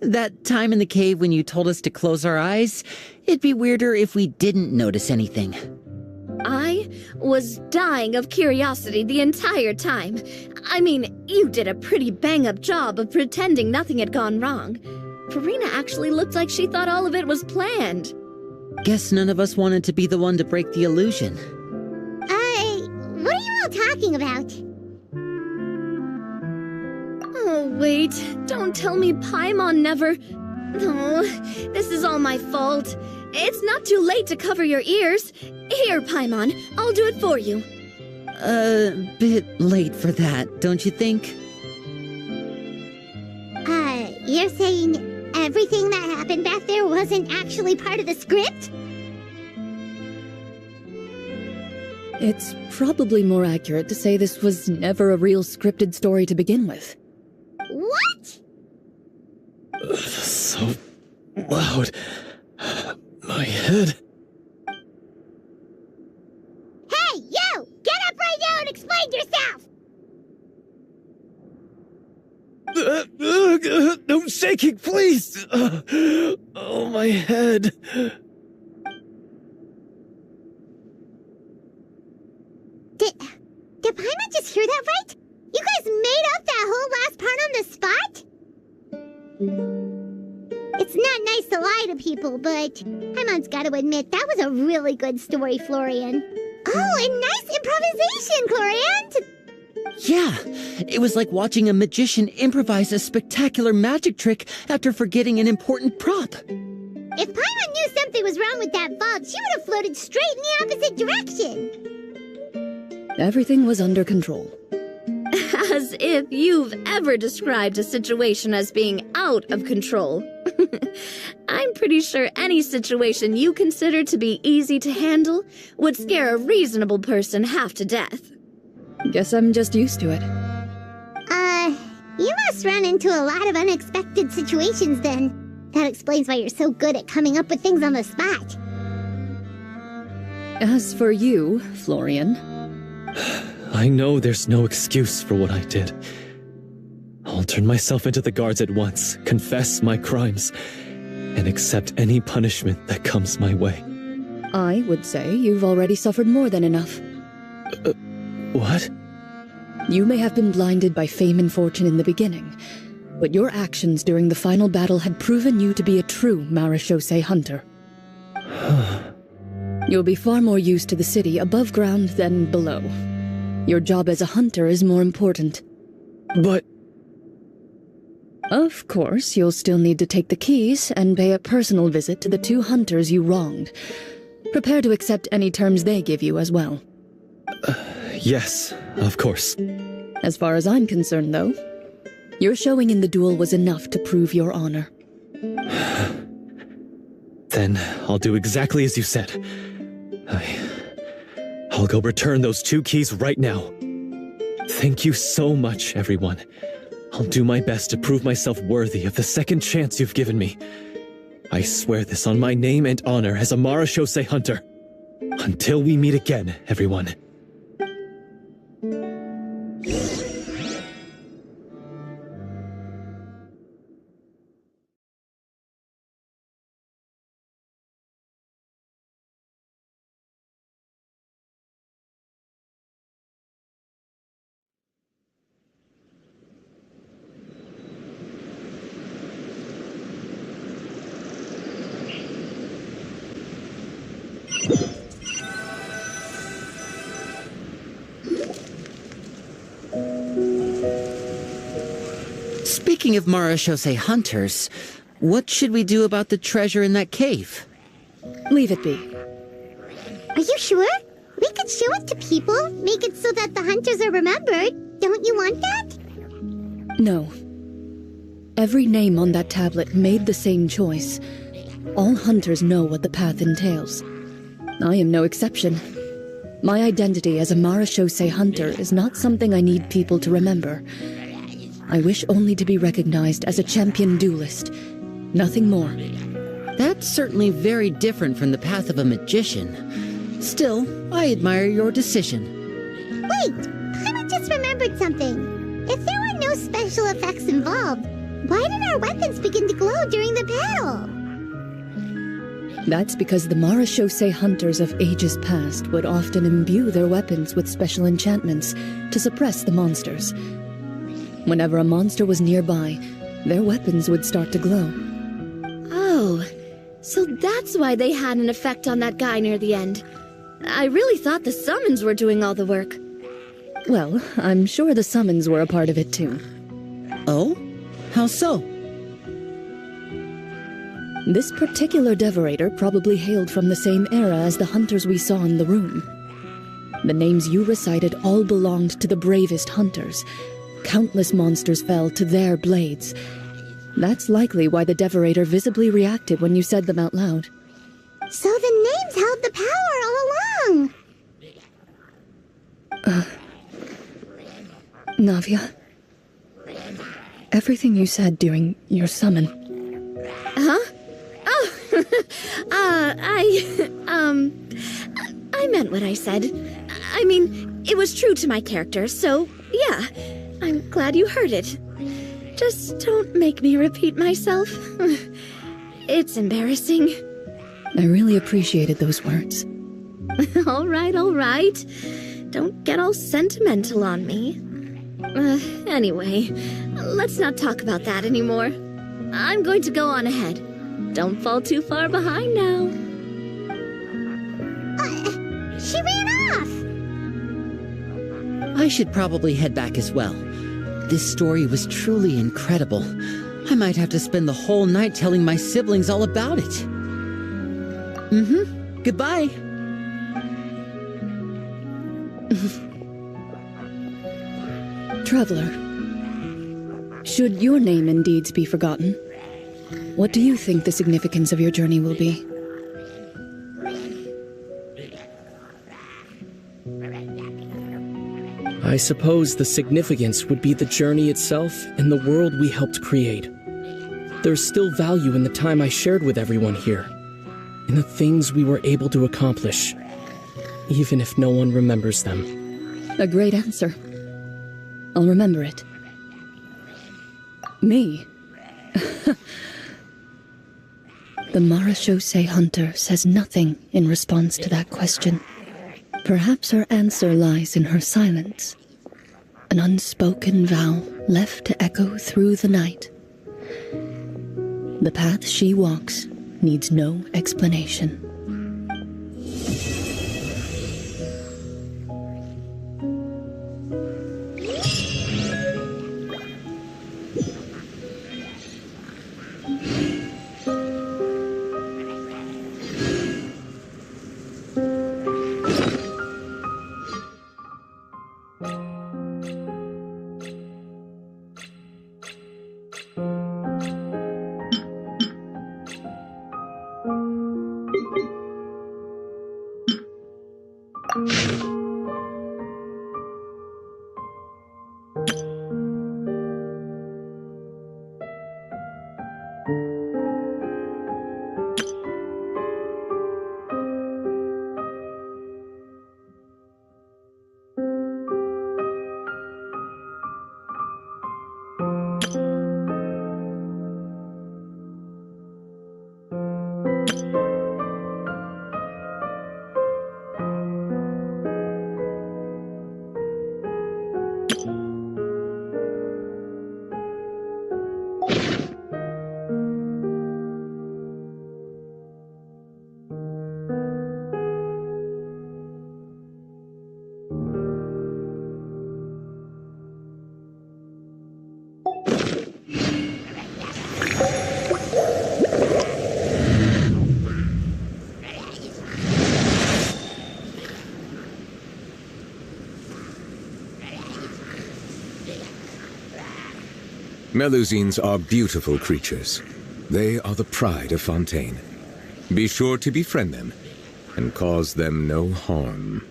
That time in the cave when you told us to close our eyes, it'd be weirder if we didn't notice anything. I was dying of curiosity the entire time. I mean, you did a pretty bang-up job of pretending nothing had gone wrong. Farina actually looked like she thought all of it was planned. Guess none of us wanted to be the one to break the illusion. What are you all talking about? Oh, wait. Don't tell me Paimon never... Oh, this is all my fault. It's not too late to cover your ears. Here, Paimon, I'll do it for you. Bit late for that, don't you think? You're saying everything that happened back there wasn't actually part of the script? It's probably more accurate to say this was never a real scripted story to begin with. What? So loud. My head. Hey, you! Get up right now and explain yourself! No shaking, please! Oh, my head. Did Paimon just hear that right? You guys made up that whole last part on the spot? It's not nice to lie to people, but Paimon's got to admit that was a really good story, Florian. Oh, and nice improvisation, Clorinde! Yeah, it was like watching a magician improvise a spectacular magic trick after forgetting an important prop. If Paimon knew something was wrong with that vault, she would have floated straight in the opposite direction. Everything was under control. As if you've ever described a situation as being out of control. I'm pretty sure any situation you consider to be easy to handle would scare a reasonable person half to death. Guess I'm just used to it. You must run into a lot of unexpected situations then. That explains why you're so good at coming up with things on the spot. As for you, Florian... I know there's no excuse for what I did. I'll turn myself into the guards at once, confess my crimes, and accept any punishment that comes my way. I would say you've already suffered more than enough. What? You may have been blinded by fame and fortune in the beginning, but your actions during the final battle had proven you to be a true Marechaussee hunter. You'll be far more used to the city above ground than below. Your job as a hunter is more important. But... Of course, you'll still need to take the keys and pay a personal visit to the 2 hunters you wronged. Prepare to accept any terms they give you as well. Yes, of course. As far as I'm concerned, though, your showing in the duel was enough to prove your honor. Then I'll do exactly as you said. I'll go return those 2 keys right now. Thank you so much, everyone. I'll do my best to prove myself worthy of the second chance you've given me. I swear this on my name and honor as a Marashose hunter. Until we meet again, everyone. Speaking of Marashose hunters, what should we do about the treasure in that cave? Leave it be. Are you sure? We could show it to people, make it so that the hunters are remembered. Don't you want that? No. Every name on that tablet made the same choice. All hunters know what the path entails. I am no exception. My identity as a Marashose hunter is not something I need people to remember. I wish only to be recognized as a champion duelist. Nothing more. That's certainly very different from the path of a magician. Still, I admire your decision. Wait! Paimon just remembered something. If there were no special effects involved, why did our weapons begin to glow during the battle? That's because the Marashose hunters of ages past would often imbue their weapons with special enchantments to suppress the monsters. Whenever a monster was nearby, their weapons would start to glow. Oh, so that's why they had an effect on that guy near the end. I really thought the summons were doing all the work. Well, I'm sure the summons were a part of it too. Oh? How so? This particular devorator probably hailed from the same era as the hunters we saw in the room. The names you recited all belonged to the bravest hunters. Countless monsters fell to their blades. That's likely why the devorator visibly reacted when you said them out loud. So the names held the power all along! Navia, everything you said during your summon. Huh? Oh, I meant what I said. I mean, it was true to my character, so yeah, I'm glad you heard it. Just don't make me repeat myself. It's embarrassing. I really appreciated those words. All right. Don't get all sentimental on me. Anyway, let's not talk about that anymore. I'm going to go on ahead. Don't fall too far behind now. She ran off! I should probably head back as well. This story was truly incredible. I might have to spend the whole night telling my siblings all about it. Goodbye. Traveler, should your name and deeds be forgotten, what do you think the significance of your journey will be? I suppose the significance would be the journey itself and the world we helped create. There's still value in the time I shared with everyone here, in the things we were able to accomplish, even if no one remembers them. A great answer. I'll remember it. Me? The Marashose hunter says nothing in response to that question. Perhaps her answer lies in her silence. An unspoken vow left to echo through the night. The path she walks needs no explanation. Melusines are beautiful creatures. They are the pride of Fontaine. Be sure to befriend them and cause them no harm.